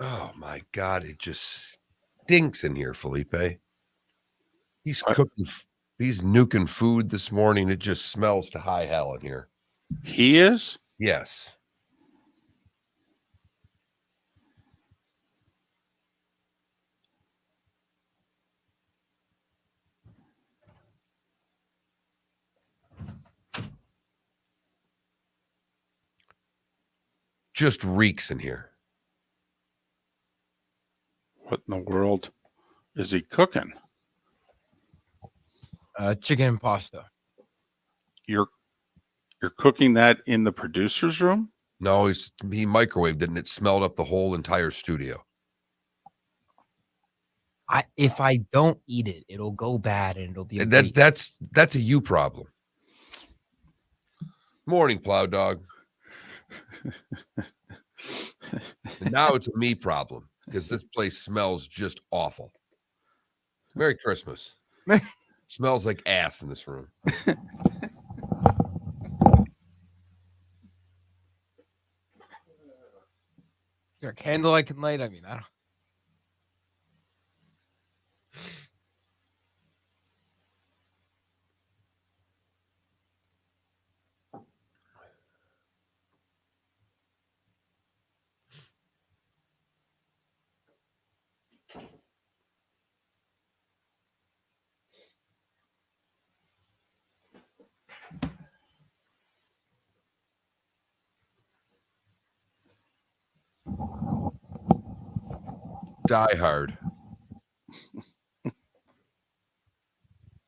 Oh, my God. It just stinks in here, Felipe. He's What? cooking. He's nuking food this morning. It just smells to high hell in here. He is? Yes. Just reeks in here. What in the world is he cooking? Chicken and pasta. You're cooking that in the producer's room? No, he microwaved it, and it smelled up the whole entire studio. If I don't eat it, it'll go bad and it'll be that's a you problem. Morning, Plow Dog. And now it's a me problem because this place smells just awful. Merry Christmas. Smells like ass in this room. Is there a candle I can light? I mean, I don't. Die Hard.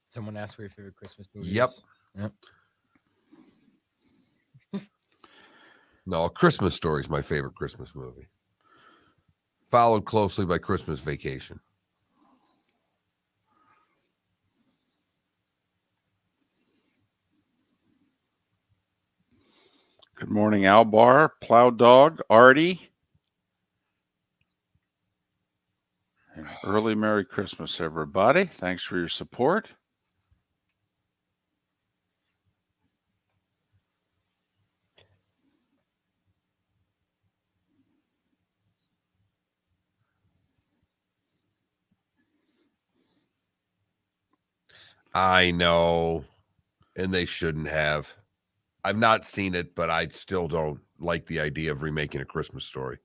Someone asked for your favorite Christmas movie. Yep. No, A Christmas Story is my favorite Christmas movie. Followed closely by Christmas Vacation. Good morning, Albar, Plow Dog, Artie. And early Merry Christmas, everybody. Thanks for your support. I know, and they shouldn't have. I've not seen it, but I still don't like the idea of remaking A Christmas Story.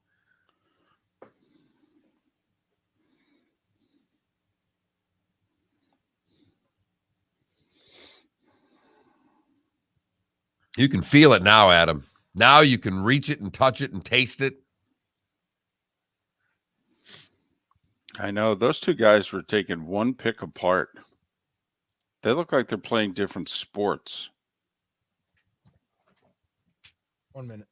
You can feel it now, Adam. Now you can reach it and touch it and taste it. I know those two guys were taking one pick apart. They look like they're playing different sports. 1 minute.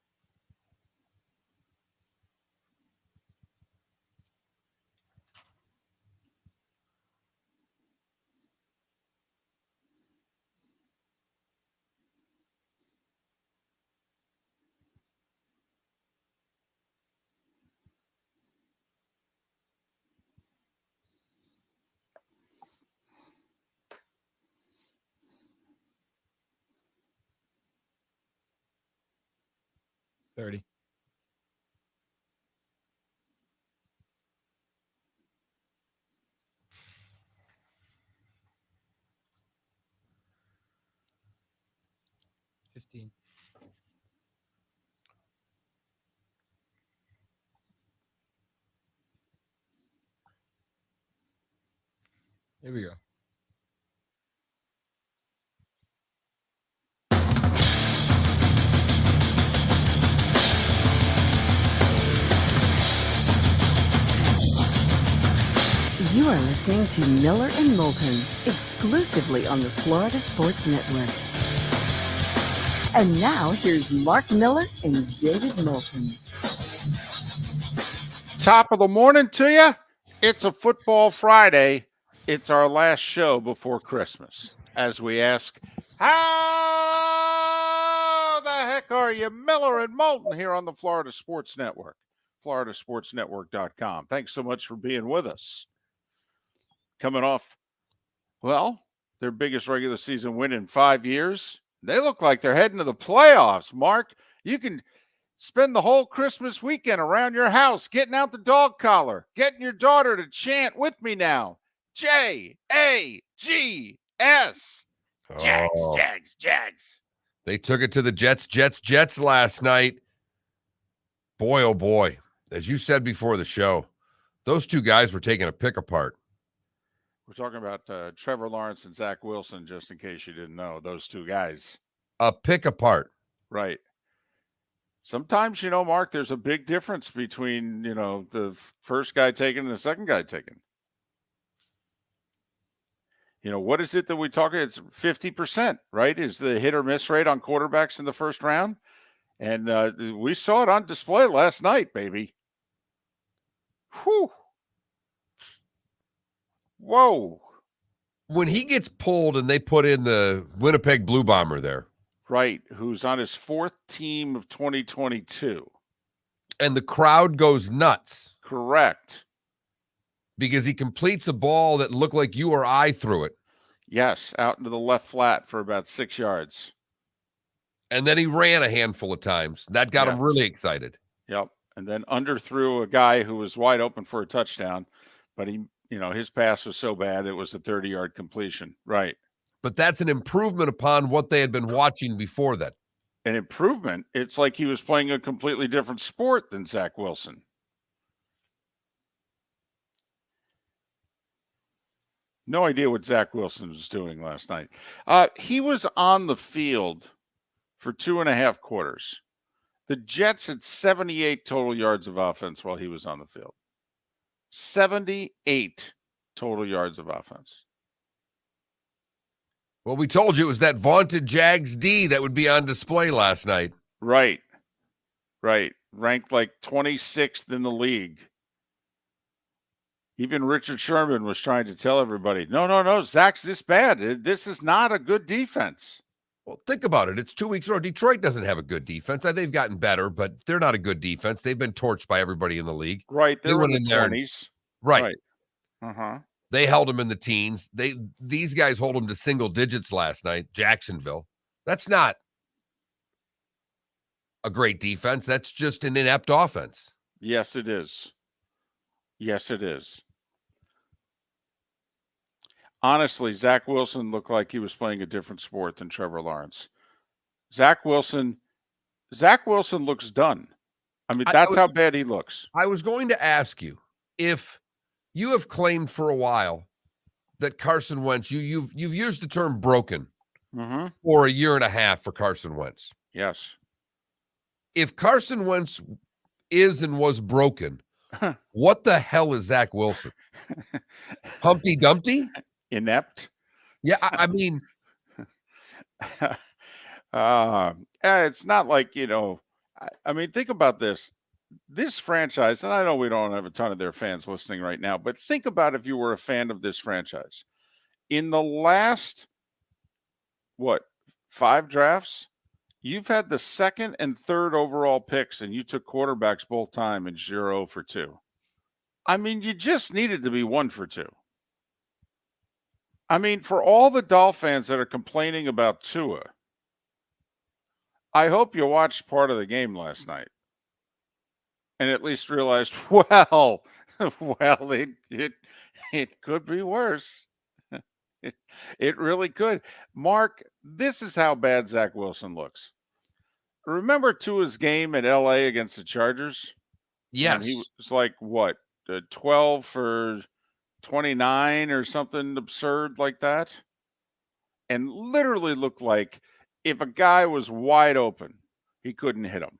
$30. $15. Here we go. You are listening to Miller and Moulton, exclusively on the Florida Sports Network. And now, here's Mark Miller and David Moulton. Top of the morning to you. It's a football Friday. It's our last show before Christmas. As we ask, how the heck are you? Miller and Moulton here on the Florida Sports Network, floridasportsnetwork.com. Thanks so much for being with us. Coming off, well, their biggest regular season win in 5 years. They look like they're heading to the playoffs, Mark. Spend the whole Christmas weekend around your house, getting out the dog collar, getting your daughter to chant with me now. Jags. Jags, Oh, Jags, Jags. they took it to the Jets last night. Boy, oh boy. As you said before the show, those two guys were taking a pick apart. We're talking about Trevor Lawrence and Zach Wilson, just in case you didn't know, those two guys. A pick apart. Right. Sometimes, Mark, there's a big difference between, the first guy taken and the second guy taken. What is it that we talk? It's 50%, right? Is the hit or miss rate on quarterbacks in the first round. And we saw it on display last night, baby. Whew. Whoa. When he gets pulled and they put in the Winnipeg Blue Bomber there. Right, who's on his fourth team of 2022. And the crowd goes nuts. Correct. Because he completes a ball that looked like you or I threw it. Yes, out into the left flat for about 6 yards. And then he ran a handful of times. That got him really excited. Yep. And then underthrew a guy who was wide open for a touchdown. But he, his pass was so bad, it was a 30-yard completion. Right. But that's an improvement upon what they had been watching before that. An improvement? It's like he was playing a completely different sport than Zach Wilson. No idea what Zach Wilson was doing last night. He was on the field for 2.5 quarters. The Jets had 78 total yards of offense while he was on the field. 78 total yards of offense. Well, we told you it was that vaunted Jags D that would be on display last night. Right. Ranked like 26th in the league. Even Richard Sherman was trying to tell everybody, no, Zach's this bad. This is not a good defense. Well, think about it. It's 2 weeks ago. Detroit doesn't have a good defense. They've gotten better, but they're not a good defense. They've been torched by everybody in the league. Right. They were went in the 20s. Right. Uh-huh. They held them in the teens. These guys hold them to single digits last night. Jacksonville. That's not a great defense. That's just an inept offense. Yes, it is. Yes, it is. Honestly, Zach Wilson looked like he was playing a different sport than Trevor Lawrence. Zach Wilson looks done. I mean, that's how bad he looks. I was going to ask you, if you have claimed for a while that Carson Wentz, you've used the term broken for a year and a half for Carson Wentz. Yes. If Carson Wentz is and was broken, what the hell is Zach Wilson? Humpty Dumpty? Inept? Yeah, I mean. It's not like, I mean, think about this. This franchise, and I know we don't have a ton of their fans listening right now, but think about if you were a fan of this franchise. In the last, 5 drafts, you've had the second and third overall picks, and you took quarterbacks both time and 0 for 2. I mean, you just needed to be 1 for 2. I mean, for all the Dolph fans that are complaining about Tua, I hope you watched part of the game last night and at least realized, it could be worse. It really could. Mark, this is how bad Zach Wilson looks. Remember Tua's game in L.A. against the Chargers? Yes. He was like, 12 for 29 or something absurd like that? And literally looked like if a guy was wide open, he couldn't hit him.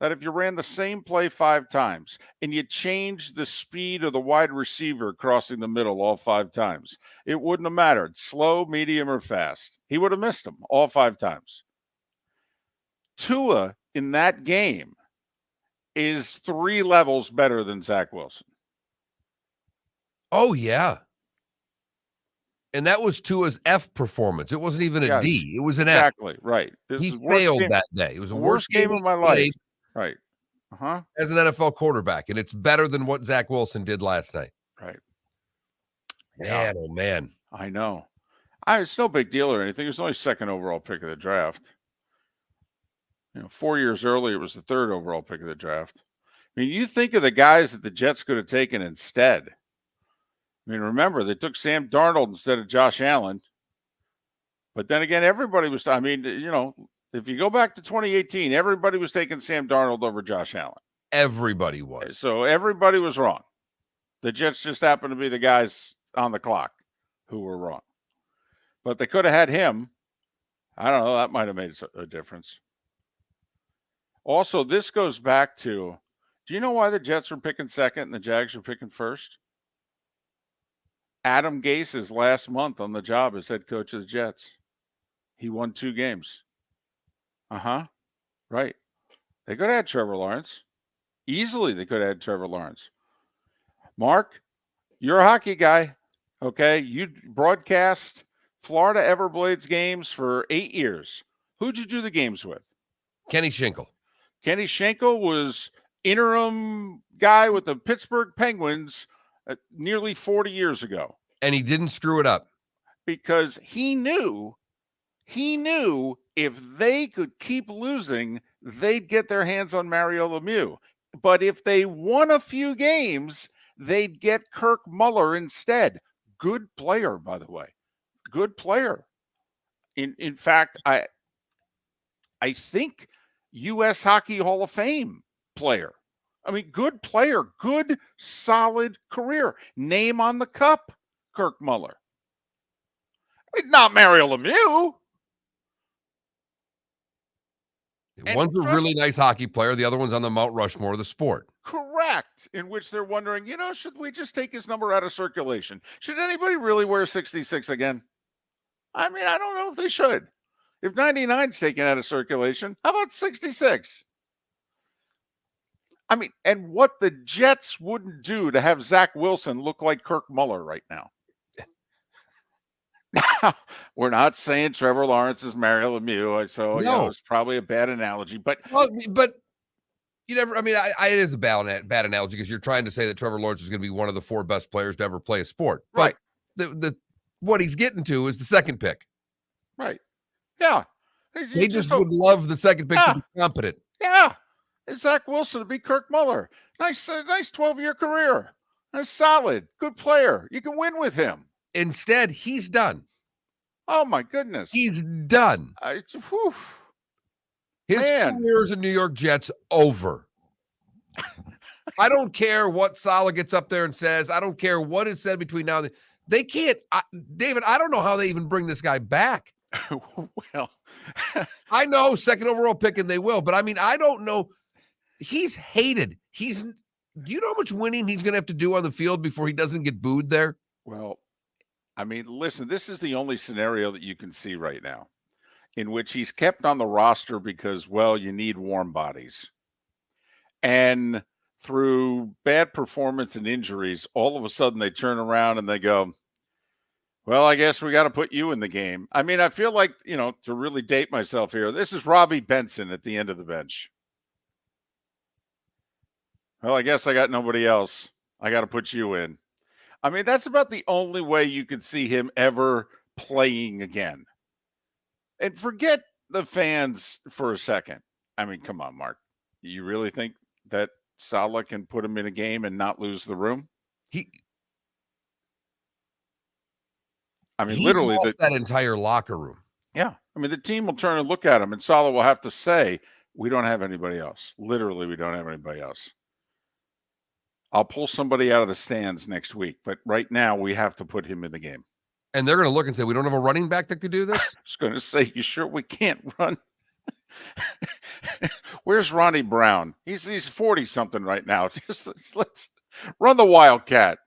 That if you ran the same play 5 times and you changed the speed of the wide receiver crossing the middle all 5 times, it wouldn't have mattered. Slow, medium, or fast. He would have missed them all 5 times. Tua in that game is 3 levels better than Zach Wilson. Oh, yeah. And that was Tua's F performance. It wasn't even a D. It was an F. Exactly, right. He failed that day. It was the worst game of my life. Right. As an NFL quarterback, and it's better than what Zach Wilson did last night. Right. Man, oh, man. I know. It's no big deal or anything. It was only second overall pick of the draft. 4 years earlier, it was the 3rd overall pick of the draft. I mean, you think of the guys that the Jets could have taken instead. I mean, remember, they took Sam Darnold instead of Josh Allen. But then again, everybody was, I mean, if you go back to 2018, everybody was taking Sam Darnold over Josh Allen. Everybody was. So everybody was wrong. The Jets just happened to be the guys on the clock who were wrong. But they could have had him. I don't know. That might have made a difference. Also, this goes back to, do you know why the Jets were picking second and the Jags were picking first? Adam Gase's last month on the job as head coach of the Jets. He won 2 games. Right. They could have had Trevor Lawrence. Easily they could have had Trevor Lawrence. Mark, you're a hockey guy, okay? You broadcast Florida Everblades games for 8 years. Who'd you do the games with? Kenny Schenkel. Kenny Schenkel was interim guy with the Pittsburgh Penguins nearly 40 years ago. And he didn't screw it up. Because he knew if they could keep losing, they'd get their hands on Mario Lemieux. But if they won a few games, they'd get Kirk Muller instead. Good player, by the way. Good player. In fact, I think U.S. Hockey Hall of Fame player. I mean, good player, good, solid career. Name on the cup, Kirk Muller. Not Mario Lemieux. One's a really nice hockey player. The other one's on the Mount Rushmore of the sport. Correct. In which they're wondering, should we just take his number out of circulation? Should anybody really wear 66 again? I mean, I don't know if they should. If 99's taken out of circulation, how about 66? I mean, and what the Jets wouldn't do to have Zach Wilson look like Kirk Muller right now. Now, we're not saying Trevor Lawrence is Mario Lemieux, so No. It's probably a bad analogy. But you never. I mean, it is a bad analogy because you're trying to say that Trevor Lawrence is going to be one of the 4 best players to ever play a sport. Right. But the what he's getting to is the second pick. Right. Yeah. They just would love the second pick to be competent. Yeah. Zach Wilson to be Kirk Muller. Nice 12-year career. Nice, solid, good player. You can win with him. Instead, he's done. Oh, my goodness. He's done. His career as a New York Jets over. I don't care what Saleh gets up there and says. I don't care what is said between now and then. They can't. David, I don't know how they even bring this guy back. Well, I know 2nd overall pick and they will, but I mean, I don't know. He's hated. Do you know how much winning he's going to have to do on the field before he doesn't get booed there? Well, I mean, listen, this is the only scenario that you can see right now in which he's kept on the roster because, well, you need warm bodies. And through bad performance and injuries, all of a sudden they turn around and they go, well, I guess we got to put you in the game. I mean, I feel like, to really date myself here, this is Robbie Benson at the end of the bench. Well, I guess I got nobody else. I got to put you in. I mean, that's about the only way you could see him ever playing again. And forget the fans for a second. I mean, come on, Mark. You really think that Saleh can put him in a game and not lose the room? He's literally lost that entire locker room. Yeah. I mean, the team will turn and look at him, and Saleh will have to say, we don't have anybody else. Literally, we don't have anybody else. I'll pull somebody out of the stands next week, but right now we have to put him in the game. And they're going to look and say, we don't have a running back that could do this? I was going to say, you sure we can't run? Where's Ronnie Brown? He's 40-something right now. Let's run the Wildcat.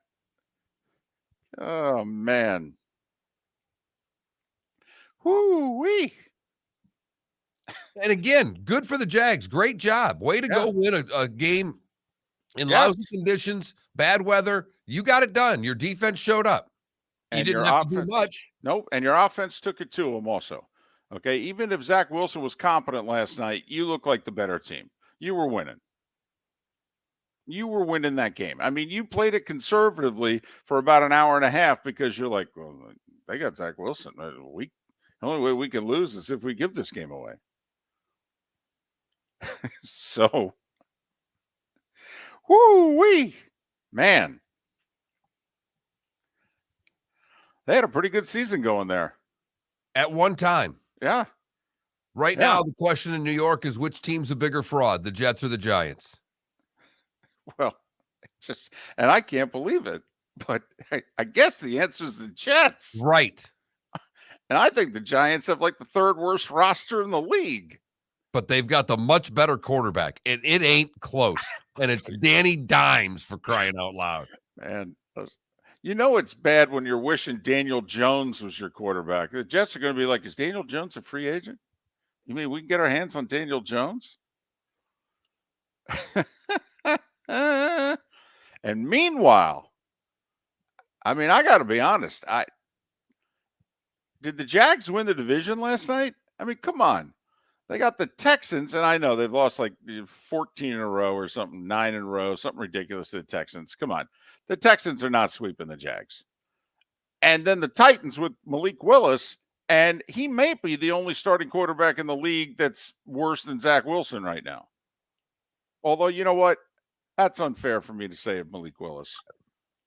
Oh, man. Woo-wee. And again, good for the Jags. Great job. Way to go win a game in lousy conditions, bad weather. You got it done. Your defense showed up. You didn't have to do much. Nope. And your offense took it to them also. Okay. Even if Zach Wilson was competent last night, you look like the better team. You were winning. You were winning that game. I mean, you played it conservatively for about an hour and a half because you're like, well, they got Zach Wilson. The only way we can lose is if we give this game away. So, whoo-wee, man, they had a pretty good season going there. At one time. Yeah. Right Yeah. now, the question in New York is which team's a bigger fraud, the Jets or the Giants? Well, and I can't believe it, but I guess the answer is the Jets. Right. And I think the Giants have like the third worst roster in the league. But they've got the much better quarterback, and it ain't close. And it's Danny Dimes, for crying out loud. Man, it's bad when you're wishing Daniel Jones was your quarterback. The Jets are going to be like, is Daniel Jones a free agent? You mean we can get our hands on Daniel Jones? And meanwhile, I mean, I got to be honest. Did the Jags win the division last night? I mean, come on. They got the Texans, and I know they've lost like 14 in a row or something, 9 in a row, something ridiculous to the Texans. Come on. The Texans are not sweeping the Jags. And then the Titans with Malik Willis, and he may be the only starting quarterback in the league that's worse than Zach Wilson right now. Although, you know what? That's unfair for me to say of Malik Willis.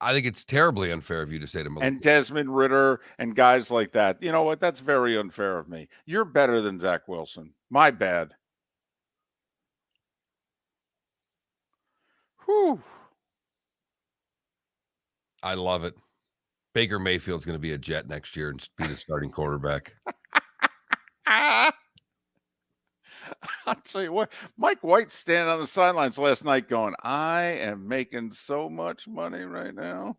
I think it's terribly unfair of you to say to Malik. And Desmond Ridder and guys like that. You know what? That's very unfair of me. You're better than Zach Wilson. My bad. Whew. I love it. Baker Mayfield's going to be a Jet next year and be the starting quarterback. I'll tell you what, Mike White standing on the sidelines last night going, I am making so much money right now.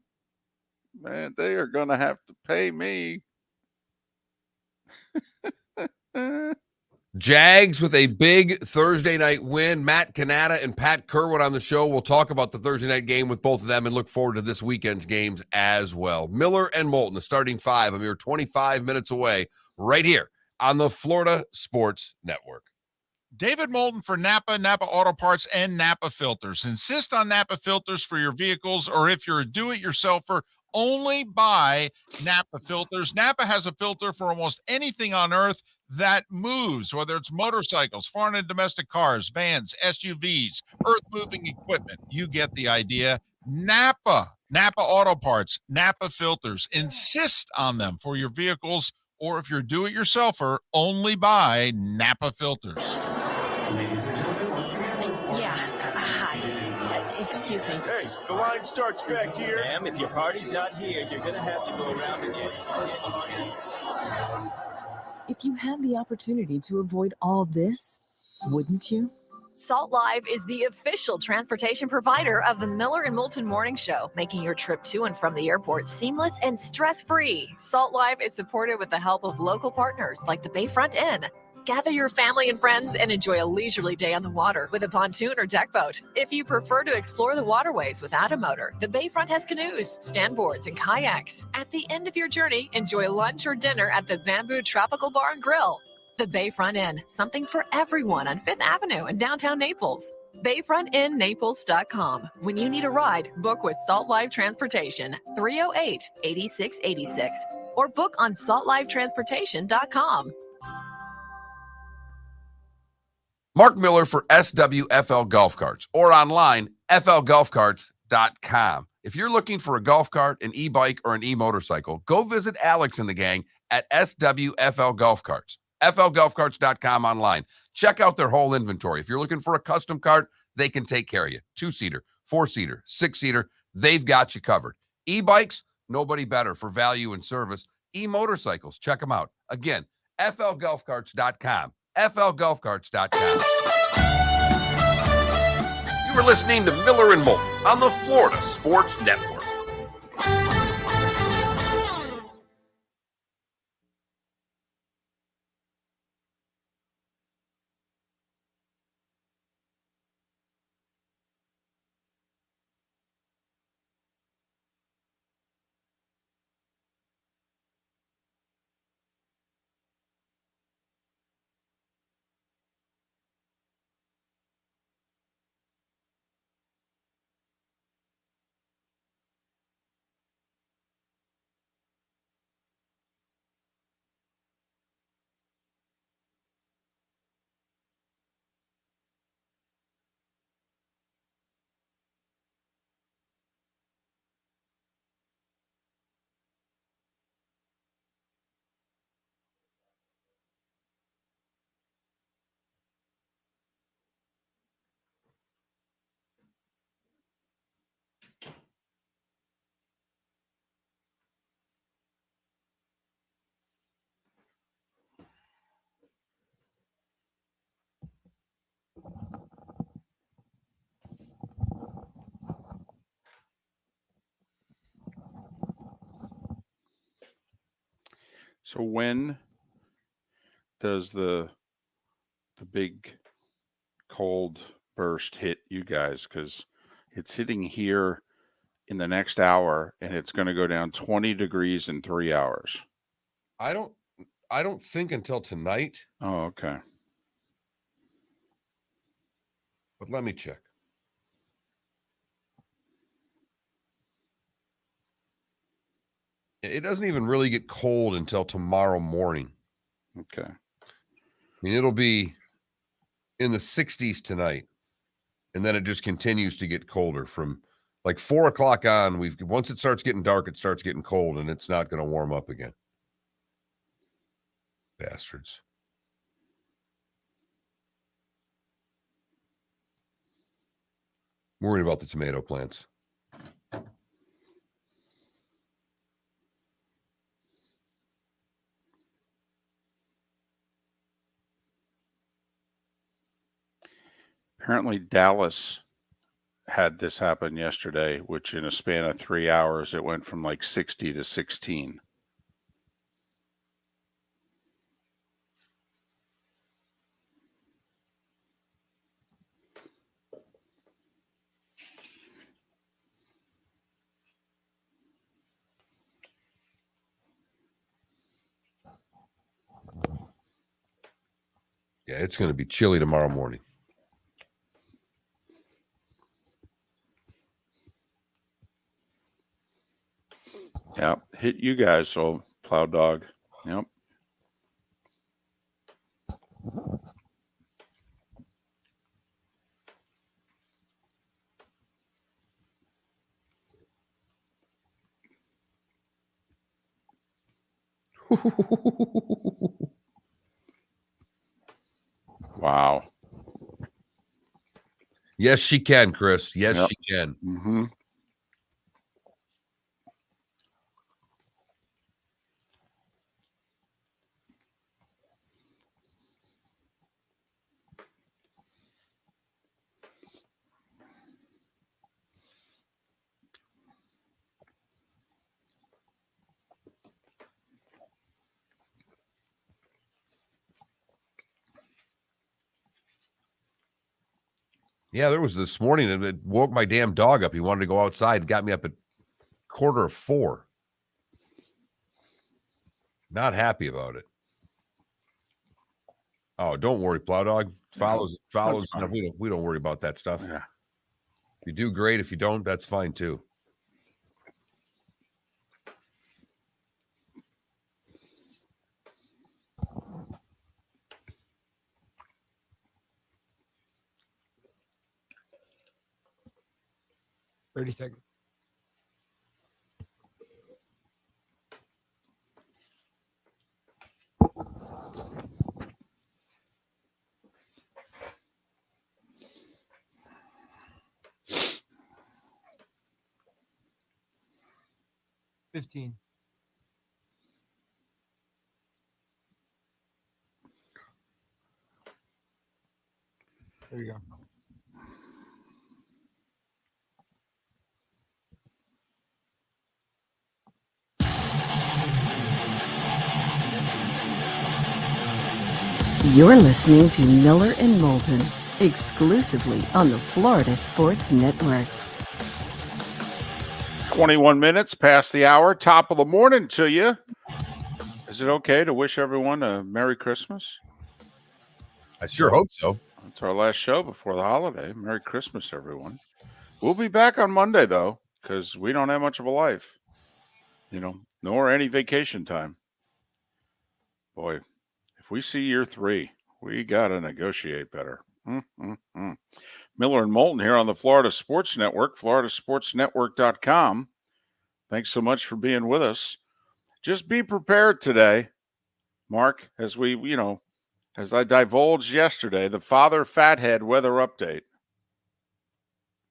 Man, they are going to have to pay me. Jags with a big Thursday night win. Matt Cannata and Pat Kirwan on the show. We'll talk about the Thursday night game with both of them and look forward to this weekend's games as well. Miller and Moulton, the starting five, a mere 25 minutes away, right here on the Florida Sports Network. David Moulton for Napa Auto Parts, and Napa Filters. Insist on Napa Filters for your vehicles, or if you're a do-it-yourselfer, only buy Napa Filters. Napa has a filter for almost anything on earth that moves, whether it's motorcycles, foreign and domestic cars, vans, SUVs, earth-moving equipment. You get the idea. Napa Auto Parts, Napa Filters. Insist on them for your vehicles, or if you're a do-it-yourselfer, only buy Napa Filters. Ladies and gentlemen, once again. Yeah, hi. Excuse me. Hey, the line starts back here. Ma'am, if your party's not here, you're gonna have to go around again. If you had the opportunity to avoid all this, wouldn't you? Salt Live is the official transportation provider of the Miller and Moulton Morning Show, making your trip to and from the airport seamless and stress-free. Salt Live is supported with the help of local partners like the Bayfront Inn. Gather your family and friends and enjoy a leisurely day on the water with a pontoon or deck boat. If you prefer to explore the waterways without a motor, the Bayfront has canoes, standboards, and kayaks. At the end of your journey, enjoy lunch or dinner at the Bamboo Tropical Bar and Grill. The Bayfront Inn, something for everyone on 5th Avenue in downtown Naples. BayfrontInNaples.com. When you need a ride, book with Salt Live Transportation, 308-8686, or book on saltlivetransportation.com. Mark Miller for SWFL Golf Carts, or online, flgolfcarts.com. If you're looking for a golf cart, an e-bike, or an e-motorcycle, go visit Alex and the gang at SWFL Golf Carts. flgolfcarts.com online. Check out their whole inventory. If you're looking for a custom cart, they can take care of you. 2-seater, 4-seater, 6-seater, they've got you covered. E-bikes, nobody better for value and service. E-motorcycles, check them out. Again, flgolfcarts.com. flgolfcarts.com. You were listening to Miller and Moulton on the Florida Sports Network. So when does the big cold burst hit you guys? Because it's hitting here in the next hour, and it's going to go down 20 degrees in 3 hours. I don't think until tonight, Oh, okay. but let me check. It doesn't even really get cold until tomorrow morning. Okay. I mean, it'll be in the 60s tonight, and then it just continues to get colder from like 4 o'clock on. Once it starts getting dark, it starts getting cold, and it's not going to warm up again. Bastards. Worried about the tomato plants. Apparently, Dallas had this happen yesterday, which in a span of 3 hours, it went from like 60 to 16. Yeah, it's going to be chilly tomorrow morning. Yep. Hit you guys, so Plow Dog. Yep. Wow. Yes, she can, Chris. Yes, Yep. she can. Mm-hmm. Yeah, there was this morning, and it woke my damn dog up. He wanted to go outside, got me up at 3:45. Not happy about it. Oh, don't worry, Plow Dog. Follows. fine. No, we don't worry about that stuff. Yeah. If you do, great. If you don't, that's fine too. $30 seconds. $15. There you go. You're listening to Miller and Moulton, exclusively on the Florida Sports Network. 21 minutes past the hour. Top of the morning to you. Is it okay to wish everyone a Merry Christmas? I sure hope so. It's our last show before the holiday. Merry Christmas, everyone. We'll be back on Monday, though, because we don't have much of a life, nor any vacation time. Boy, if we see year 3, we got to negotiate better. Miller and Moulton here on the Florida Sports Network, floridasportsnetwork.com. Thanks so much for being with us. Just be prepared today, Mark, as as I divulged yesterday, the Father Fathead weather update.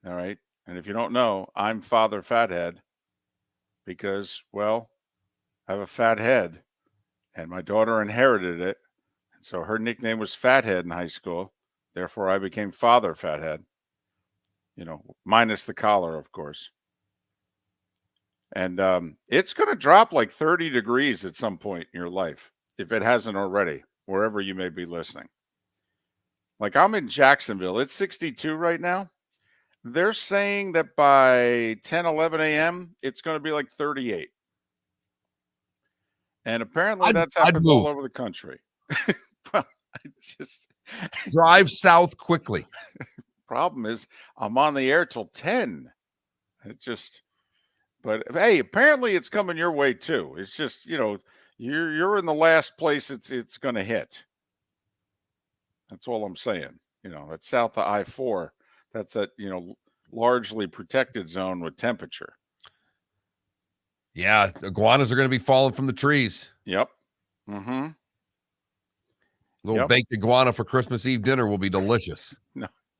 All right. And if you don't know, I'm Father Fathead because, well, I have a fat head and my daughter inherited it. And so her nickname was Fathead in high school. Therefore, I became Father Fathead, minus the collar, of course. And it's going to drop like 30 degrees at some point in your life, if it hasn't already, wherever you may be listening. Like I'm in Jacksonville. It's 62 right now. They're saying that by 10, 11 a.m., it's going to be like 38. And apparently that's happened all over the country. Well, I just drive south quickly. Problem is I'm on the air till 10. But hey, apparently it's coming your way too. It's just, you're in the last place it's going to hit. That's all I'm saying. That's south of I-4. That's a, largely protected zone with temperature. Yeah, iguanas are going to be falling from the trees. Yep. Mm-hmm. Little baked iguana for Christmas Eve dinner will be delicious.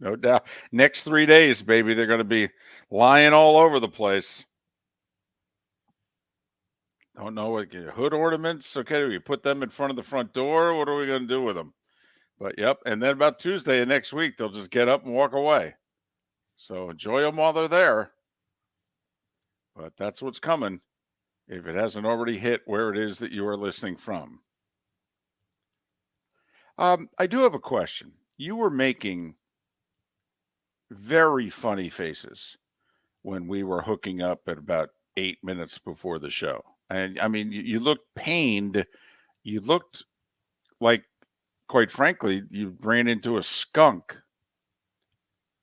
No doubt. Next 3 days, baby, they're going to be lying all over the place. Don't know what hood ornaments. Okay, do we put them in front of the front door? What are we going to do with them? But yep, and then about Tuesday of next week, they'll just get up and walk away. So enjoy them while they're there. But that's what's coming, if it hasn't already hit where it is that you are listening from. I do have a question. You were making very funny faces when we were hooking up at about 8 minutes before the show. And I mean, you looked pained. You looked like, quite frankly, you ran into a skunk.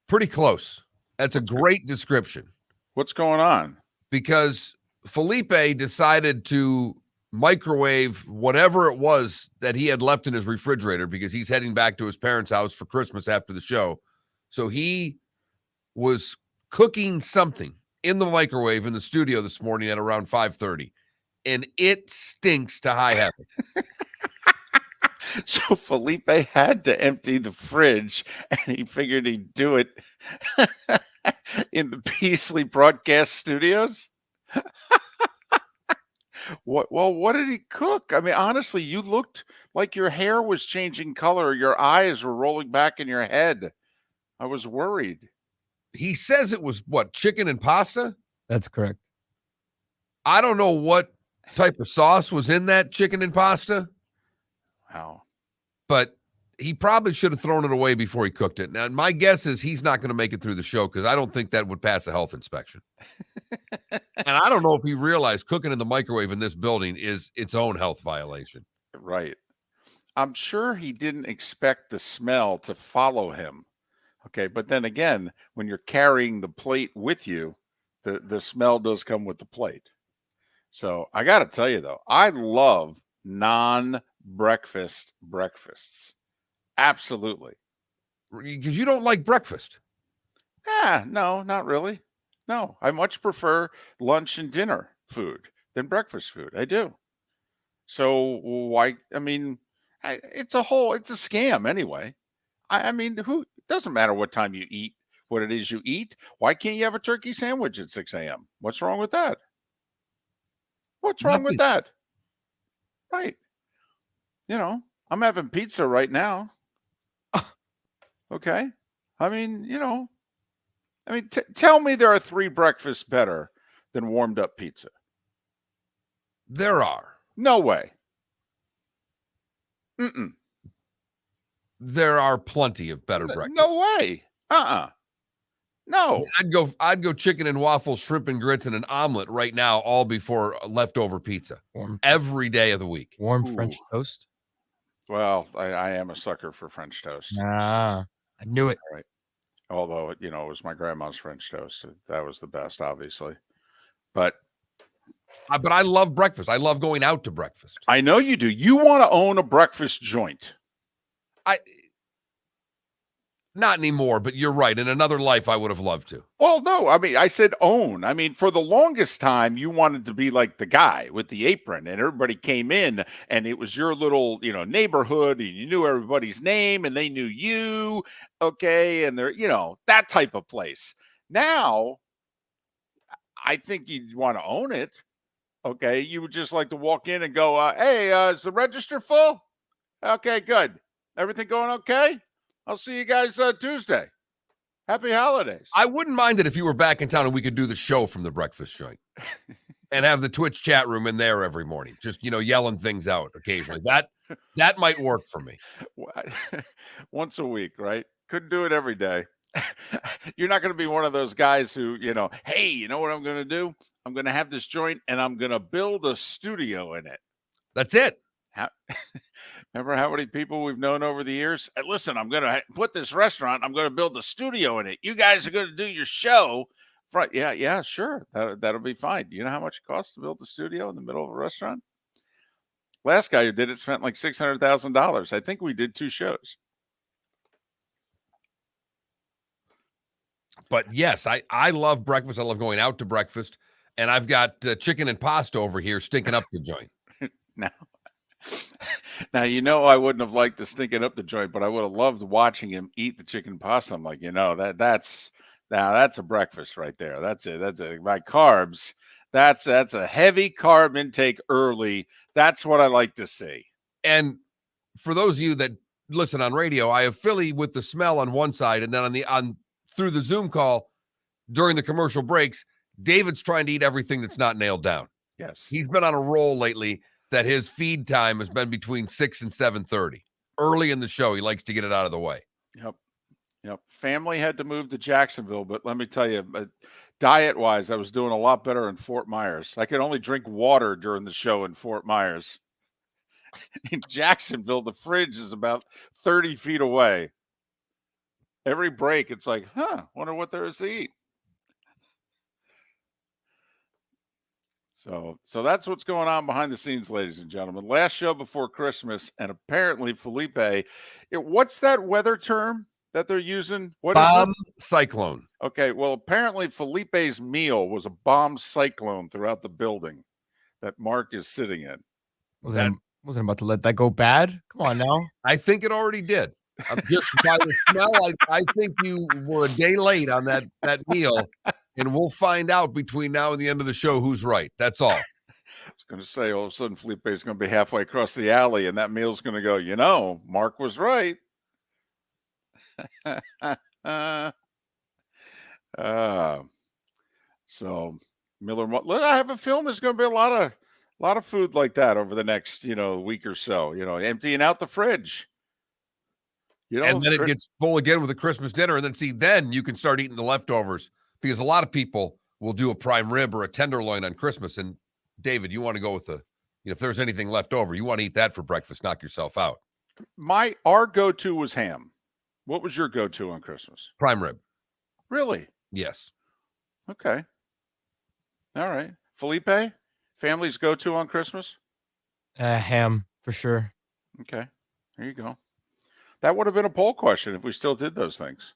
Pretty close. That's a great description. What's going on? Because Felipe decided to microwave whatever it was that he had left in his refrigerator because he's heading back to his parents' house for Christmas after the show. So he was cooking something in the microwave in the studio this morning at around 5:30, and it stinks to high heaven. So Felipe had to empty the fridge, and he figured he'd do it in the Peasley Broadcast Studios. What did he cook? I mean, honestly, you looked like your hair was changing color. Your eyes were rolling back in your head. I was worried. He says it was chicken and pasta? That's correct. I don't know what type of sauce was in that chicken and pasta. Wow. But he probably should have thrown it away before he cooked it. Now, my guess is he's not going to make it through the show because I don't think that would pass a health inspection. And I don't know if he realized cooking in the microwave in this building is its own health violation. Right. I'm sure he didn't expect the smell to follow him. Okay. But then again, when you're carrying the plate with you, the smell does come with the plate. So I got to tell you, though, I love non-breakfast breakfasts. Absolutely. Because you don't like breakfast. No, not really. No, I much prefer lunch and dinner food than breakfast food. I do. So why? I mean, it's a scam anyway. I mean, it doesn't matter what time you eat, what it is you eat. Why can't you have a turkey sandwich at 6 a.m.? What's wrong with that? What's wrong with that? Right. I'm having pizza right now. Okay. I mean, tell me there are 3 breakfasts better than warmed up pizza. There are. No way. There are plenty of better breakfasts. No way. No. I'd go chicken and waffles, shrimp and grits, and an omelet right now, all before leftover pizza. Every day of the week. Warm French toast. Well, I am a sucker for French toast. I knew it. All right. Although, it was my grandma's French toast. That was the best, obviously. But I love breakfast. I love going out to breakfast. I know you do. You want to own a breakfast joint. Not anymore, but you're right. In another life, I would have loved to. Well, no, I mean, I said own. I mean, for the longest time, you wanted to be like the guy with the apron, and everybody came in, and it was your little, neighborhood, and you knew everybody's name, and they knew you, okay, and they're, that type of place. Now, I think you'd want to own it, okay? You would just like to walk in and go, hey, is the register full? Okay, good. Everything going okay? I'll see you guys Tuesday. Happy holidays. I wouldn't mind it if you were back in town and we could do the show from the breakfast joint. and have the Twitch chat room in there every morning, just, yelling things out occasionally. That might work for me. Once a week, right? Couldn't do it every day. You're not going to be one of those guys who, hey, you know what I'm going to do? I'm going to have this joint and I'm going to build a studio in it. That's it. Remember how many people we've known over the years? Hey, listen, I'm going to put this restaurant. I'm going to build a studio in it. You guys are going to do your show. Right? Yeah, sure. That'll be fine. You know how much it costs to build a studio in the middle of a restaurant? Last guy who did it spent like $600,000. I think we did 2 shows. But yes, I love breakfast. I love going out to breakfast. And I've got chicken and pasta over here stinking up the joint. Now, I wouldn't have liked the stinking up the joint, but I would have loved watching him eat the chicken pasta. I'm like, that's a breakfast right there. That's it. My carbs. That's a heavy carb intake early. That's what I like to see. And for those of you that listen on radio, I have Philly with the smell on one side, and then through the Zoom call during the commercial breaks, David's trying to eat everything that's not nailed down. Yes. He's been on a roll lately that his feed time has been between 6 and 7:30. Early in the show, he likes to get it out of the way. Yep. Family had to move to Jacksonville, but let me tell you, diet-wise, I was doing a lot better in Fort Myers. I could only drink water during the show in Fort Myers. In Jacksonville, the fridge is about 30 feet away. Every break, it's like, wonder what there is to eat. So that's what's going on behind the scenes, ladies and gentlemen. Last show before Christmas, and apparently Felipe, what's that weather term that they're using? What bomb is it? cyclone. Okay, well, apparently Felipe's meal was a bomb cyclone throughout the building that Mark is sitting in. Wasn't about to let that go bad. Come on now. I think it already did. Just by the smell, I think you were a day late on that meal, and we'll find out between now and the end of the show who's right. That's all. I was going to say, all of a sudden, Felipe is going to be halfway across the alley, and that meal's going to go, Mark was right. So Miller, I have a feeling there's going to be a lot of food like that over the next, week or so, emptying out the fridge. And then it gets full again with a Christmas dinner. And then you can start eating the leftovers, because a lot of people will do a prime rib or a tenderloin on Christmas. And David, you want to go with if there's anything left over, you want to eat that for breakfast, knock yourself out. Our go-to was ham. What was your go-to on Christmas? Prime rib. Really? Yes. Okay. All right. Felipe, family's go-to on Christmas? Ham, for sure. Okay. There you go. That would have been a poll question if we still did those things.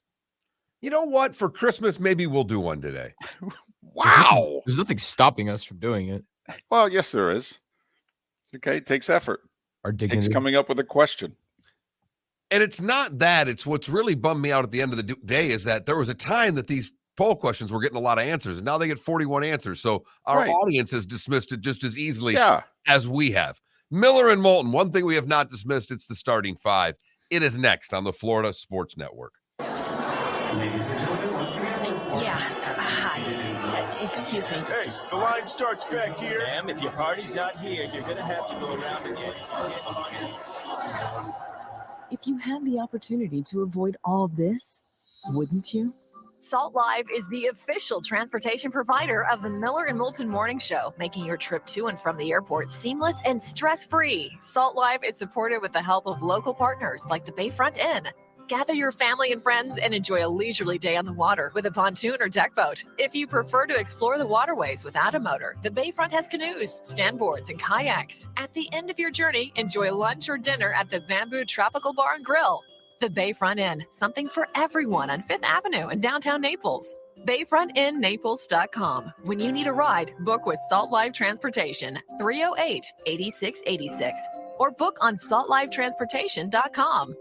You know what? For Christmas, maybe we'll do one today. Wow. There's nothing stopping us from doing it. Well, yes, there is. Okay. It takes effort. Our dignity. It's coming up with a question. And it's not that. It's what's really bummed me out at the end of the day is that there was a time that these poll questions were getting a lot of answers, and now they get 41 answers. So our audience has dismissed it just as easily as we have. Miller and Moulton, one thing we have not dismissed, it's the starting 5. It is next on the Florida Sports Network. Ladies and gentlemen, once again. Hi. Excuse me. Hey, the line starts back here. Ma'am, if your party's not here, you're going to have to go around again. If you had the opportunity to avoid all this, wouldn't you? Salt Live is the official transportation provider of the Miller and Moulton Morning Show, making your trip to and from the airport seamless and stress-free. Salt Live is supported with the help of local partners like the Bayfront Inn. Gather your family and friends and enjoy a leisurely day on the water with a pontoon or deck boat. If you prefer to explore the waterways without a motor, the Bayfront has canoes, standboards, and kayaks. At the end of your journey, enjoy lunch or dinner at the Bamboo Tropical Bar and Grill. The Bayfront Inn, something for everyone on 5th Avenue in downtown Naples. BayfrontInNaples.com. When you need a ride, book with Salt Live Transportation, 308-8686, or book on saltlivetransportation.com.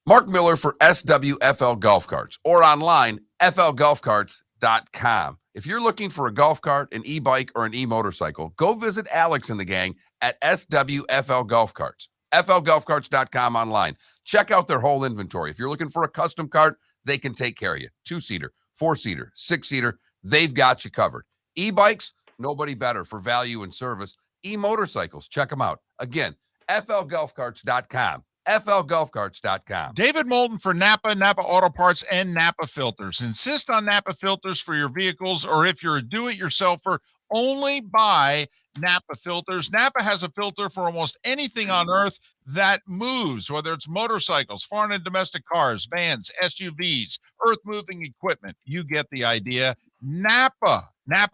Mark Miller for SWFL Golf Carts, or online, flgolfcarts.com. If you're looking for a golf cart, an e-bike, or an e-motorcycle, go visit Alex and the gang at SWFL Golf Carts. flgolfcarts.com online. Check out their whole inventory. If you're looking for a custom cart, they can take care of you. 2-seater, 4-seater, 6-seater. they've got you covered. E-bikes, nobody better for value and service. E-motorcycles, check them out. Again, flgolfcarts.com. flgolfcarts.com. David Moulton for Napa, Napa Auto Parts, and Napa Filters. Insist on Napa filters for your vehicles, or if you're a do-it-yourselfer, only buy Napa filters. Napa has a filter for almost anything on earth that moves, whether it's motorcycles, foreign and domestic cars, vans, SUVs, earth-moving equipment. You get the idea. Napa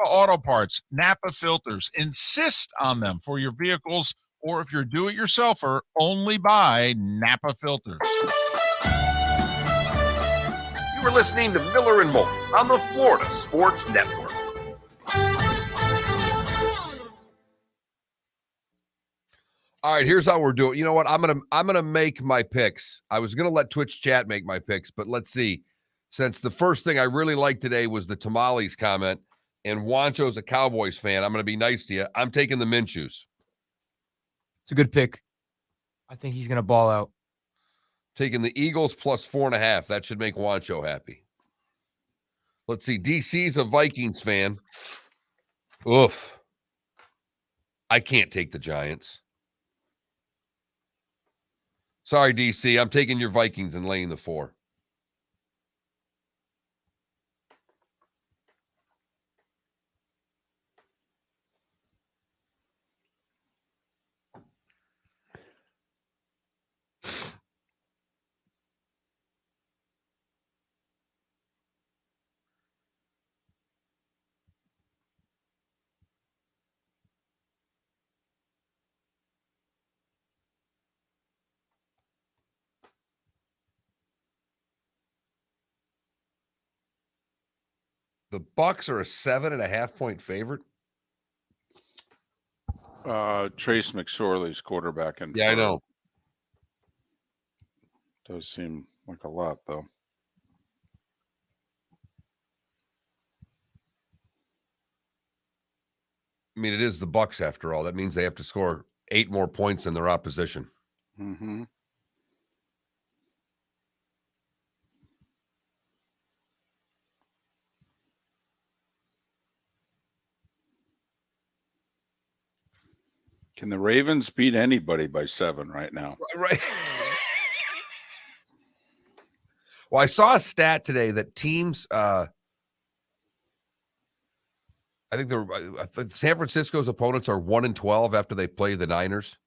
Auto Parts, Napa filters. Insist on them for your vehicles, or if you're a do-it-yourselfer, only buy Napa filters. You were listening to Miller and Moulton on the Florida Sports Network. All right, here's how we're doing. You know what? I'm gonna make my picks. I was gonna let Twitch chat make my picks, but let's see. Since the first thing I really liked today was the tamales comment, and Wancho's a Cowboys fan, I'm gonna be nice to you. I'm taking the Minshew's. It's a good pick. I think he's going to ball out. Taking the Eagles plus 4.5. That should make Wancho happy. Let's see. DC's a Vikings fan. Oof. I can't take the Giants. Sorry, DC. I'm taking your Vikings and laying the 4. The Bucks are a 7.5 point favorite. Trace McSorley's quarterbacking. Yeah, I know. Does seem like a lot, though. I mean, it is the Bucks after all. That means they have to score 8 more points than their opposition. Mm-hmm. Can the Ravens beat anybody by 7 right now? Right. Well, I saw a stat today that teams, I think San Francisco's opponents are 1-12 after they play the Niners.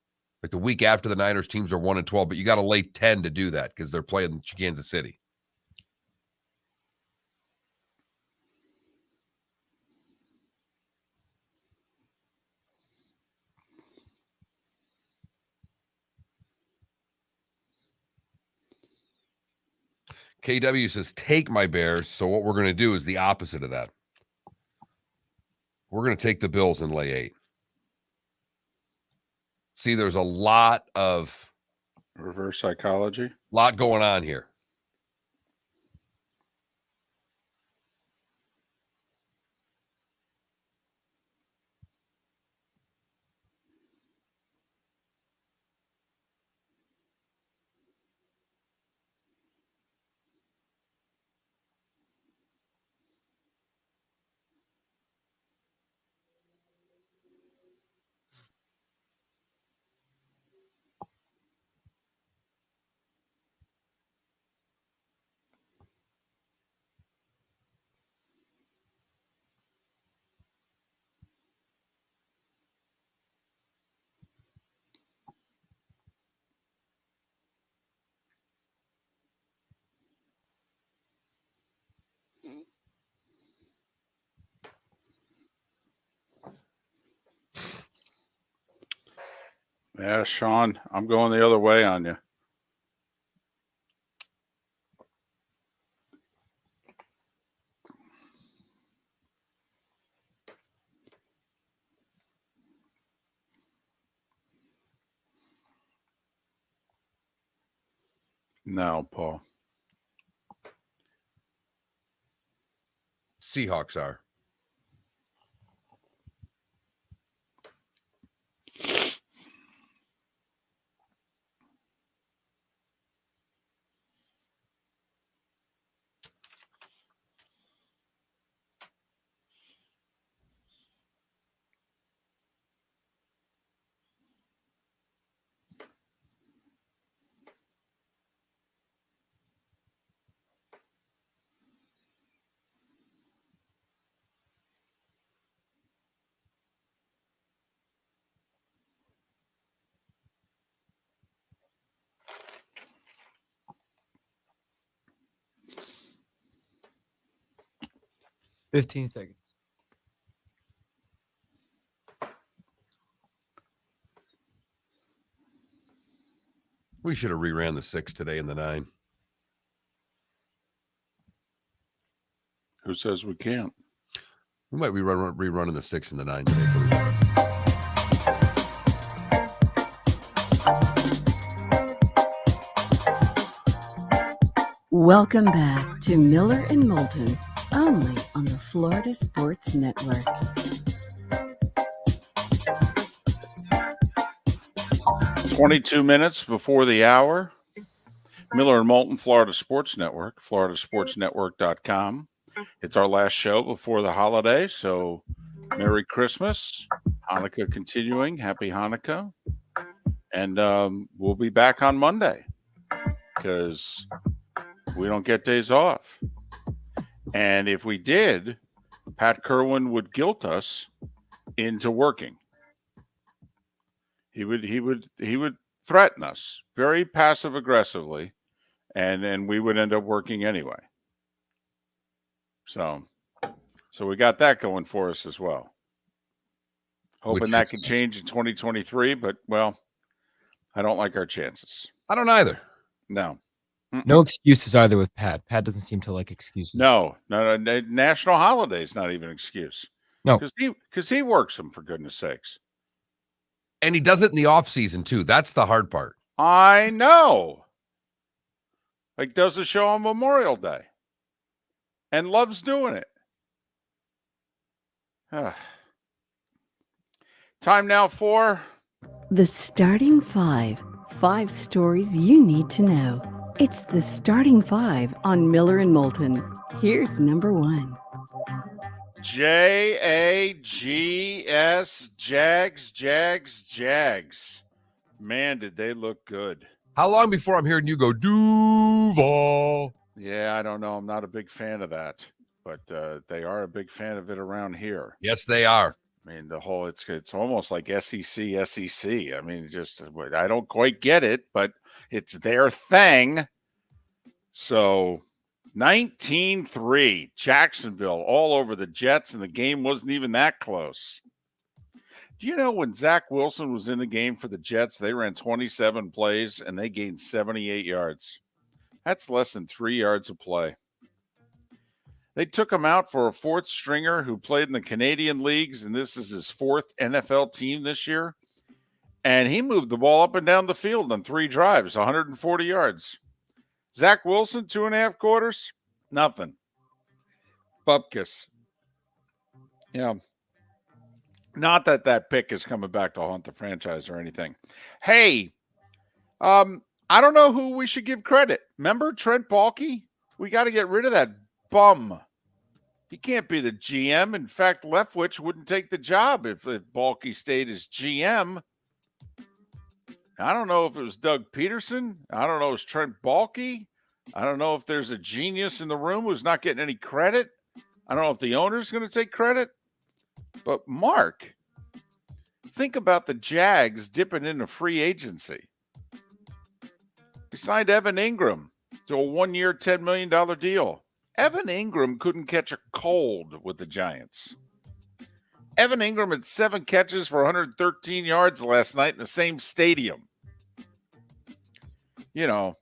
Like the week after the Niners, teams are 1-12, but you got to lay 10 to do that because they're playing Kansas City. KW says, take my Bears. So what we're going to do is the opposite of that. We're going to take the Bills and lay 8. See, there's a lot Reverse psychology. Going on here. Yeah, Sean, I'm going the other way on you. No, Paul. Seahawks are. 15 seconds. We should have reran the 6 today and the 9. Who says we can't? We might be rerunning the 6 and the 9 today. Welcome back to Miller and Moulton, only on the Florida Sports Network. "22 minutes before the hour. Miller and Moulton, Florida Sports Network, floridasportsnetwork.com. It's our last show before the holiday, so Merry Christmas. Hanukkah continuing. Happy Hanukkah. And we'll be back on Monday because we don't get days off. And if we did, Pat Kirwan would guilt us into working. He would threaten us very passive aggressively, and we would end up working anyway. So we got that going for us as well. Hoping that can change in 2023, but well, I don't like our chances. I don't either. No. No excuses either with Pat. Pat doesn't seem to like excuses. No. National holidays not even an excuse. No, because he works them, for goodness sakes. And he does it in the off season too. That's the hard part. I know. Like does a show on Memorial Day and loves doing it. Time now for The Starting Five. 5 stories you need to know. It's the Starting Five on Miller and Moulton. Here's number 1. JAGS, Jags. Man, did they look good. How long before I'm hearing you go, Duval? Yeah, I don't know. I'm not a big fan of that, but they are a big fan of it around here. Yes, they are. I mean, the whole, it's almost like SEC. I mean, just, I don't quite get it, but it's their thing. So 19-3, Jacksonville all over the Jets, and the game wasn't even that close. Do you know when Zach Wilson was in the game for the Jets, they ran 27 plays and they gained 78 yards. That's less than 3 yards of play. They took him out for a 4th stringer who played in the Canadian leagues, and this is his 4th NFL team this year. And he moved the ball up and down the field on 3 drives, 140 yards. Zach Wilson, 2.5 quarters, nothing. Bupkis. Yeah. Not that pick is coming back to haunt the franchise or anything. Hey, I don't know who we should give credit. Remember Trent Baalke? We got to get rid of that bum. He can't be the GM. In fact, Leftwich wouldn't take the job if Baalke stayed as GM. I don't know if it was Doug Peterson. I don't know if it was Trent Baalke. I don't know if there's a genius in the room who's not getting any credit. I don't know if the owner's going to take credit. But Mark, think about the Jags dipping into free agency. He signed Evan Ingram to a 1-year, $10 million deal. Evan Ingram couldn't catch a cold with the Giants. Evan Ingram had 7 catches for 113 yards last night in the same stadium. You know,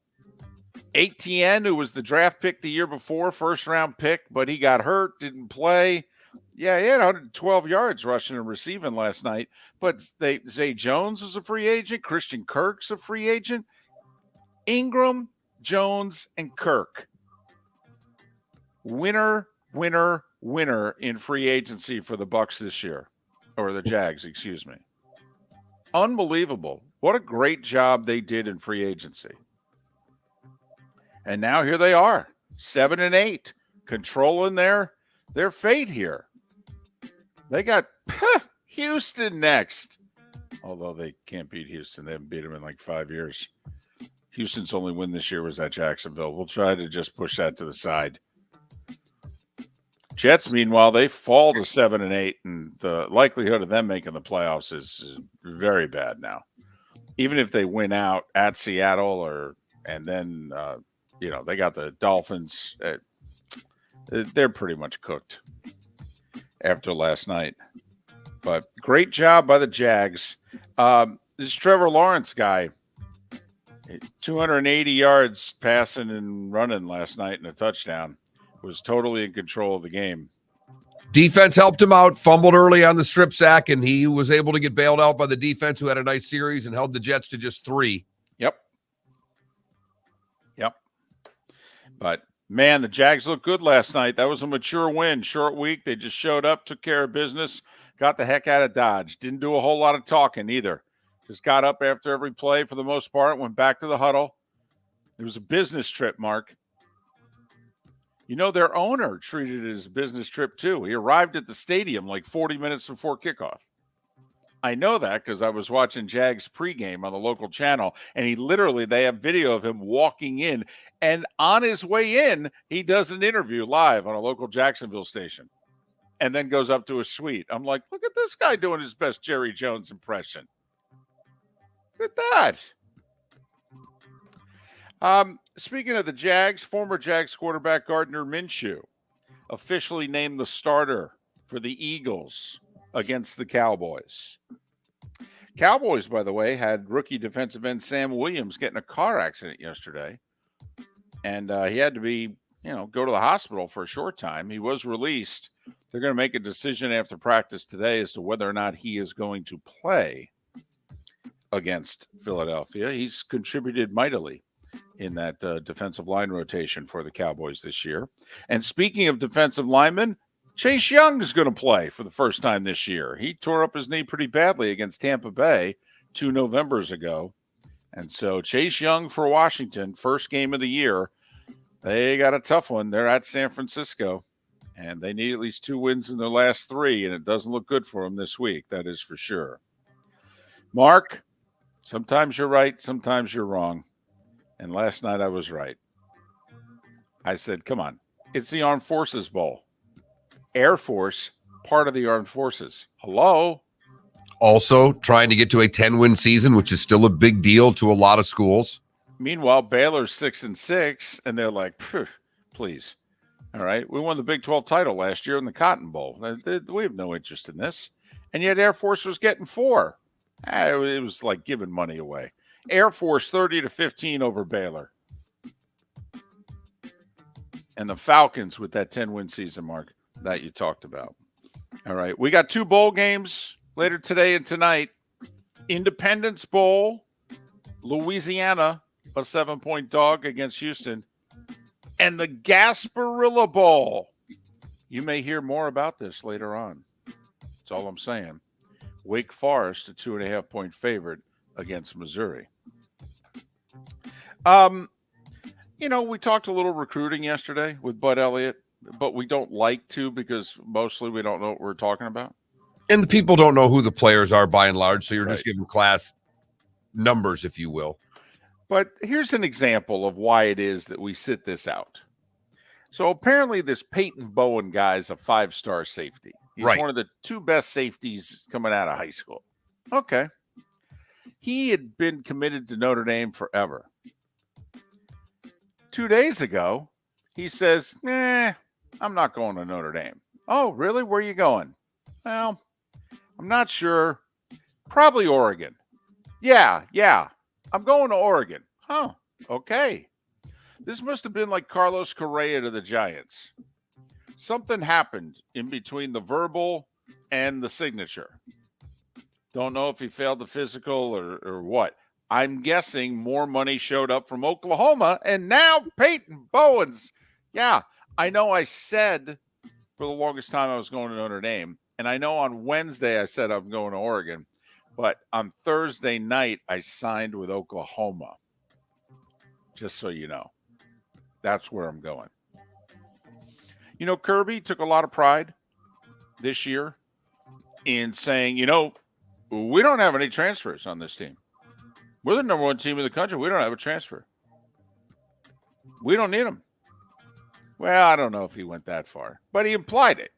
Etienne, who was the draft pick the year before, 1st-round pick, but he got hurt, didn't play. Yeah, he had 112 yards rushing and receiving last night. But Zay Jones was a free agent. Christian Kirk's a free agent. Ingram, Jones, and Kirk. Winner in free agency for the Bucks this year. Or the Jags, excuse me. Unbelievable. What a great job they did in free agency. And now here they are, 7-8, controlling their fate here. They got Houston next. Although they can't beat Houston. They haven't beat them in like 5 years. Houston's only win this year was at Jacksonville. We'll try to just push that to the side. Jets, meanwhile, they fall to 7-8, and the likelihood of them making the playoffs is very bad now. Even if they win out at Seattle and then they got the Dolphins. They're pretty much cooked. after last night. But great job by the Jags. This Trevor Lawrence guy, 280 yards passing and running last night in a touchdown, was totally in control of the game. Defense helped him out, fumbled early on the strip sack, and he was able to get bailed out by the defense, who had a nice series and held the Jets to just 3. Yep. But, man, the Jags looked good last night. That was a mature win. Short week. They just showed up, took care of business, got the heck out of Dodge. Didn't do a whole lot of talking either. Just got up after every play for the most part, went back to the huddle. It was a business trip, Mark. You know, their owner treated it as a business trip, too. He arrived at the stadium like 40 minutes before kickoff. I know that because I was watching Jags pregame on the local channel, and they have video of him walking in, and on his way in, he does an interview live on a local Jacksonville station and then goes up to his suite. I'm like, look at this guy doing his best Jerry Jones impression. Look at that. Speaking of the Jags, former Jags quarterback Gardner Minshew officially named the starter for the Eagles against the Cowboys. Cowboys, by the way, had rookie defensive end Sam Williams get in a car accident yesterday. And he had to go to the hospital for a short time. He was released. They're going to make a decision after practice today as to whether or not he is going to play against Philadelphia. He's contributed mightily in that defensive line rotation for the Cowboys this year. And speaking of defensive linemen, Chase Young is going to play for the first time this year. He tore up his knee pretty badly against Tampa Bay 2 Novembers ago. And so Chase Young for Washington, first game of the year. They got a tough one. They're at San Francisco, and they need at least 2 wins in their last 3, and it doesn't look good for them this week. That is for sure. Mark, sometimes you're right, sometimes you're wrong. And last night I was right. I said, come on, it's the Armed Forces Bowl. Air Force, part of the Armed Forces. Hello? Also trying to get to a 10-win season, which is still a big deal to a lot of schools. Meanwhile, Baylor's 6-6, and they're like, please. All right, we won the Big 12 title last year in the Cotton Bowl. We have no interest in this. And yet Air Force was getting 4. It was like giving money away. Air Force 30-15 over Baylor. And the Falcons with that 10-win season, Mark, that you talked about. All right, we got 2 bowl games later today and tonight. Independence Bowl, Louisiana, a 7-point dog against Houston. And the Gasparilla Bowl. You may hear more about this later on. That's all I'm saying. Wake Forest, a 2.5-point favorite against Missouri. We talked a little recruiting yesterday with Bud Elliott, but we don't like to because mostly we don't know what we're talking about. And the people don't know who the players are by and large, so you're Right. just giving class numbers, if you will. But here's an example of why it is that we sit this out. So apparently this Peyton Bowen guy is a 5-star safety. He's Right. one of the 2 best safeties coming out of high school. Okay. He had been committed to Notre Dame forever. 2 days ago, he says, I'm not going to Notre Dame. Oh, really? Where are you going? Well, I'm not sure. Probably Oregon. Yeah. I'm going to Oregon. Huh. Okay. This must have been like Carlos Correa to the Giants. Something happened in between the verbal and the signature. Don't know if he failed the physical or what. I'm guessing more money showed up from Oklahoma, and now Peyton Bowen's. Yeah, I know I said for the longest time I was going to Notre Dame, and I know on Wednesday I said I'm going to Oregon, but on Thursday night I signed with Oklahoma. Just so you know. That's where I'm going. Kirby took a lot of pride this year in saying, we don't have any transfers on this team. We're the number 1 team in the country. We don't have a transfer. We don't need them. Well, I don't know if he went that far, but he implied it,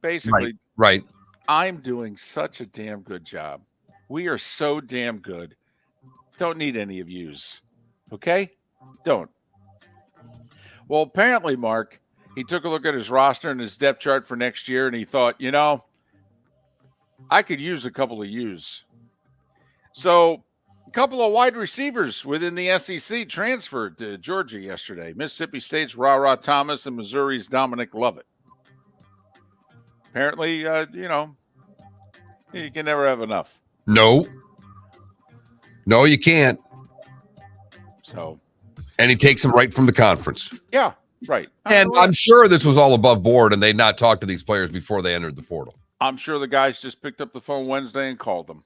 basically. Right. I'm doing such a damn good job. We are so damn good. Don't need any of yous. Okay? Don't. Well, apparently, Mark, He took a look at his roster and his depth chart for next year, and he thought, I could use a couple of U's. So a couple of wide receivers within the SEC transferred to Georgia yesterday. Mississippi State's Ra Thomas and Missouri's Dominic Lovett. Apparently, you can never have enough. No, you can't. So, and he takes them right from the conference. Yeah, right. And I'm sure this was all above board, and they'd not talked to these players before they entered the portal. I'm sure the guys just picked up the phone Wednesday and called them.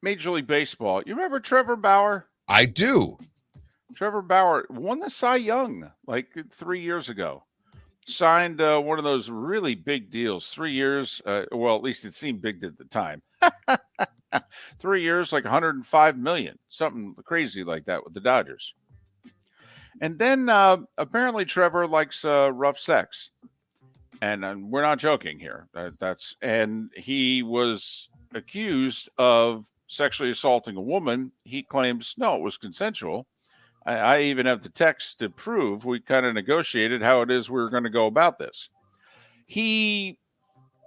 Major League Baseball. You remember Trevor Bauer? I do. Trevor Bauer won the Cy Young like 3 years ago. Signed one of those really big deals. 3 years. Well, at least it seemed big at the time. 3 years, like $105 million, something crazy like that with the Dodgers. And then apparently Trevor likes rough sex, and we're not joking here. And he was accused of sexually assaulting a woman. He claims no, it was consensual. I even have the text to prove we kind of negotiated how it is we were going to go about this. He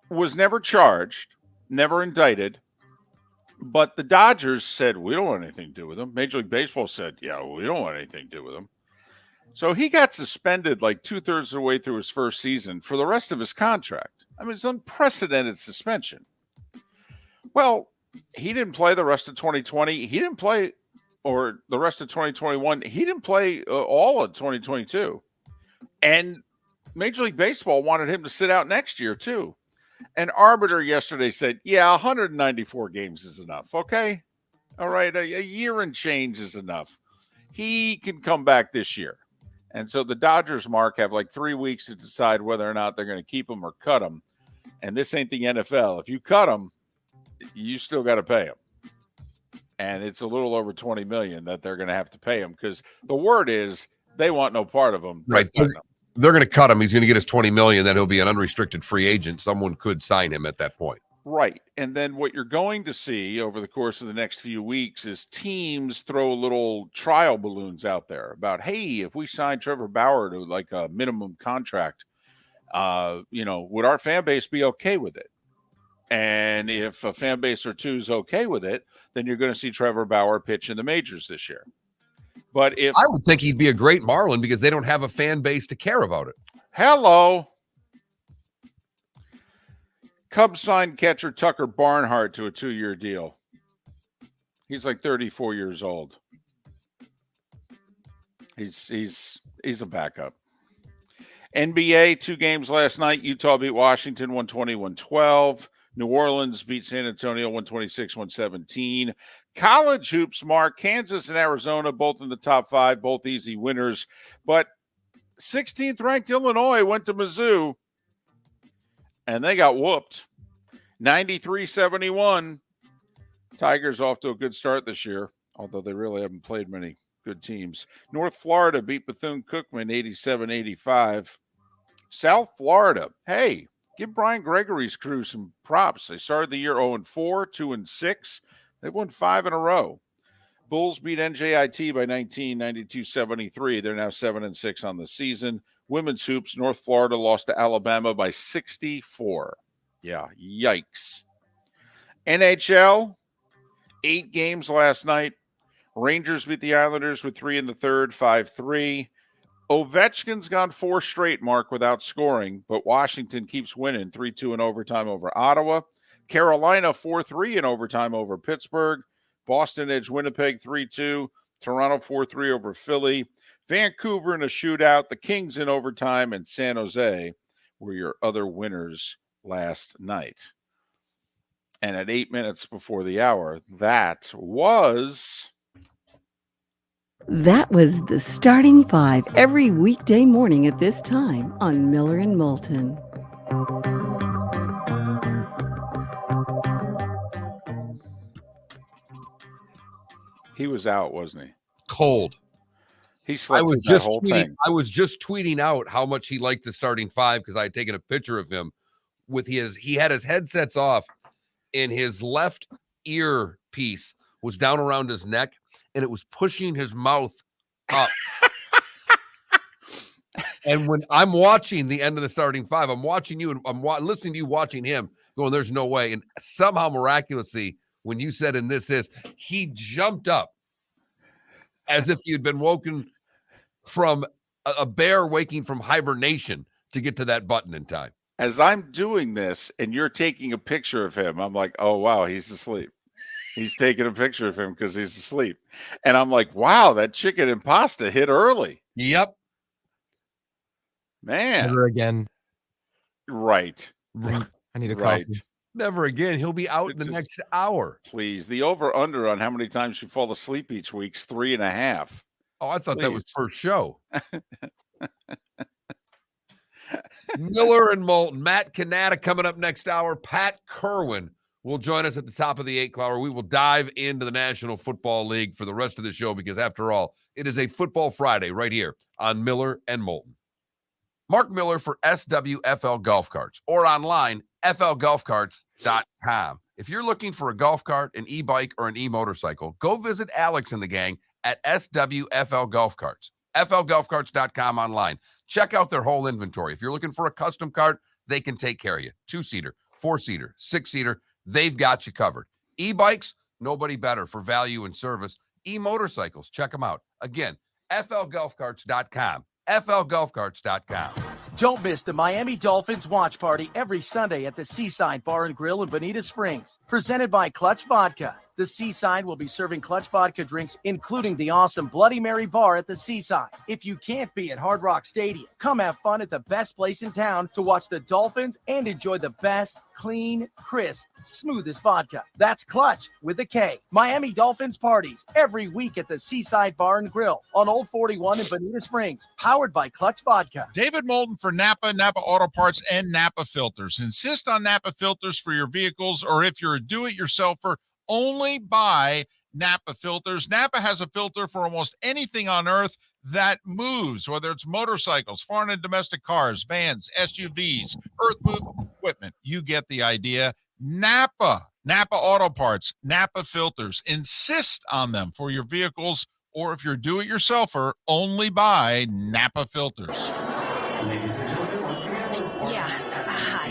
was never charged, never indicted, but the Dodgers said, we don't want anything to do with him. Major League Baseball said, yeah, we don't want anything to do with him. So he got suspended like 2/3 of the way through his first season for the rest of his contract. I mean, it's unprecedented suspension. Well, he didn't play the rest of 2020. He didn't play, or the rest of 2021. He didn't play all of 2022. And Major League Baseball wanted him to sit out next year, too. An arbiter yesterday said, yeah, 194 games is enough, okay? All right, a year and change is enough. He can come back this year. And so the Dodgers, Mark, have like 3 weeks to decide whether or not they're going to keep him or cut him. And this ain't the NFL. If you cut him, you still got to pay him. And it's a little over $20 million that they're going to have to pay him because the word is they want no part of him. Right. They're going to cut him. He's going to get his $20 million. Then he'll be an unrestricted free agent. Someone could sign him at that point. Right. And then what you're going to see over the course of the next few weeks is teams throw little trial balloons out there about, hey, if we sign Trevor Bauer to like a minimum contract, would our fan base be okay with it? And if a fan base or two is okay with it, then you're going to see Trevor Bauer pitch in the majors this year. But if I would think he'd be a great Marlin because they don't have a fan base to care about it. Hello. Cubs signed catcher Tucker Barnhart to a 2-year deal. He's like 34 years old. He's a backup. NBA, 2 games last night. Utah beat Washington 120-112. New Orleans beat San Antonio 126-117. College hoops, Mark, Kansas and Arizona, both in the top 5, both easy winners. But 16th ranked Illinois went to Mizzou, and they got whooped. 93-71. Tigers off to a good start this year, although they really haven't played many good teams. North Florida beat Bethune-Cookman 87-85. South Florida, hey, give Brian Gregory's crew some props. They started the year 0-4, 2-6. They've won 5 in a row. Bulls beat NJIT by 19, 92-73. They're now 7-6 on the season. Women's hoops, North Florida lost to Alabama by 64. Yeah, yikes. NHL, 8 games last night. Rangers beat the Islanders with 3 in the third, 5-3. Ovechkin's gone 4 straight, Mark, without scoring, but Washington keeps winning 3-2 in overtime over Ottawa. Carolina 4-3 in overtime over Pittsburgh. Boston edged Winnipeg 3-2. Toronto 4-3 over Philly. Vancouver in a shootout. The Kings in overtime, and San Jose were your other winners last night. And at 8 minutes before the hour, that was the Starting 5 every weekday morning at this time on Miller and Moulton. He was out, wasn't he? Cold. He slept through that whole thing. I was just tweeting out how much he liked the starting 5 because I had taken a picture of him with he had his headsets off and his left ear piece was down around his neck and it was pushing his mouth up. And when I'm watching the end of the starting five, I'm watching you and I'm listening to you watching him going, there's no way. And somehow miraculously, when you said in this is, he jumped up as if you'd been woken from a bear waking from hibernation to get to that button in time. As I'm doing this and you're taking a picture of him, I'm like, oh, wow, he's asleep. He's taking a picture of him because he's asleep. And I'm like, wow, that chicken and pasta hit early. Yep. Man. Never again. Right. I need a Right. coffee. Never again. He'll be out in the next hour. Please. The over-under on how many times you fall asleep each week's 3.5. Oh, I thought that was Please. per show. Miller and Moulton. Matt Cannata coming up next hour. Pat Kirwan will join us at the top of the 8 hour. We will dive into the National Football League for the rest of the show because, after all, it is a Football Friday right here on Miller and Moulton. Mark Miller for SWFL Golf Carts or online, flgolfcarts.com. If you're looking for a golf cart, an e-bike, or an e-motorcycle, go visit Alex and the gang at SWFL Golf Carts. flgolfcarts.com online. Check out their whole inventory. If you're looking for a custom cart, they can take care of you. 2-seater, 4-seater, 6-seater, they've got you covered. E-bikes, nobody better for value and service. E-motorcycles, check them out. Again, flgolfcarts.com. flgolfcarts.com. Don't miss the Miami Dolphins watch party every Sunday at the Seaside Bar and Grill in Bonita Springs, presented by Clutch Vodka. The Seaside will be serving Clutch Vodka drinks, including the awesome Bloody Mary bar at the Seaside. If you can't be at Hard Rock Stadium, come have fun at the best place in town to watch the Dolphins and enjoy the best, clean, crisp, smoothest vodka. That's Clutch with a K. Miami Dolphins parties every week at the Seaside Bar and Grill on Old 41 in Bonita Springs, powered by Clutch Vodka. David Moulton for Napa Auto Parts, and Napa Filters. Insist on Napa filters for your vehicles, or if you're a do-it-yourselfer, only buy Napa filters. Napa has a filter for almost anything on earth that moves, whether it's motorcycles, foreign and domestic cars, vans, SUVs, earth-moving equipment. You get the idea. Napa Auto Parts, Napa filters. Insist on them for your vehicles, or if you're a do-it-yourselfer, only buy Napa filters. Ladies and gentlemen, once again. Yeah. Hi.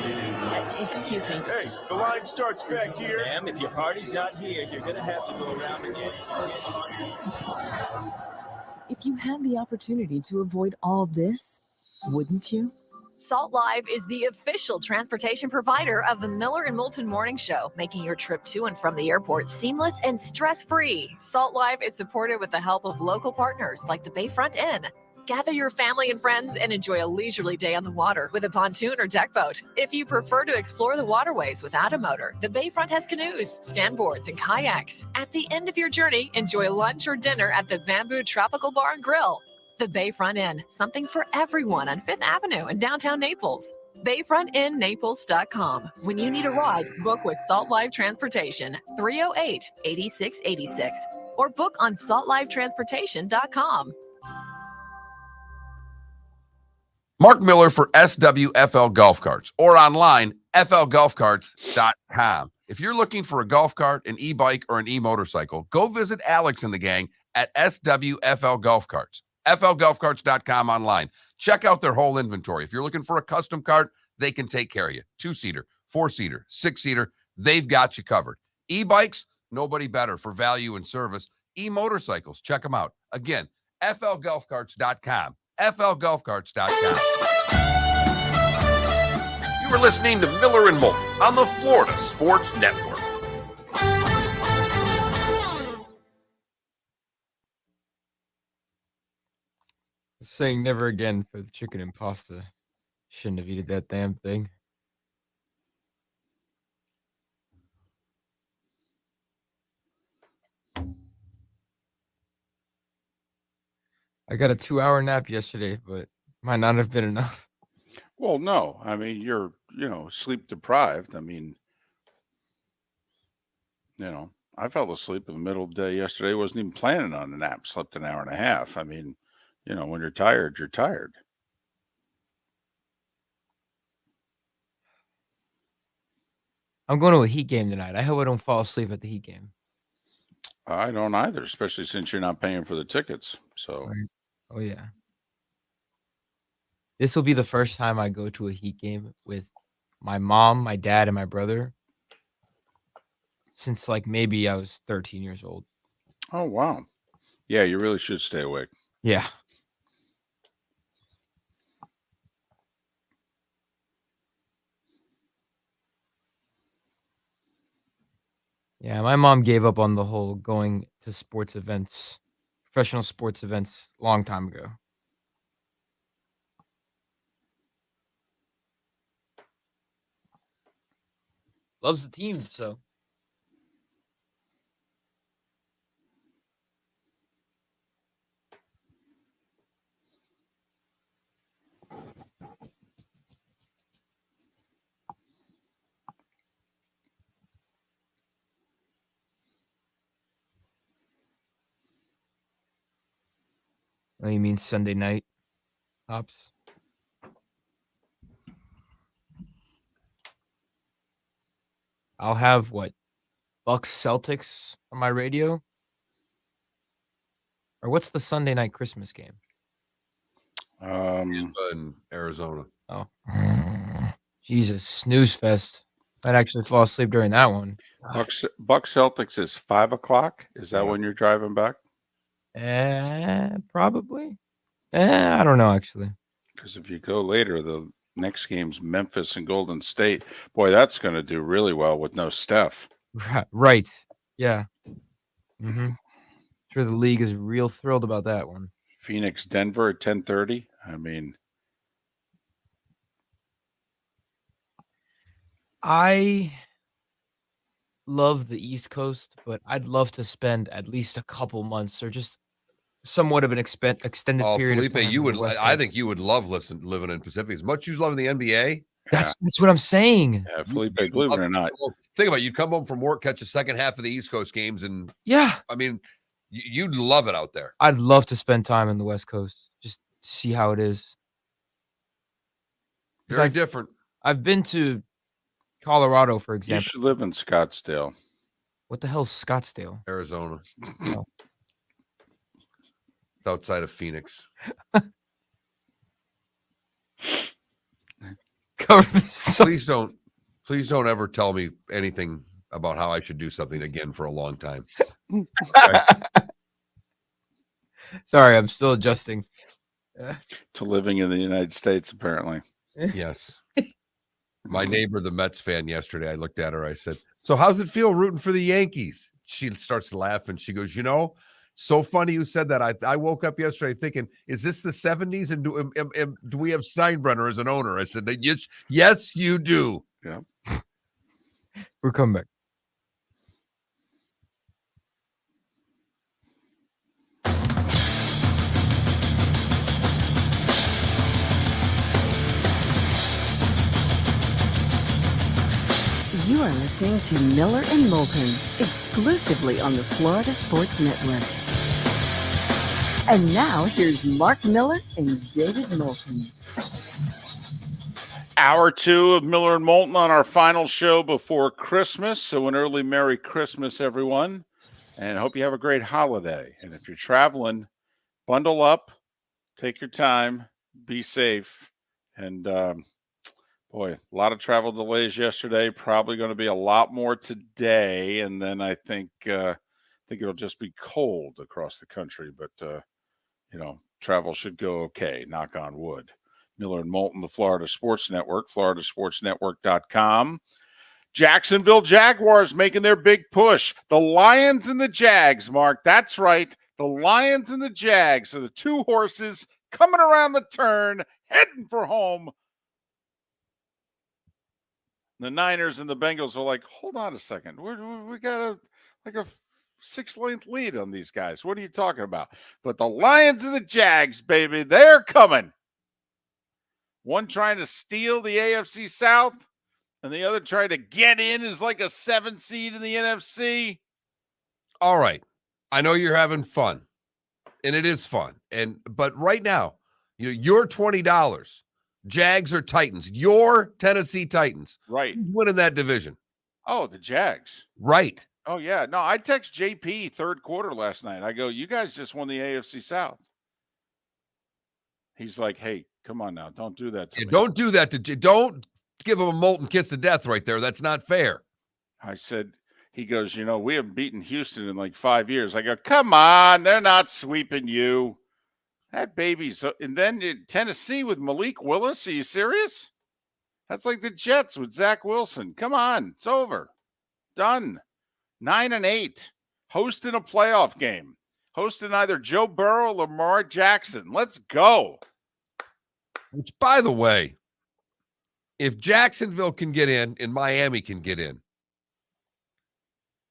Excuse me. Hey, the line starts back here. Ma'am, if your party's not here, you're gonna have to go around again. If you had the opportunity to avoid all this, wouldn't you? Salt Live is the official transportation provider of the Miller and Moulton Morning Show, making your trip to and from the airport seamless and stress-free. Salt Live is supported with the help of local partners like the Bayfront Inn. Gather your family and friends and enjoy a leisurely day on the water with a pontoon or deck boat. If you prefer to explore the waterways without a motor, the Bayfront has canoes, standboards, and kayaks. At the end of your journey, enjoy lunch or dinner at the Bamboo Tropical Bar and Grill. The Bayfront Inn, something for everyone on 5th Avenue in downtown Naples. BayfrontInNaples.com. When you need a ride, book with Salt Live Transportation, 308-8686, or book on saltlivetransportation.com. Mark Miller for SWFL Golf Carts or online, flgolfcarts.com. If you're looking for a golf cart, an e-bike, or an e-motorcycle, go visit Alex and the gang at SWFL Golf Carts. flgolfcarts.com online. Check out their whole inventory. If you're looking for a custom cart, they can take care of you. 2-seater, 4-seater, 6-seater, they've got you covered. E-bikes, nobody better for value and service. E-motorcycles, check them out. Again, flgolfcarts.com. flgolfcarts.com. You are listening to Miller and Moulton on the Florida Sports Network. Saying never again for the chicken and pasta. Shouldn't have eaten that damn thing. I got a 2-hour nap yesterday, but might not have been enough. Well, no. I mean, you're, sleep deprived. I mean, I fell asleep in the middle of the day yesterday. Wasn't even planning on a nap. Slept an hour and a half. I mean, when you're tired, you're tired. I'm going to a Heat game tonight. I hope I don't fall asleep at the Heat game. I don't either, especially since you're not paying for the tickets. So, Right. Oh, yeah. This will be the first time I go to a Heat game with my mom, my dad, and my brother since like maybe I was 13 years old. Oh, wow. Yeah, you really should stay awake. Yeah. Yeah, my mom gave up on the whole going to sports events, professional sports events, long time ago. Loves the team, so. Oh, you mean Sunday night, Hops? I'll have what? Bucks Celtics on my radio? Or what's the Sunday night Christmas game? In Arizona. Oh. Jesus, snooze fest. I'd actually fall asleep during that one. Bucks Celtics is 5:00. Is that when you're driving back? Probably. I don't know, actually. Because if you go later, the next game's Memphis and Golden State. Boy, that's going to do really well with no Steph. Right. Yeah. Mm-hmm. Sure, the league is real thrilled about that one. Phoenix, Denver at 10:30. I mean, I love the East Coast, but I'd love to spend at least a couple months or just somewhat of an extended period Felipe, of time. you on would. the West I Coast. think you would love living in Pacific as much as you love in the NBA. That's what I'm saying. Yeah, Felipe, believe it or not. Think about it. You'd come home from work, catch the second half of the East Coast games, and yeah, I mean, you'd love it out there. I'd love to spend time in the West Coast, just see how it is. Very different. I've been to Colorado, for example. You should live in Scottsdale. What the hell's Scottsdale? Arizona. Oh. It's outside of Phoenix. Please don't ever tell me anything about how I should do something again for a long time. Sorry, I'm still adjusting to living in the United States, apparently. Yes. My neighbor, the Mets fan, yesterday, I looked at her. I said, "So how's it feel rooting for the Yankees?" She starts to laugh and she goes, so funny you said that. I woke up yesterday thinking, is this the 70s? And do we have Steinbrenner as an owner? I said, yes, you do. Yeah. We're coming back. You are listening to Miller and Moulton, exclusively on the Florida Sports Network. And now, here's Mark Miller and David Moulton. Hour 2 of Miller and Moulton on our final show before Christmas. So an early Merry Christmas, everyone. And I hope you have a great holiday. And if you're traveling, bundle up, take your time, be safe. And boy, a lot of travel delays yesterday. Probably going to be a lot more today. And then I think it'll just be cold across the country. But, travel should go okay. Knock on wood. Miller and Moulton, the Florida Sports Network, floridasportsnetwork.com. Jacksonville Jaguars making their big push. The Lions and the Jags, Mark. That's right. The Lions and the Jags are the two horses coming around the turn, heading for home. The Niners and the Bengals are like, hold on a second. We got a 6-length lead on these guys. What are you talking about? But the Lions and the Jags, baby, they're coming. One trying to steal the AFC South, and the other trying to get in as like a 7 seed in the NFC. All right. I know you're having fun, and it is fun. But right now, you're $20. Jags or Titans. Your Tennessee Titans. Right. Who's winning that division? Oh, the Jags. Right. Oh, yeah. No, I text JP third quarter last night. I go, you guys just won the AFC South. He's like, hey, Come on now. Don't do that to me. Don't do that don't give him a molten kiss of death right there. That's not fair. I said, he goes, we haven't beaten Houston in like 5 years. I go, come on. They're not sweeping you. That baby's. And then in Tennessee with Malik Willis. Are you serious? That's like the Jets with Zach Wilson. Come on. It's over. Done. 9-8. Hosting a playoff game. Hosting either Joe Burrow or Lamar Jackson. Let's go. Which, by the way, if Jacksonville can get in and Miami can get in,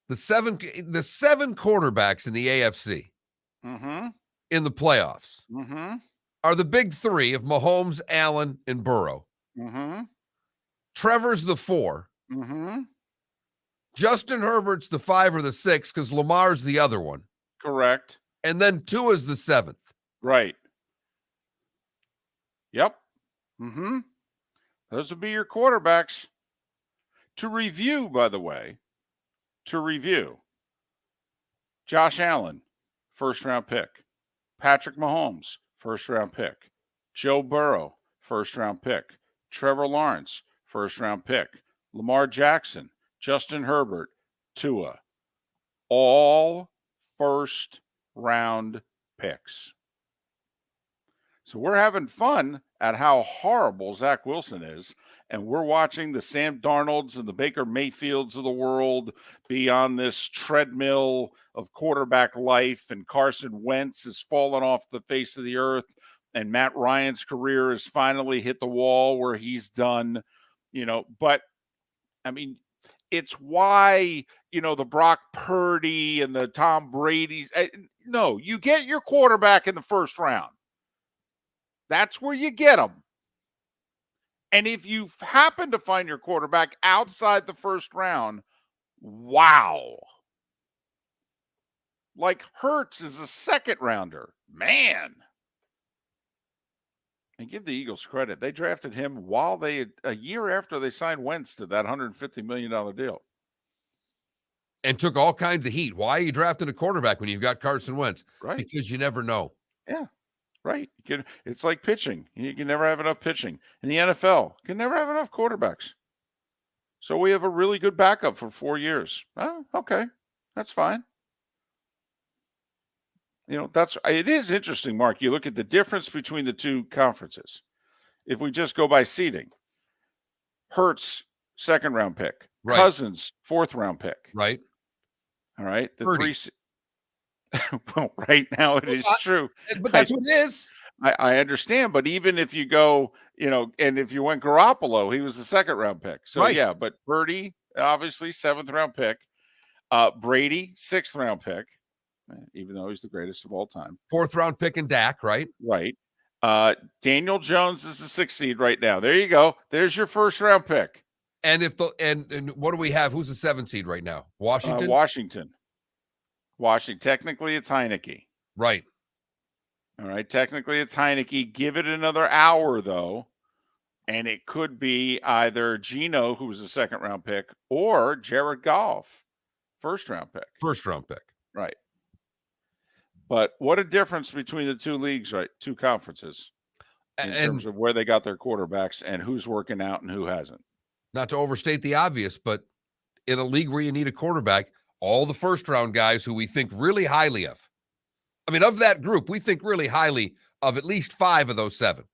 the seven quarterbacks in the AFC in the playoffs are the big three of Mahomes, Allen, and Burrow. Trevor's the 4. Justin Herbert's the 5 or the 6 because Lamar's the other one. Correct. And then Tua's the 7th. Right. Yep. Those would be your quarterbacks. To review, by the way, Josh Allen, first-round pick. Patrick Mahomes, first-round pick. Joe Burrow, first-round pick. Trevor Lawrence, first-round pick. Lamar Jackson, Justin Herbert, Tua. All first-round picks. So we're having fun at how horrible Zach Wilson is, and we're watching the Sam Darnolds and the Baker Mayfields of the world be on this treadmill of quarterback life, and Carson Wentz has fallen off the face of the earth, and Matt Ryan's career has finally hit the wall where he's done, but I mean, it's why, the Brock Purdy and the Tom Brady's. No, you get your quarterback in the first round. That's where you get them. And if you happen to find your quarterback outside the first round, wow. Like Hurts is a second rounder. Man. And give the Eagles credit. They drafted him a year after they signed Wentz to that $150 million deal. And took all kinds of heat. Why are you drafting a quarterback when you've got Carson Wentz? Right. Because you never know. Yeah. Right. It's like pitching. You can never have enough pitching. In the NFL, you can never have enough quarterbacks. So we have a really good backup for 4 years. Oh, okay. That's fine. It is interesting, Mark. You look at the difference between the two conferences. If we just go by seeding, Hurts, second round pick. Right. Cousins, fourth round pick. Right. All right. The 30. Well, right now it is true. But that's what it is. I understand. But even if you go, and if you went Garoppolo, he was the second round pick. So, right. Yeah, but Purdy, obviously, 7th round pick. Brady, 6th round pick, even though he's the greatest of all time. 4th round pick in Dak, right? Right. Daniel Jones is the 6th seed right now. There you go. There's your first round pick. And and what do we have? Who's the 7th seed right now? Washington? Washington. Technically, it's Heineke. Right. All right. Technically, it's Heineke. Give it another hour, though, and it could be either Geno, who was a 2nd round pick, or Jared Goff, 1st round pick. 1st round pick. Right. But what a difference between the two leagues, right? Two conferences in terms of where they got their quarterbacks and who's working out and who hasn't. Not to overstate the obvious, but in a league where you need a quarterback, all the 1st round guys who we think really highly of. I mean, of that group, we think really highly of at least 5 of those 7.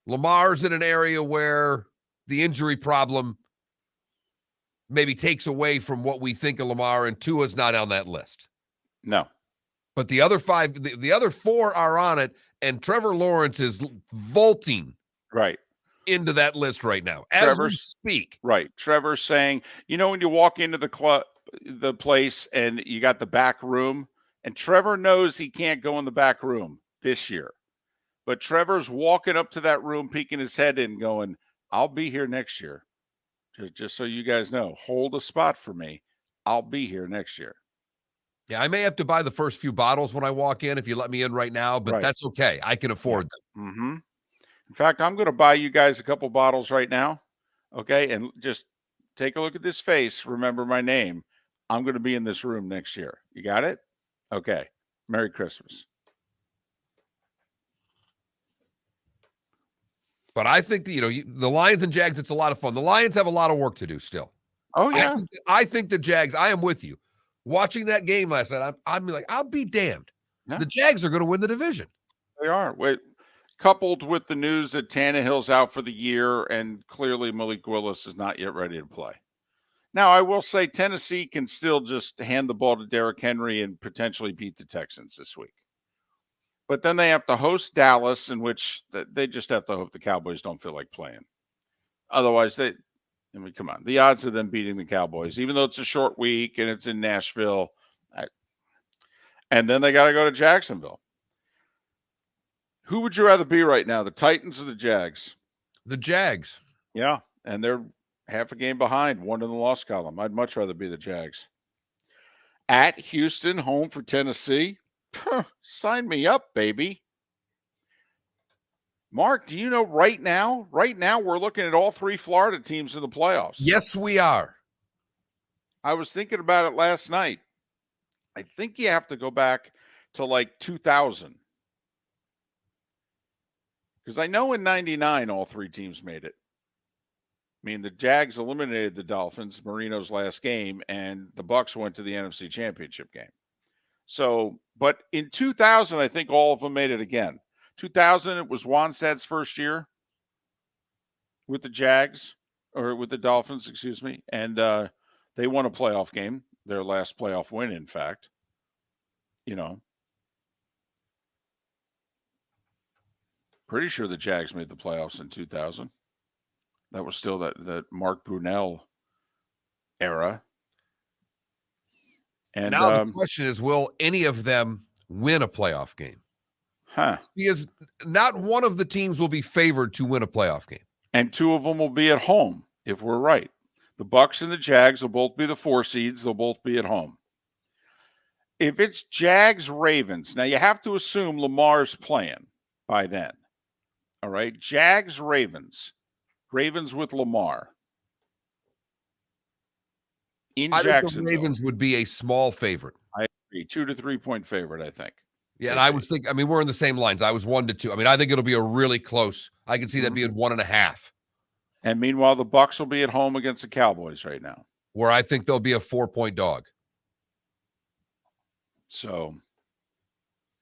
Lamar's in an area where the injury problem maybe takes away from what we think of Lamar, and Tua's not on that list. No. But the other 5, the other 4 are on it, and Trevor Lawrence is vaulting into that list right now as we speak. Right. Trevor's saying, when you walk into the place and you got the back room, and Trevor knows he can't go in the back room this year, but Trevor's walking up to that room, peeking his head in, going, I'll be here next year. Just so you guys know, hold a spot for me. I'll be here next year. Yeah, I may have to buy the first few bottles when I walk in if you let me in right now, but that's okay. I can afford them. In fact, I'm going to buy you guys a couple bottles right now. Okay. And just take a look at this face. Remember my name. I'm going to be in this room next year. You got it? Okay. Merry Christmas. But I think that, the Lions and Jags, it's a lot of fun. The Lions have a lot of work to do still. Oh, yeah. I think the Jags, I am with you. Watching that game last night, I'm like, I'll be damned. Yeah. The Jags are going to win the division. They are. Coupled with the news that Tannehill's out for the year, and clearly Malik Willis is not yet ready to play. Now, I will say Tennessee can still just hand the ball to Derrick Henry and potentially beat the Texans this week. But then they have to host Dallas, in which they just have to hope the Cowboys don't feel like playing. Otherwise, come on. The odds of them beating the Cowboys, even though it's a short week and it's in Nashville, and then they got to go to Jacksonville. Who would you rather be right now, the Titans or the Jags? The Jags. Yeah, and they're half a game behind, one in the loss column. I'd much rather be the Jags. At Houston, home for Tennessee. Sign me up, baby. Mark, do you know right now we're looking at all three Florida teams in the playoffs? Yes, we are. I was thinking about it last night. I think you have to go back to like 2000. Because I know in 99, all three teams made it. I mean, the Jags eliminated the Dolphins, Marino's last game, and the Bucs went to the NFC Championship game. So, but in 2000, I think all of them made it again. 2000, it was Wanstad's first year with the Jags, or with the Dolphins, excuse me, and they won a playoff game, their last playoff win, in fact. Pretty sure the Jags made the playoffs in 2000. That was still that Mark Brunell era. And now the question is, will any of them win a playoff game? Because not one of the teams will be favored to win a playoff game. And two of them will be at home, if we're right. The Bucs and the Jags will both be the 4 seeds. They'll both be at home. If it's Jags-Ravens, now you have to assume Lamar's playing by then. All right? Jags-Ravens. Ravens with Lamar. In Jacksonville. Think the Ravens would be a small favorite. I agree. 2 to 3 point favorite, I think. Yeah, and I was thinking, we're in the same lines. I was 1 to 2. I think it'll be a really close. I can see that being 1.5. And meanwhile, the Bucs will be at home against the Cowboys right now, where I think they'll be a 4-point dog. So,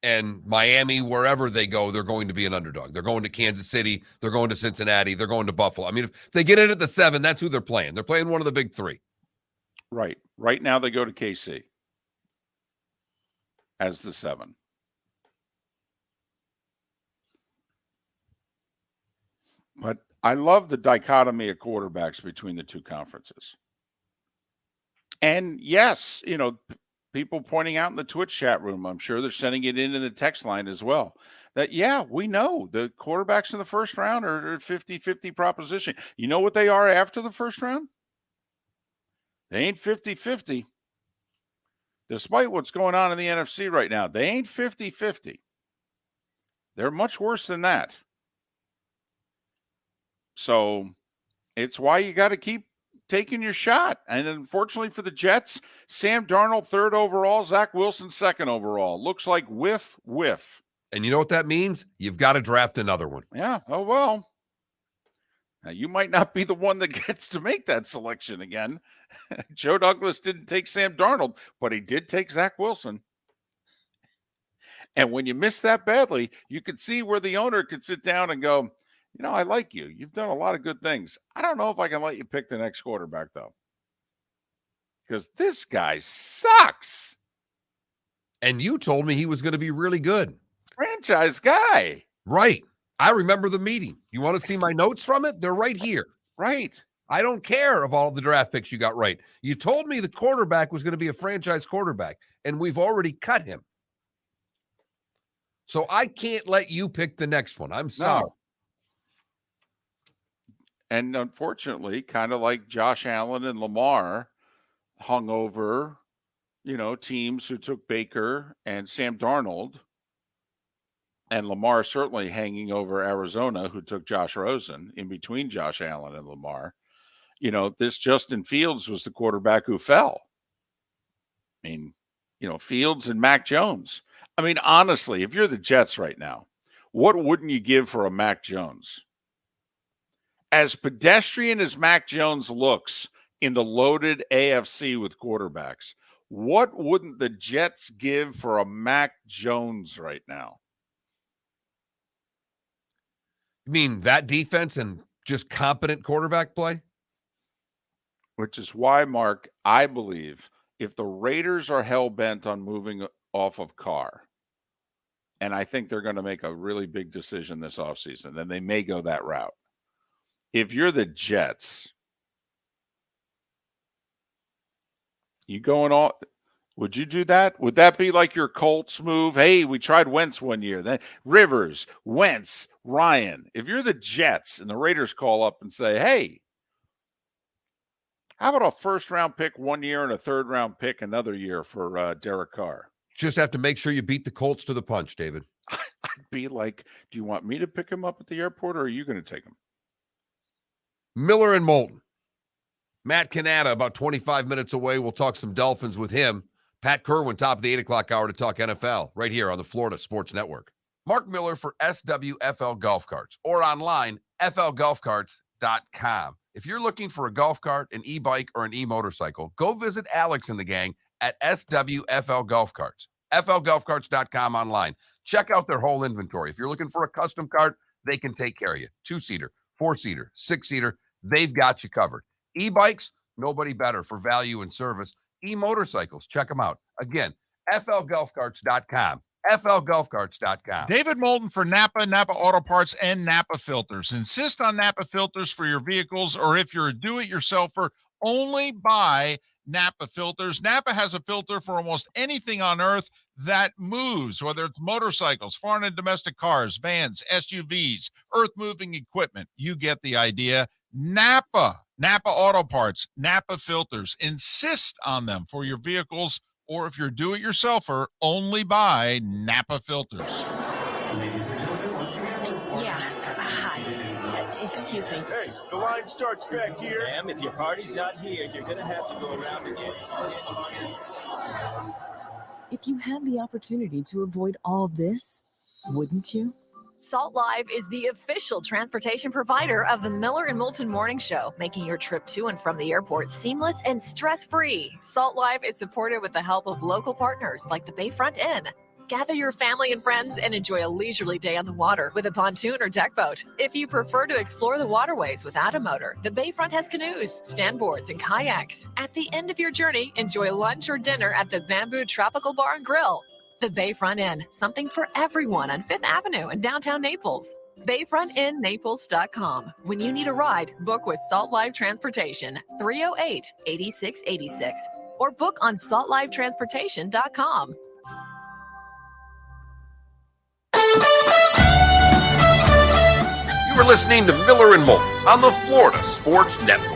and Miami, wherever they go, they're going to be an underdog. They're going to Kansas City. They're going to Cincinnati. They're going to Buffalo. If they get in at the 7, that's who they're playing. They're playing one of the big 3. Right. Right now they go to KC as the 7. But I love the dichotomy of quarterbacks between the two conferences. And yes, people pointing out in the Twitch chat room, I'm sure they're sending it in the text line as well, that, yeah, we know the quarterbacks in the first round are 50-50 proposition. You know what they are after the first round? They ain't 50-50. Despite what's going on in the NFC right now, they ain't 50-50. They're much worse than that. So it's why you got to keep taking your shot. And unfortunately for the Jets, Sam Darnold 3rd overall, Zach Wilson 2nd overall. Looks like whiff. And you know what that means? You've got to draft another one. Yeah. Oh, well. Now, you might not be the one that gets to make that selection again. Joe Douglas didn't take Sam Darnold, but he did take Zach Wilson. And when you miss that badly, you could see where the owner could sit down and go, I like you. You've done a lot of good things. I don't know if I can let you pick the next quarterback, though. Because this guy sucks. And you told me he was going to be really good. Franchise guy. Right. I remember the meeting. You want to see my notes from it? They're right here. Right. I don't care of all the draft picks you got right. You told me the quarterback was going to be a franchise quarterback, and we've already cut him. So I can't let you pick the next one. I'm sorry. No. And unfortunately, kind of like Josh Allen and Lamar hung over, teams who took Baker and Sam Darnold, and Lamar certainly hanging over Arizona, who took Josh Rosen in between Josh Allen and Lamar. This Justin Fields was the quarterback who fell. Fields and Mac Jones. Honestly, if you're the Jets right now, what wouldn't you give for a Mac Jones? As pedestrian as Mac Jones looks in the loaded AFC with quarterbacks, what wouldn't the Jets give for a Mac Jones right now? You mean that defense and just competent quarterback play? Which is why, Mark, I believe if the Raiders are hell-bent on moving off of Carr, and I think they're going to make a really big decision this offseason, then they may go that route. If you're the Jets, you going all – would you do that? Would that be like your Colts move? Hey, we tried Wentz one year. Then Rivers, Wentz, Ryan. If you're the Jets and the Raiders call up and say, hey, how about a first-round pick 1 year and a third-round pick another year for Derek Carr? Just have to make sure you beat the Colts to the punch, David. I'd be like, do you want me to pick him up at the airport, or are you going to take him? Miller and Moulton. Matt Cannata, about 25 minutes away. We'll talk some Dolphins with him. Pat Kirwan, top of the 8 o'clock hour to talk NFL, right here on the Florida Sports Network. Mark Miller for SWFL Golf Carts, or online, flgolfcarts.com. If you're looking for a golf cart, an e-bike, or an e-motorcycle, go visit Alex and the gang at SWFL Golf Carts. flgolfcarts.com online. Check out their whole inventory. If you're looking for a custom cart, they can take care of you. 2-seater, 4-seater, 6-seater, they've got you covered. E-bikes, nobody better for value and service. E-motorcycles, check them out. Again, flgolfcarts.com. flgolfcarts.com. David Moulton for Napa, Napa Auto Parts, and Napa Filters. Insist on Napa filters for your vehicles, or if you're a do-it-yourselfer, only buy Napa filters. Napa has a filter for almost anything on earth that moves, whether it's motorcycles, foreign and domestic cars, vans, SUVs, earth-moving equipment. You get the idea. Napa Auto Parts, Napa filters. Insist on them for your vehicles, or if you're do-it-yourselfer, only buy Napa filters. Ladies and gentlemen, once again. Yeah. Hi. Excuse me. Hey, the line starts back here. Ma'am, if your party's not here, you're gonna have to go around again. If you had the opportunity to avoid all this, wouldn't you? Salt Live is the official transportation provider of the Miller and Moulton Morning Show, making your trip to and from the airport seamless and stress-free. Salt Live is supported with the help of local partners like the Bayfront Inn. Gather your family and friends and enjoy a leisurely day on the water with a pontoon or deck boat. If you prefer to explore the waterways without a motor, the Bayfront has canoes, standboards, and kayaks. At the end of your journey, enjoy lunch or dinner at the Bamboo Tropical Bar and Grill. The Bayfront Inn, something for everyone on 5th Avenue in downtown Naples. BayfrontInNaples.com. When you need a ride, book with Salt Live Transportation, 308-8686, or book on saltlivetransportation.com. You were listening to Miller and Moulton on the Florida Sports Network.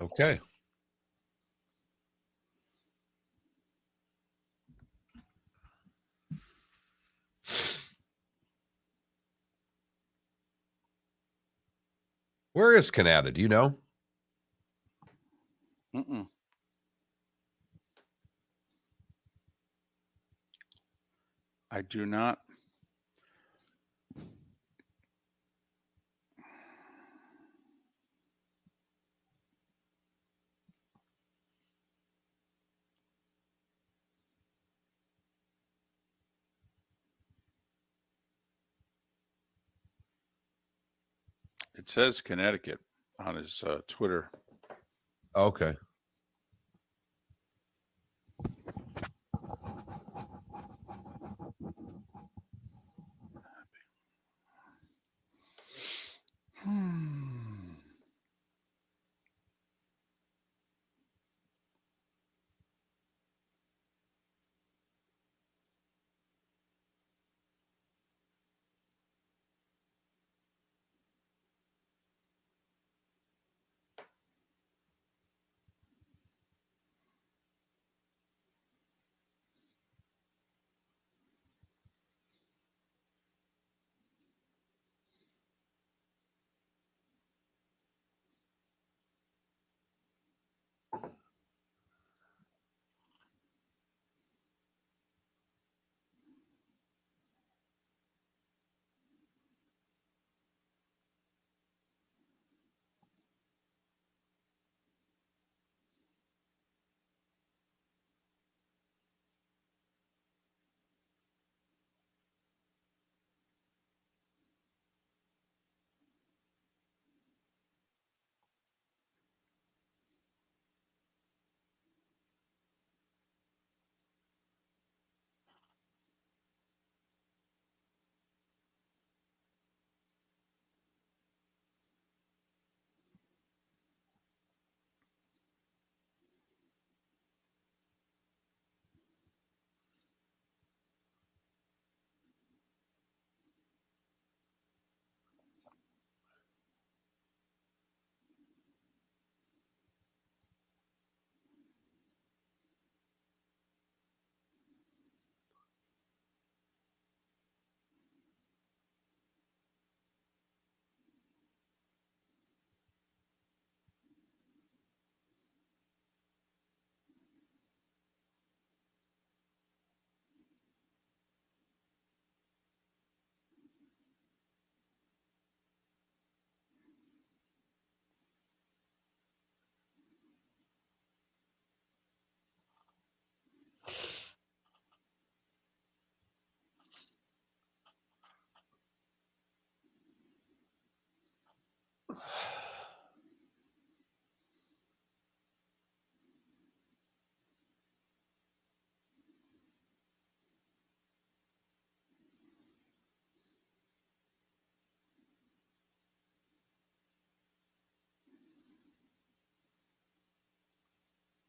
Okay. Where is Cannata? Do you know? Mm-mm. I do not. It says Connecticut on his Twitter. Okay.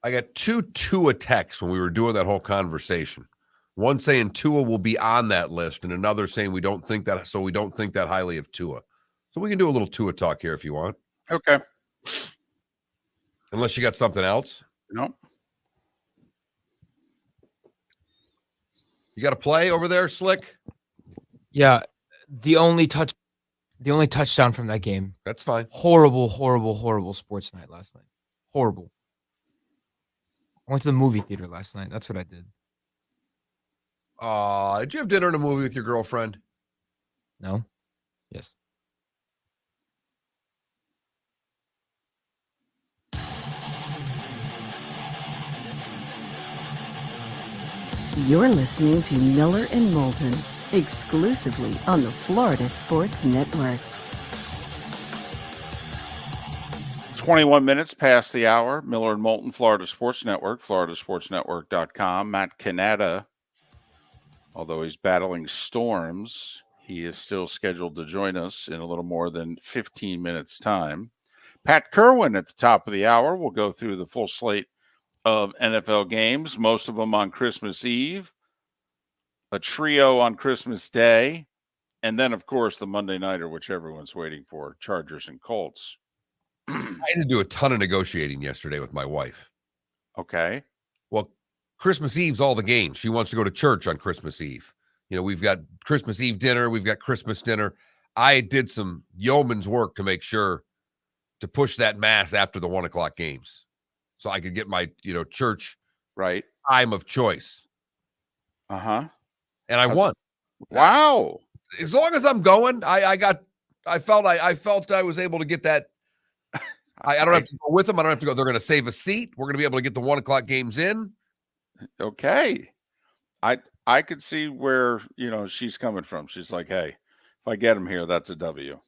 I got two Tua texts when we were doing that whole conversation. One saying Tua will be on that list, and another saying we don't think that highly of Tua. So we can do a little Tua talk here if you want. Okay. Unless you got something else. No. You got a play over there, Slick? Yeah, the only touchdown from that game. That's fine. Horrible, horrible, horrible sports night last night. Horrible. I went to the movie theater last night. That's what I did. Did you have dinner and a movie with your girlfriend? No? Yes. You're listening to Miller and Moulton, exclusively on the Florida Sports Network. 21 minutes past the hour. Miller and Moulton, Florida Sports Network, floridasportsnetwork.com. Matt Cannata, although he's battling storms, he is still scheduled to join us in a little more than 15 minutes' time. Pat Kirwan at the top of the hour. We'll go through the full slate of NFL games, most of them on Christmas Eve, a trio on Christmas Day, and then, of course, the Monday Nighter, which everyone's waiting for, Chargers and Colts. I had to do a ton of negotiating yesterday with my wife. Okay. Well, Christmas Eve's all the games. She wants to go to church on Christmas Eve. You know, we've got Christmas Eve dinner. We've got Christmas dinner. I did some yeoman's work to make sure to push that mass after the 1 o'clock games so I could get my, church time of choice. Uh-huh. And I won. Wow. As long as I'm going, I felt I was able to get that. I don't have to go with them. I don't have to go. They're going to save a seat. We're going to be able to get the 1 o'clock games in. Okay. I could see where, she's coming from. She's like, hey, if I get them here, that's a W.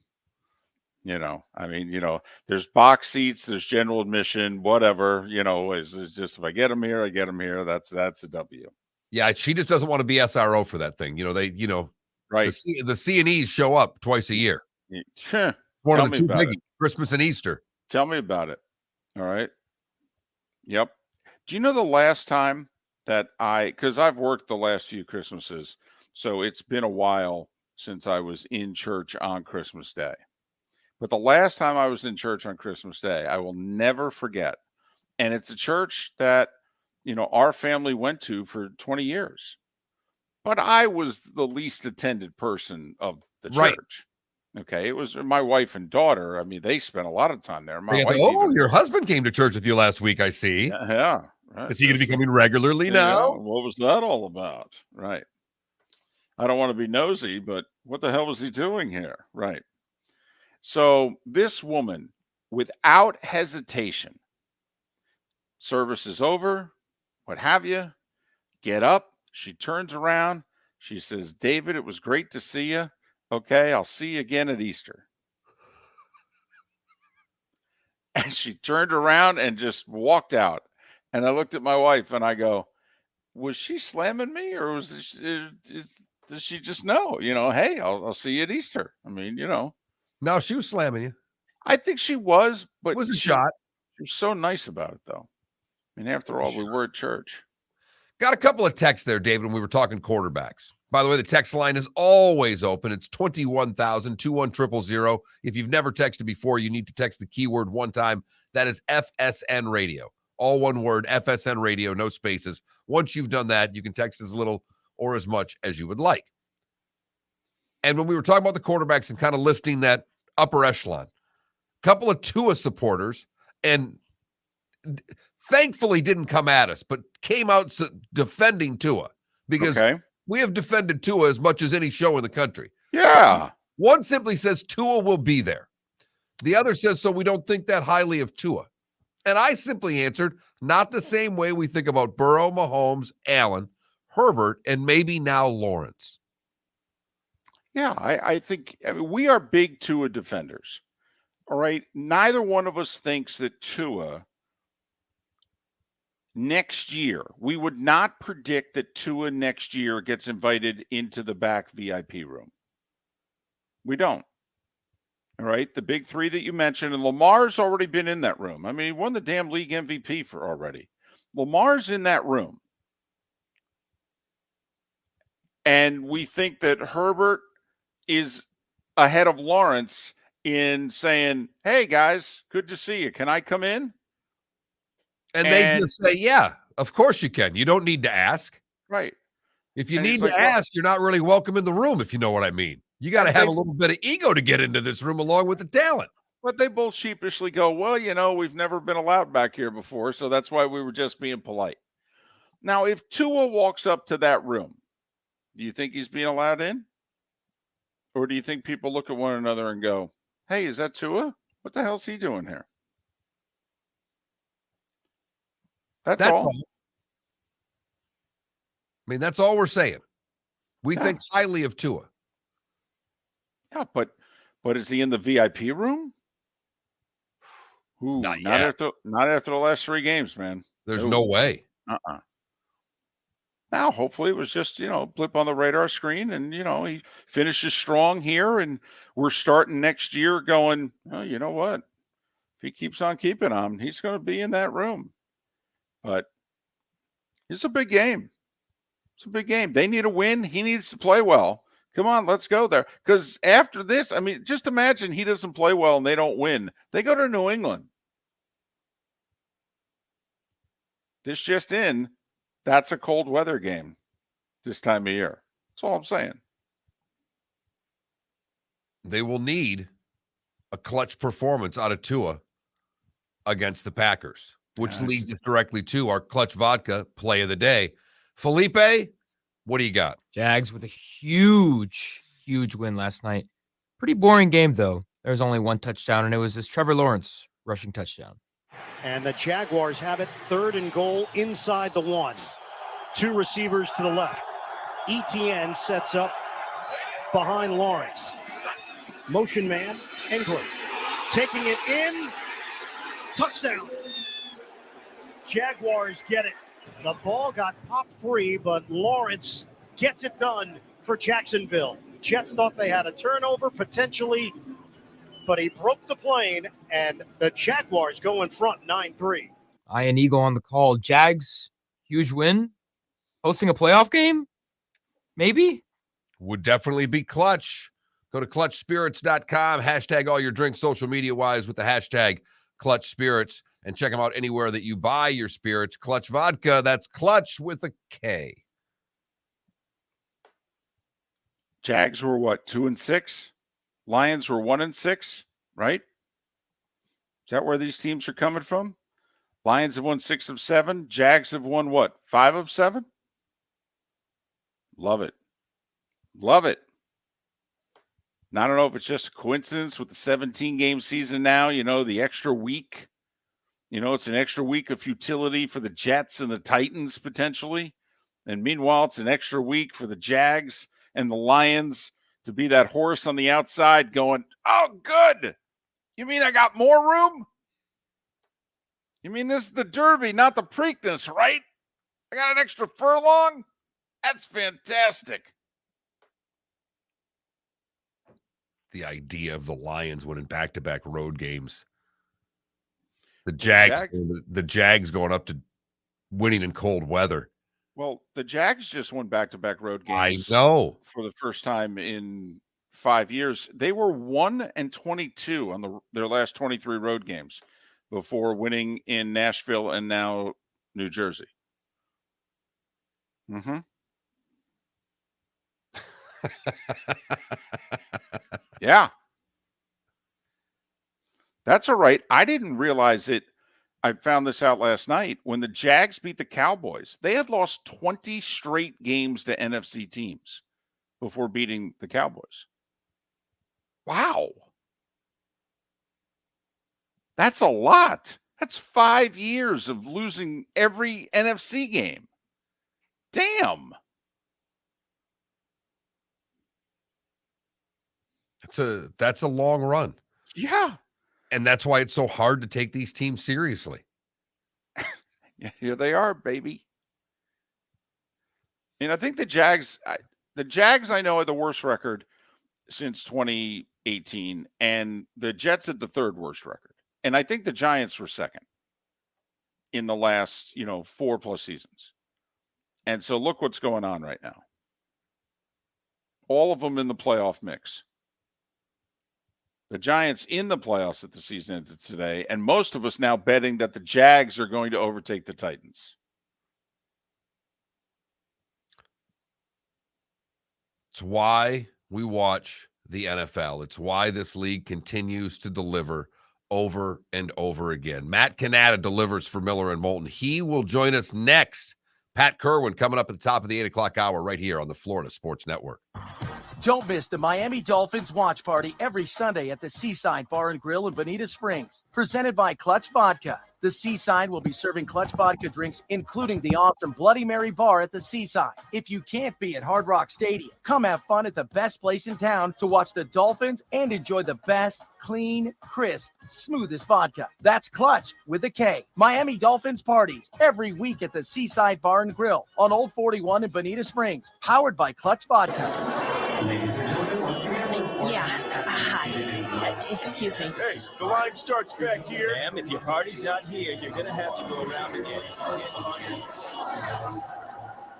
There's box seats, there's general admission, whatever, it's just, if I get them here, I get them here. That's a W. Yeah. She just doesn't want to be SRO for that thing. Right. The C&Es show up twice a year. One Tell of the me two about biggies, it. Christmas and Easter. Tell me about it. All right. Yep. Do you know the last time that because I've worked the last few Christmases, so it's been a while since I was in church on Christmas Day. But the last time I was in church on Christmas Day, I will never forget. And it's a church that, our family went to for 20 years. But I was the least attended person of the church. Okay. It was my wife and daughter. I mean, they spent a lot of time there. My wife your husband came to church with you last week, I see. Yeah. Right. Is he going to be coming regularly now? What was that all about? Right. I don't want to be nosy, but what the hell was he doing here? Right. So this woman, without hesitation, service is over, what have you, get up. She turns around. She says, David, it was great to see you. Okay, I'll see you again at Easter. And she turned around and just walked out. And I looked at my wife and I go, was she slamming me, or does she just know, hey, I'll see you at Easter? I mean, No, she was slamming you. I think she was, but it was a shot. She was so nice about it, though. I mean, after all, we were at church. Got a couple of texts there, David, when we were talking quarterbacks. By the way, the text line is always open. It's 21,000, 21,000. If you've never texted before, you need to text the keyword one time. That is FSN Radio. All one word, FSN Radio, no spaces. Once you've done that, you can text as little or as much as you would like. And when we were talking about the quarterbacks and kind of listing that upper echelon, a couple of Tua supporters, and thankfully didn't come at us, but came out defending Tua, because we have defended Tua as much as any show in the country. Yeah. One simply says Tua will be there. The other says, so we don't think that highly of Tua. And I simply answered, not the same way we think about Burrow, Mahomes, Allen, Herbert, and maybe now Lawrence. Yeah, I think we are big Tua defenders. All right. Neither one of us thinks that Tua next year, we would not predict that Tua next year gets invited into the back VIP room. We don't. All right. The big three that you mentioned, and Lamar's already been in that room. I mean, he won the damn league MVP for already. Lamar's in that room, and we think that Herbert is ahead of Lawrence in saying, hey, guys, good to see you. Can I come in? And they just say, yeah, of course you can. You don't need to ask. Right. If you And need he's to like, ask, you're not really welcome in the room, if you know what I mean. You got to have a little bit of ego to get into this room along with the talent. But they both sheepishly go, well, we've never been allowed back here before, so that's why we were just being polite. Now, if Tua walks up to that room, do you think he's being allowed in? Or do you think people look at one another and go, hey, is that Tua? What the hell's he doing here? That's all. I mean, that's all we're saying. We think highly of Tua. Yeah, but is he in the VIP room? Ooh, not after the last 3 games, man. There's no way. Now, hopefully it was just, blip on the radar screen and, he finishes strong here and we're starting next year going, oh, you know what? If he keeps on keeping on, he's going to be in that room. But it's a big game. It's a big game. They need a win. He needs to play well. Come on, let's go there. Because after this, I mean, just imagine he doesn't play well and they don't win. They go to New England. This just in, that's a cold weather game this time of year. That's all I'm saying. They will need a clutch performance out of Tua against the Packers, which leads us directly to our clutch vodka play of the day. Felipe, what do you got? Jags with a huge win last night. Pretty boring game, though. There was only 1 touchdown, and it was this Trevor Lawrence rushing touchdown. And the Jaguars have it 3rd and goal inside the 1. 2 receivers to the left. ETN sets up behind Lawrence. Motion man, England. Taking it in. Touchdown. Jaguars get it. The ball got popped free, but Lawrence gets it done for Jacksonville. Jets thought they had a turnover potentially, but he broke the plane, and the Jaguars go in front 9-3. Ian Eagle on the call. Jags, huge win. Hosting a playoff game? Maybe? Would definitely be clutch. Go to clutchspirits.com, hashtag all your drinks social media-wise with the hashtag clutchspirits, and check them out anywhere that you buy your spirits. Clutch Vodka, that's clutch with a K. Jags were what, 2-6? Lions were 1-6, right? Is that where these teams are coming from? Lions have won 6 of 7. Jags have won what, 5 of 7? Love it. Love it. Now, I don't know if it's just a coincidence with the 17-game season now, the extra week. It's an extra week of futility for the Jets and the Titans potentially. And meanwhile, it's an extra week for the Jags and the Lions to be that horse on the outside going, oh, good. You mean I got more room? You mean this is the Derby, not the Preakness, right? I got an extra furlong? That's fantastic. The idea of the Lions winning back-to-back road games. The Jags going up to winning in cold weather. Well, the Jags just won back-to-back road games. I know. For the first time in 5 years. They were 1-22 on their last 23 road games before winning in Nashville and now New Jersey. Mm-hmm. Yeah. That's all right. I didn't realize it. I found this out last night. When the Jags beat the Cowboys, they had lost 20 straight games to NFC teams before beating the Cowboys. Wow. That's a lot. That's 5 years of losing every NFC game. Damn. That's a long run. Yeah. And that's why it's so hard to take these teams seriously. Here they are, baby. And I think the Jags I know are the worst record since 2018, and the Jets had the 3rd worst record. And I think the Giants were 2nd in the last, 4+ seasons. And so look what's going on right now. All of them in the playoff mix. The Giants in the playoffs at the season ended today, and most of us now betting that the Jags are going to overtake the Titans. It's why we watch the NFL. It's why this league continues to deliver over and over again. Matt Cannata delivers for Miller and Moulton. He will join us next. Pat Kirwan coming up at the top of the 8 o'clock hour right here on the Florida Sports Network. Don't miss the Miami Dolphins watch party every Sunday at the Seaside Bar and Grill in Bonita Springs. Presented by Clutch Vodka. The Seaside will be serving Clutch Vodka drinks, including the awesome Bloody Mary bar at the Seaside. If you can't be at Hard Rock Stadium, come have fun at the best place in town to watch the Dolphins and enjoy the best, clean, crisp, smoothest vodka. That's Clutch with a K. Miami Dolphins parties every week at the Seaside Bar and Grill on Old 41 in Bonita Springs. Powered by Clutch Vodka. Ladies and gentlemen, once again. Yeah. Hi. Excuse me. Hey, the line starts back here. Ma'am, if your party's not here, you're going to have to go around again.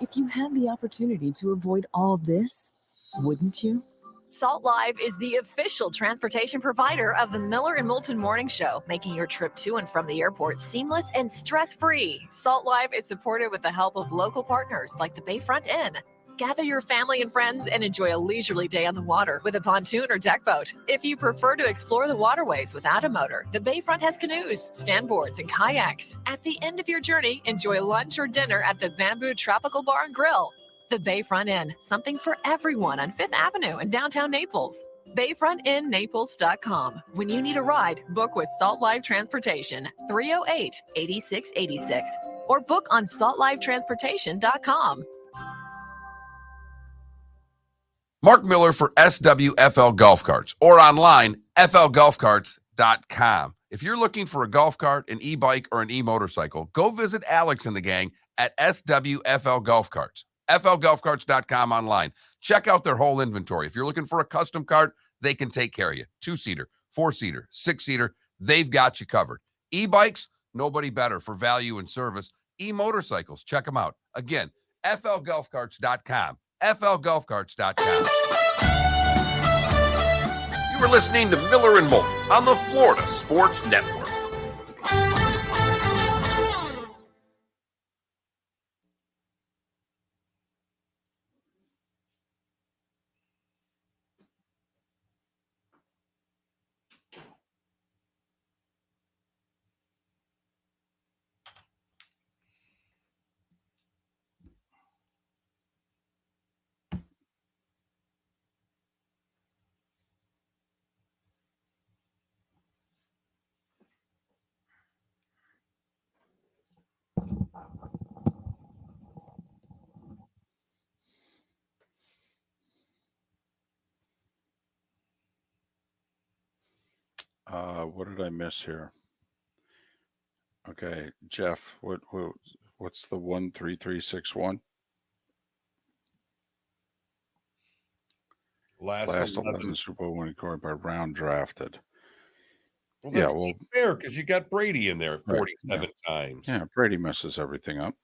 If you had the opportunity to avoid all this, wouldn't you? Salt Live is the official transportation provider of the Miller and Moulton Morning Show, making your trip to and from the airport seamless and stress-free. Salt Live is supported with the help of local partners like the Bayfront Inn. Gather your family and friends and enjoy a leisurely day on the water with a pontoon or deck boat. If you prefer to explore the waterways without a motor, the Bayfront has canoes, standboards, and kayaks. At the end of your journey, enjoy lunch or dinner at the Bamboo Tropical Bar and Grill. The Bayfront Inn, something for everyone on 5th Avenue in downtown Naples. BayfrontInNaples.com. When you need a ride, book with Salt Live Transportation, 308-8686, or book on saltlivetransportation.com. Mark Miller for SWFL Golf Carts or online, flgolfcarts.com. If you're looking for a golf cart, an e-bike, or an e-motorcycle, go visit Alex and the gang at SWFL Golf Carts. flgolfcarts.com online. Check out their whole inventory. If you're looking for a custom cart, they can take care of you. 2-seater, 4-seater, 6-seater, they've got you covered. E-bikes, nobody better for value and service. E-motorcycles, check them out. Again, flgolfcarts.com. flgolfcarts.com. You were listening to Miller and Moulton on the Florida Sports Network. What did I miss here? Okay, Jeff, what's the 13361? Last 11 Super Bowl winning quarterback by round drafted. Well, that's not fair because you got Brady in there 47 times. Yeah, Brady messes everything up.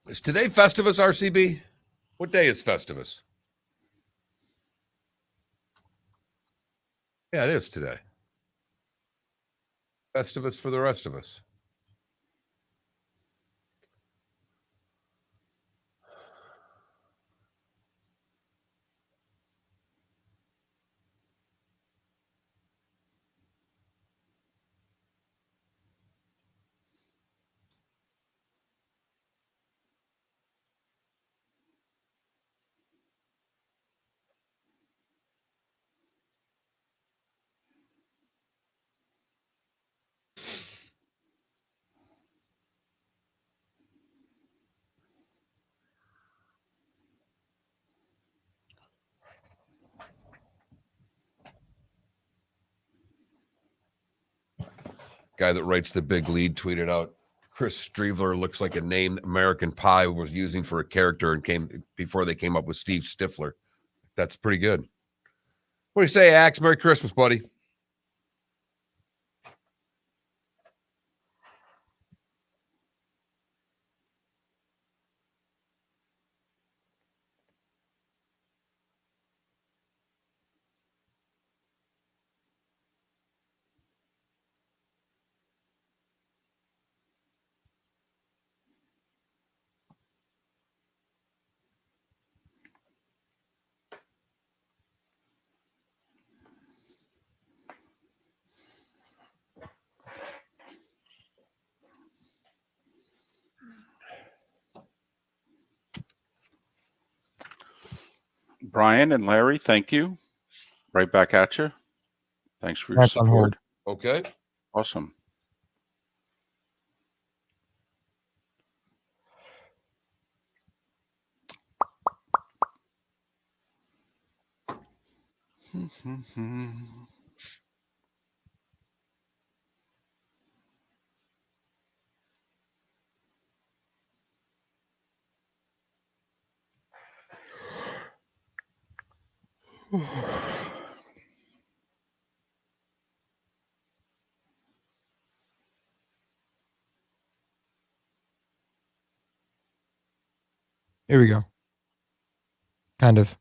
Is today Festivus, RCB? What day is Festivus? Yeah, it is today. Festivus for the rest of us. Guy that writes the big lead tweeted out, Chris Streveler looks like a name American Pie was using for a character and came before they came up with Steve Stifler. That's pretty good. What do you say, Axe? Merry Christmas, buddy. Brian and Larry, thank you. Right back at you. Thanks for your That's on support. hold. Okay. Awesome. Here we go. Kind of.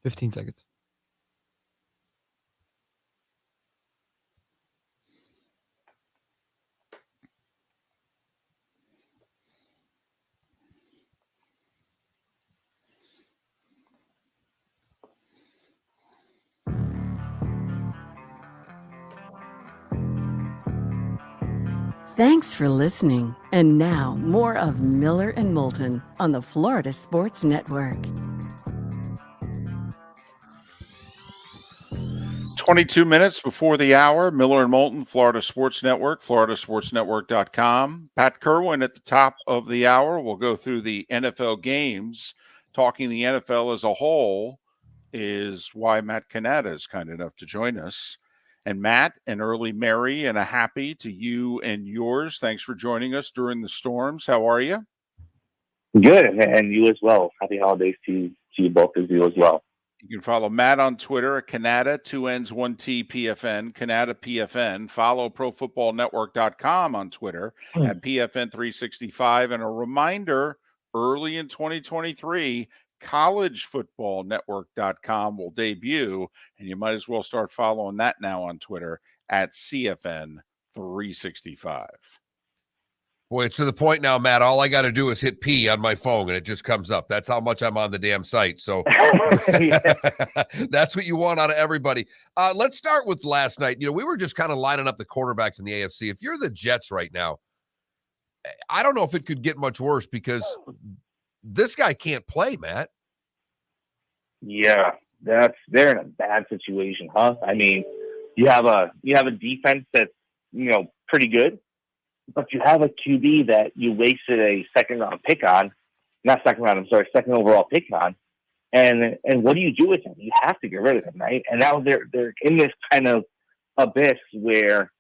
15 seconds. Thanks for listening. And now, more of Miller and Moulton on the Florida Sports Network. 22 minutes before the hour, Miller and Moulton, Florida Sports Network, floridasportsnetwork.com. Pat Kirwan at the top of the hour. We'll go through the NFL games. Talking the NFL as a whole is why Matt Cannata is kind enough to join us. And Matt, an early merry and a happy to you and yours. Thanks for joining us during the storms. How are you? Good, and you as well. Happy holidays to you both as you as well. You can follow Matt on Twitter at Cannata, 2 N's, 1 T, PFN, Cannata PFN. Follow ProFootballNetwork.com on Twitter at PFN365. And a reminder, early in 2023, collegefootballnetwork.com will debut, and you might as well start following that now on Twitter at CFN365. Boy, it's to the point now, Matt. All I got to do is hit P on my phone, and it just comes up. That's how much I'm on the damn site. So that's what you want out of everybody. Let's start with last night. You know, we were just kind of lining up the quarterbacks in the AFC. If you're the Jets right now, I don't know if it could get much worse because this guy can't play, Matt. Yeah, they're in a bad situation, huh? I mean, you have a defense that's, pretty good. But you have a QB that you wasted a second overall pick on. And what do you do with him? You have to get rid of him, right? And now they're in this kind of abyss where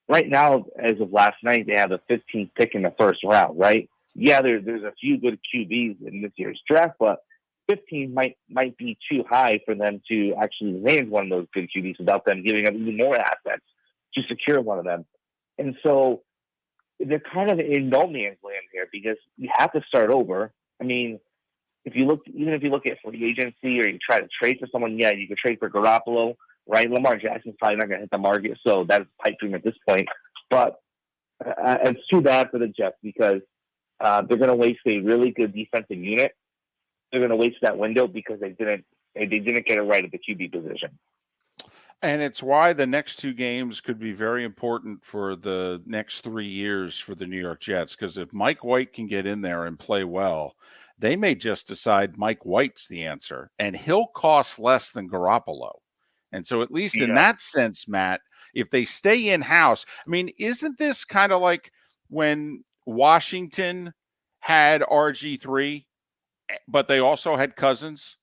right now, as of last night, they have the 15th pick in the first round, right? Yeah, there's a few good QBs in this year's draft, but 15 might be too high for them to actually land one of those good QBs without them giving up even more assets to secure one of them. And so they're kind of in no man's land here because you have to start over. I mean, if you look at free agency or you try to trade for someone, yeah, you could trade for Garoppolo, right? Lamar Jackson's probably not going to hit the market, so that's a pipe dream at this point. But it's too bad for the Jets because they're going to waste a really good defensive unit. They're going to waste that window because they didn't get it right at the QB position. And it's why the next 2 games could be very important for the next 3 years for the New York Jets. Because if Mike White can get in there and play well, they may just decide Mike White's the answer, and he'll cost less than Garoppolo. And so, at least in that sense, Matt, if they stay in-house, I mean, isn't this kind of like when Washington had RG3, but they also had Cousins,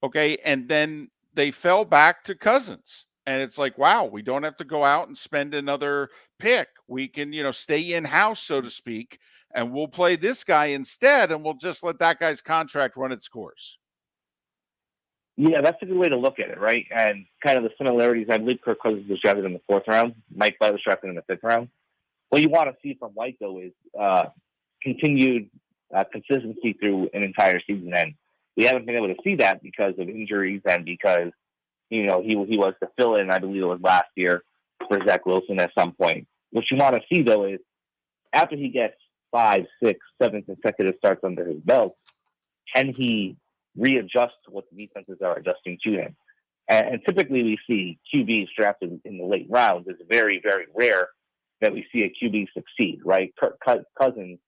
okay? And then they fell back to Cousins. And it's like, wow, we don't have to go out and spend another pick. We can, stay in-house, so to speak, and we'll play this guy instead, and we'll just let that guy's contract run its course. Yeah, that's a good way to look at it, right? And kind of the similarities. I believe Kirk Cousins was drafted in the 4th round. Mike White was drafted in the 5th round. What you want to see from White, though, is continued consistency through an entire season. And we haven't been able to see that because of injuries and because he was the fill-in, I believe it was last year, for Zach Wilson at some point. What you want to see, though, is after he gets 5, 6, 7 consecutive starts under his belt, can he readjust to what the defenses are adjusting to him? And typically we see QBs drafted in the late rounds. It's very, very rare that we see a QB succeed, right? Kirk Cousins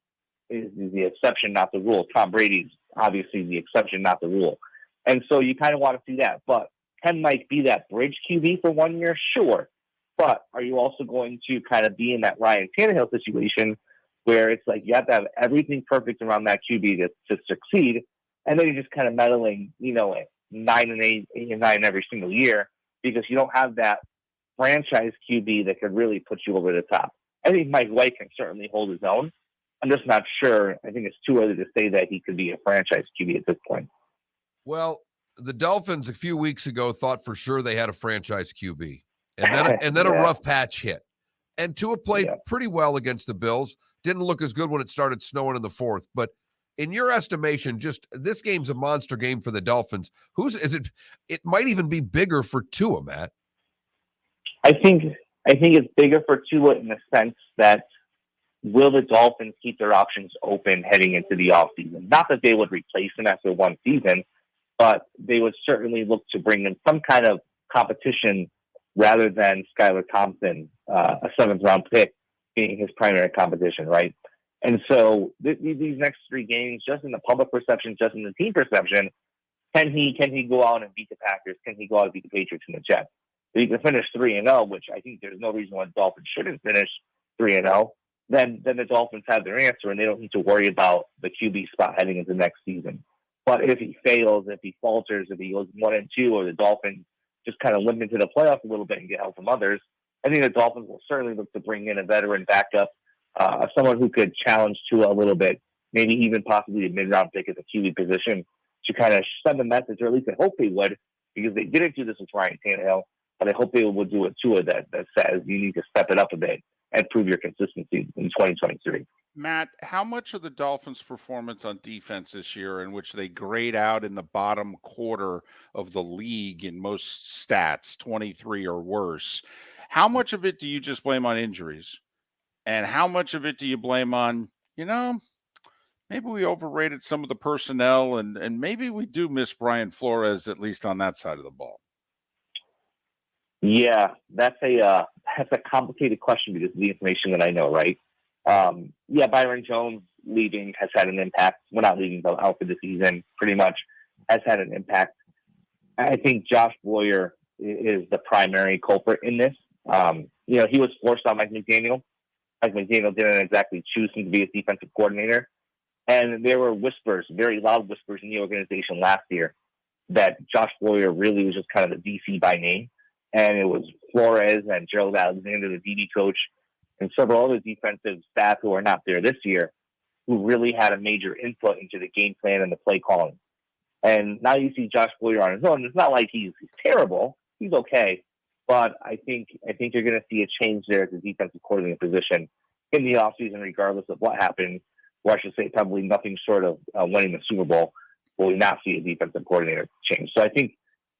is the exception, not the rule. Tom Brady's obviously the exception, not the rule. And so you kind of want to see that. But can Mike be that bridge QB for 1 year? Sure. But are you also going to kind of be in that Ryan Tannehill situation where it's like you have to have everything perfect around that QB to succeed, and then you're just kind of meddling, 9 and 8, 8 and 9 every single year because you don't have that franchise QB that could really put you over the top. I think Mike White can certainly hold his own. I'm just not sure. I think it's too early to say that he could be a franchise QB at this point. Well, the Dolphins a few weeks ago thought for sure they had a franchise QB, and then a rough patch hit. And Tua played pretty well against the Bills. Didn't look as good when it started snowing in the 4th. But in your estimation, just this game's a monster game for the Dolphins. It might even be bigger for Tua, Matt. I think it's bigger for Tua in the sense that will the Dolphins keep their options open heading into the offseason? Not that they would replace him after one season, but they would certainly look to bring in some kind of competition rather than Skylar Thompson, a 7th round pick, being his primary competition, right? And so these next 3 games, just in the public perception, just in the team perception, can he go out and beat the Packers? Can he go out and beat the Patriots and the Jets? If he can finish 3-0, which I think there's no reason why the Dolphins shouldn't finish 3-0, then the Dolphins have their answer and they don't need to worry about the QB spot heading into next season. But if he fails, if he falters, if he goes 1-2, or the Dolphins just kind of limp into the playoffs a little bit and get help from others, I think the Dolphins will certainly look to bring in a veteran backup, someone who could challenge Tua a little bit, maybe even possibly a mid-round pick at the QB position to kind of send a message, or at least I hope they would, because they didn't do this with Ryan Tannehill, but I hope they would do it Tua that says you need to step it up a bit and prove your consistency in 2023. Matt, how much of the Dolphins' performance on defense this year, in which they grade out in the bottom quarter of the league in most stats, 23 or worse, how much of it do you just blame on injuries? And how much of it do you blame on, maybe we overrated some of the personnel and maybe we do miss Brian Flores, at least on that side of the ball? Yeah, that's a complicated question because of the information that I know, right? Byron Jones leaving has had an impact. Well, not leaving, but out for the season, pretty much has had an impact. I think Josh Boyer is the primary culprit in this. He was forced on Mike McDaniel. Mike McDaniel didn't exactly choose him to be a defensive coordinator. And there were whispers, very loud whispers in the organization last year that Josh Boyer really was just kind of the DC by name. And it was Flores and Gerald Alexander, the DB coach, and several other defensive staff who are not there this year, who really had a major input into the game plan and the play calling. And now you see Josh Boyer on his own. It's not like he's terrible. He's okay. But I think you're going to see a change there at the defensive coordinator position in the offseason, regardless of what happens. Or I should say probably nothing short of winning the Super Bowl will we not see a defensive coordinator change. So I think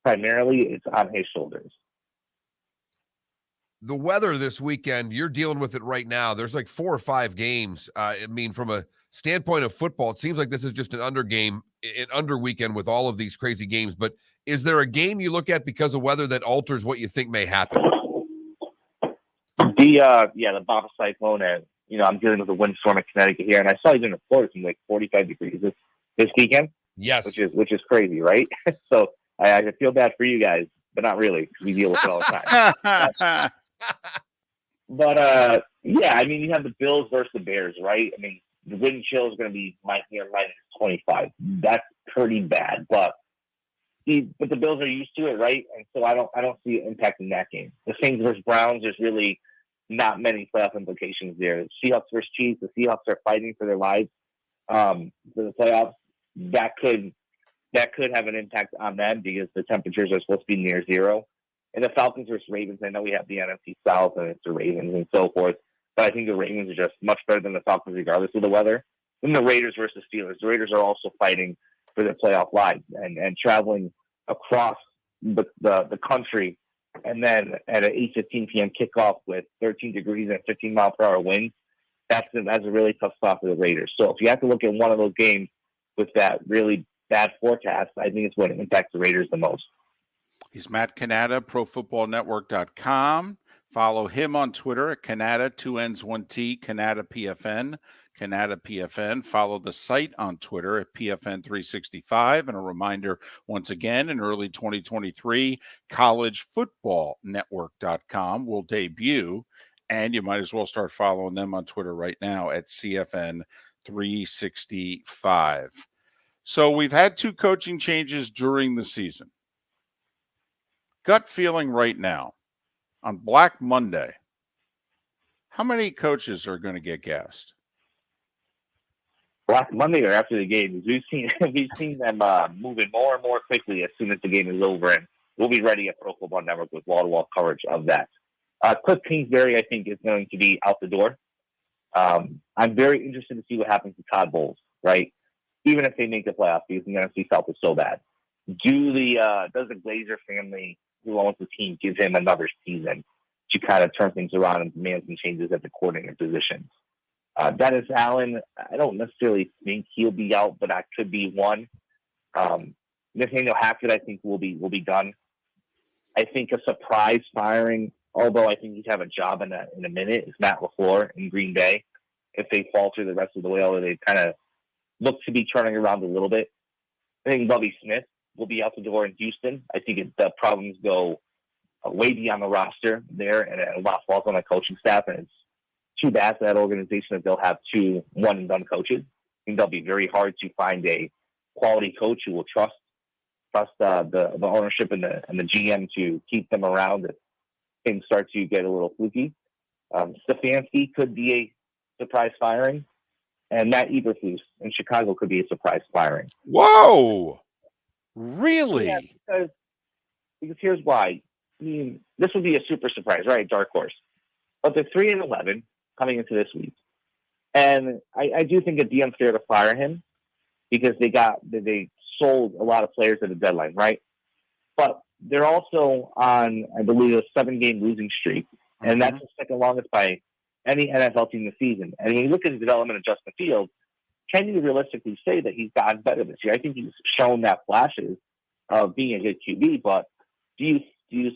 primarily it's on his shoulders. the weather this weekend, you're dealing with it right now. There's like 4 or 5 games. I mean, from a standpoint of football, it seems like this is just an under game, an under weekend with all of these crazy games. But is there a game you look at because of weather that alters what you think may happen? The Baba Cyclone, and I'm dealing with a windstorm in Connecticut here, and I saw even in Florida it's like 45 degrees this weekend. Yes, which is crazy, right? So I feel bad for you guys, but not really, because we deal with it all the time. But I mean, you have the Bills versus the Bears, right? I mean, the wind chill is going to be minus 25. That's pretty bad, but the Bills are used to it, right? And so I don't see it impacting that game. The Saints versus Browns, there's really not many playoff implications there. Seahawks versus Chiefs, the Seahawks are fighting for their lives for the playoffs. That could have an impact on them because the temperatures are supposed to be near zero. And the Falcons versus Ravens, I know we have the NFC South and it's the Ravens and so forth, but I think the Ravens are just much better than the Falcons regardless of the weather. And the Raiders versus Steelers. The Raiders are also fighting for their playoff lives and traveling across the country, and then at an 8:15 p.m. kickoff with 13 degrees and 15 mile per hour winds. That's a really tough spot for the Raiders. So if you have to look at one of those games with that really bad forecast, I think it's what impacts the Raiders the most. He's Matt Cannata, ProFootballNetwork.com. Follow him on Twitter at Cannata, 2 N's, 1 T, Cannata PFN, Cannata PFN. Follow the site on Twitter at PFN365. And a reminder, once again, in early 2023, CollegeFootballNetwork.com will debut, and you might as well start following them on Twitter right now at CFN365. So we've had 2 coaching changes during the season. Gut feeling right now, on Black Monday, how many coaches are going to get gassed? Black Monday or after the game? We've seen them moving more and more quickly as soon as the game is over, and we'll be ready at Pro Football Network with wall-to-wall coverage of that. Cliff Kingsbury, I think, is going to be out the door. I'm very interested to see what happens to Todd Bowles, right? Even if they make the playoffs, because the NFC South is so bad. Does the Glazer family, who owns the team, give him another season to kind of turn things around and demand some changes at the coordinator positions? Dennis Allen, I don't necessarily think he'll be out, but that could be one. Nathaniel Hackett, I think, will be done. I think a surprise firing, although I think he'd have a job in a minute, is Matt LaFleur in Green Bay. If they falter the rest of the way, or they kind of look to be turning around a little bit. I think Bubby Smith will be out the door in Houston. I think the problems go way beyond the roster there, and a lot falls on the coaching staff, and it's too bad for that organization that they'll have 2 one-and-done coaches. I think they'll be very hard to find a quality coach who will trust the ownership and the GM to keep them around if things start to get a little fluky. Stefanski could be a surprise firing, and Matt Eberflus in Chicago could be a surprise firing. Whoa! Really? Yeah, because here's why. I mean, this would be a super surprise, right? Dark horse. But they're 3-11 coming into this week. And I do think it'd be unfair to fire him because they sold a lot of players at the deadline, right? But they're also on, I believe, a 7-game losing streak. And that's the second longest by any NFL team this season. And when you look at the development of Justin Fields, can you realistically say that he's gotten better this year? I think he's shown that flashes of being a good QB, but can you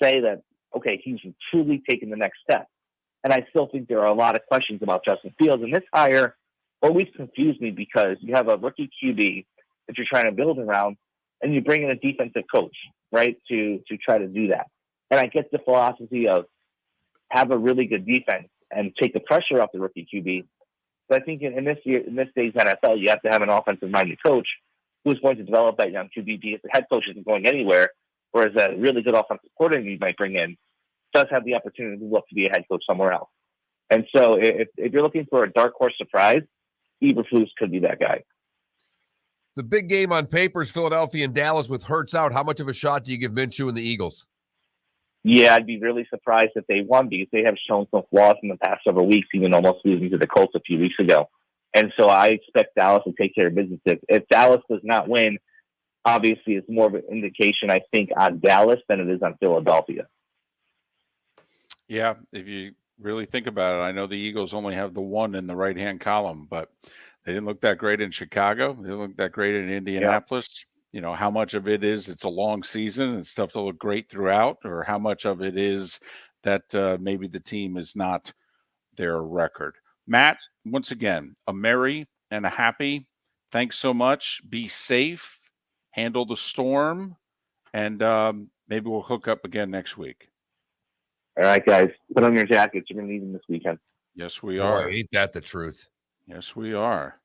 say that, okay, he's truly taken the next step? And I still think there are a lot of questions about Justin Fields. And this hire always confused me because you have a rookie QB that you're trying to build around, and you bring in a defensive coach, right, to try to do that. And I get the philosophy of have a really good defense and take the pressure off the rookie QB. But I think in this day's NFL, you have to have an offensive-minded coach who's going to develop that young QB because the head coach isn't going anywhere, whereas a really good offensive coordinator you might bring in does have the opportunity to move up to be a head coach somewhere else. And so if you're looking for a dark horse surprise, Eberflus could be that guy. The big game on paper is Philadelphia and Dallas with Hurts out. How much of a shot do you give Minshew and the Eagles? Yeah, I'd be really surprised if they won because they have shown some flaws in the past several weeks, even almost losing to the Colts a few weeks ago. And so I expect Dallas to take care of business. If Dallas does not win, obviously it's more of an indication, I think, on Dallas than it is on Philadelphia. Yeah, if you really think about it, I know the Eagles only have the 1 in the right-hand column, but they didn't look that great in Chicago. They didn't look that great in Indianapolis. You know, how much of it is it's a long season and stuff to look great throughout, or how much of it is that maybe the team is not their record. Matt, once again, a merry and a happy. Thanks so much. Be safe. Handle the storm. And maybe we'll hook up again next week. All right, guys, put on your jackets. You're going to need them this weekend. Yes, we Boy, are. ain't that the truth? Yes, we are.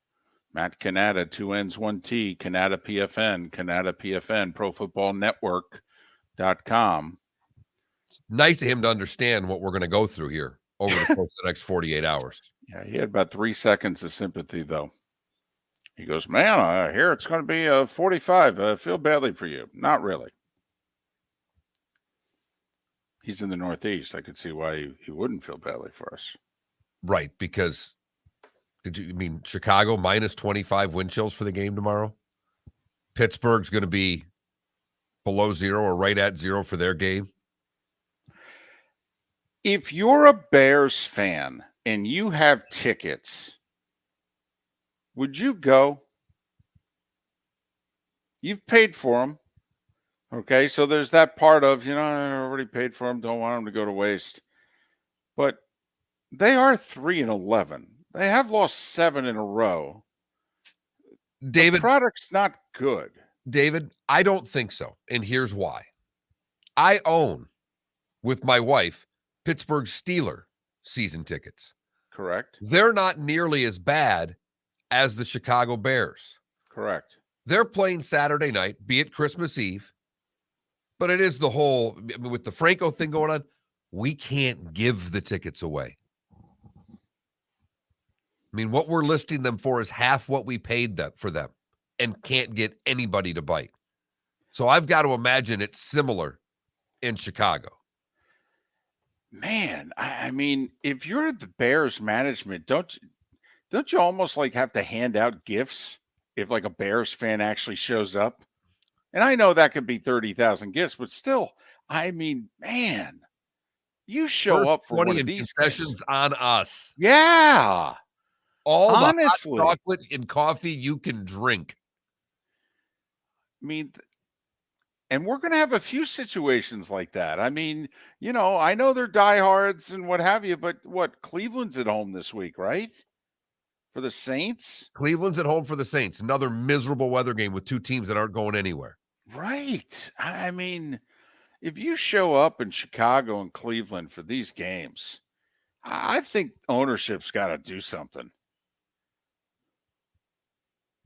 Matt Cannata, 2 N's, 1 T, Cannata PFN, Cannata PFN, ProFootballNetwork.com. It's nice of him to understand what we're going to go through here over the course of the next 48 hours. Yeah, he had about 3 seconds of sympathy, though. He goes, man, I hear it's going to be 45. I feel badly for you. Not really. He's in the Northeast. I could see why he wouldn't feel badly for us. Right, because Chicago minus 25 wind chills for the game tomorrow? Pittsburgh's going to be below 0 or right at 0 for their game? If you're a Bears fan and you have tickets, would you go? You've paid for them. Okay, so there's that part of, I already paid for them, don't want them to go to waste. But they are 3-11. They have lost 7 in a row. David, the product's not good. David, I don't think so. And here's why. I own, with my wife, Pittsburgh Steelers season tickets. Correct. They're not nearly as bad as the Chicago Bears. Correct. They're playing Saturday night, be it Christmas Eve. But it is the whole, with the Franco thing going on, we can't give the tickets away. What we're listing them for is half what we paid for them and can't get anybody to bite. So I've got to imagine it's similar in Chicago. Man, if you're the Bears management, don't you almost have to hand out gifts if a Bears fan actually shows up? And I know that could be 30,000 gifts, but still, man, you show First up for 20 one of and these concessions things. On us. Yeah. All honestly, the hot chocolate and coffee you can drink. And we're going to have a few situations like that. I know they're diehards and what have you, but Cleveland's at home this week, right? For the Saints? Cleveland's at home for the Saints. Another miserable weather game with two teams that aren't going anywhere. Right. If you show up in Chicago and Cleveland for these games, I think ownership's got to do something.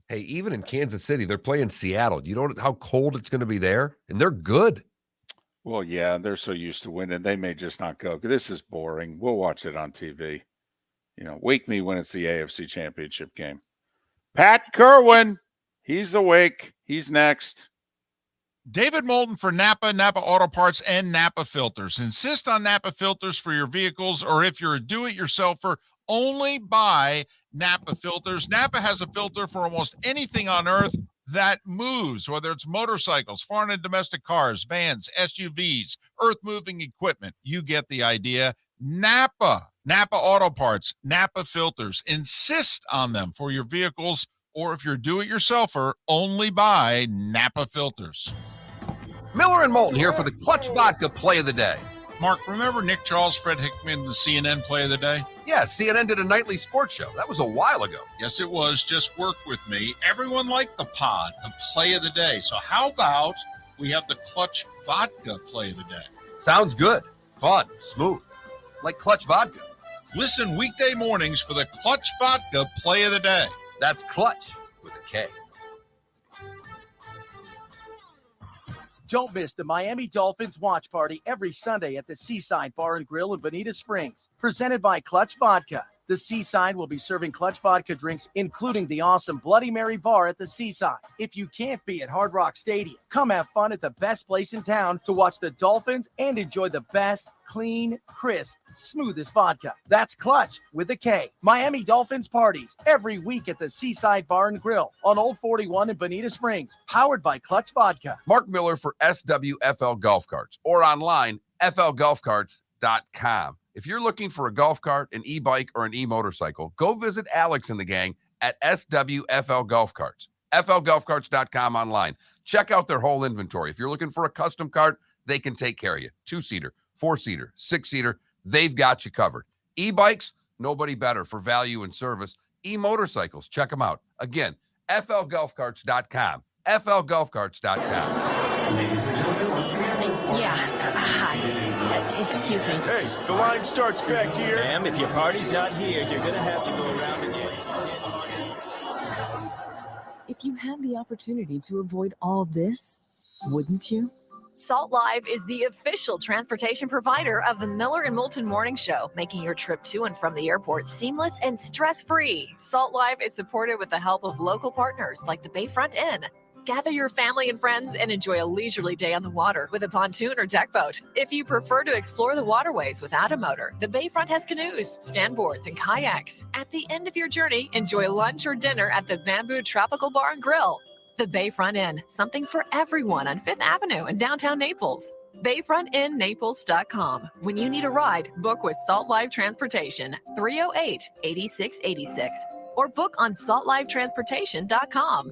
Hey, even in Kansas City, they're playing Seattle. You know how cold it's going to be there? And they're good. Well, yeah, they're so used to winning. They may just not go. This is boring. We'll watch it on TV. Wake me when it's the AFC Championship game. Pat Kirwan, he's awake. He's next. David Moulton for Napa, Napa Auto Parts, and Napa Filters. Insist on Napa filters for your vehicles, or if you're a do-it-yourselfer, only buy Napa filters. Napa has a filter for almost anything on earth that moves, whether it's motorcycles, foreign and domestic cars, vans, SUVs, earth-moving equipment. You get the idea. Napa Auto Parts, Napa filters. Insist on them for your vehicles, or if you're a do-it-yourselfer, only buy Napa filters. Miller and Moulton here for the Clutch Vodka Play of the Day. Mark, remember Nick Charles, Fred Hickman, the CNN Play of the Day? Yeah, CNN did a nightly sports show. That was a while ago. Yes, it was. Just work with me. Everyone liked the pod, the Play of the Day. So how about we have the Clutch Vodka Play of the Day? Sounds good. Fun. Smooth. Like Clutch Vodka. Listen weekday mornings for the Clutch Vodka Play of the Day. That's Clutch with a K. Don't miss the Miami Dolphins watch party every Sunday at the Seaside Bar and Grill in Bonita Springs. Presented by Clutch Vodka. The Seaside will be serving Clutch Vodka drinks, including the awesome Bloody Mary bar at the Seaside. If you can't be at Hard Rock Stadium, come have fun at the best place in town to watch the Dolphins and enjoy the best, clean, crisp, smoothest vodka. That's Clutch with a K. Miami Dolphins parties every week at the Seaside Bar and Grill on Old 41 in Bonita Springs. Powered by Clutch Vodka. Mark Miller for SWFL Golf Carts or online, flgolfcarts.com. SwapGolfCarts.com. If you're looking for a golf cart, an e-bike, or an e-motorcycle, go visit Alex and the gang at SWFL Golf Carts. FLGolfCarts.com online. Check out their whole inventory. If you're looking for a custom cart, they can take care of you. 2-seater, 4-seater, 6-seater, they've got you covered. E-bikes, nobody better for value and service. E-motorcycles, check them out. Again, FLGolfCarts.com. FLGolfCarts.com. Yeah. Hi. Excuse me. Hey, the line starts back here. Ma'am, if your party's not here, you're gonna have to go around again. If you had the opportunity to avoid all this, wouldn't you? Salt Live is the official transportation provider of the Miller and Moulton Morning Show, making your trip to and from the airport seamless and stress-free. Salt Live is supported with the help of local partners like the Bayfront Inn. Gather your family and friends and enjoy a leisurely day on the water with a pontoon or deck boat. If you prefer to explore the waterways without a motor, the Bayfront has canoes, standboards, and kayaks. At the end of your journey, enjoy lunch or dinner at the Bamboo Tropical Bar and Grill. The Bayfront Inn, something for everyone on 5th Avenue in downtown Naples. BayfrontInNaples.com. When you need a ride, book with Salt Live Transportation, 308-8686, or book on saltlivetransportation.com.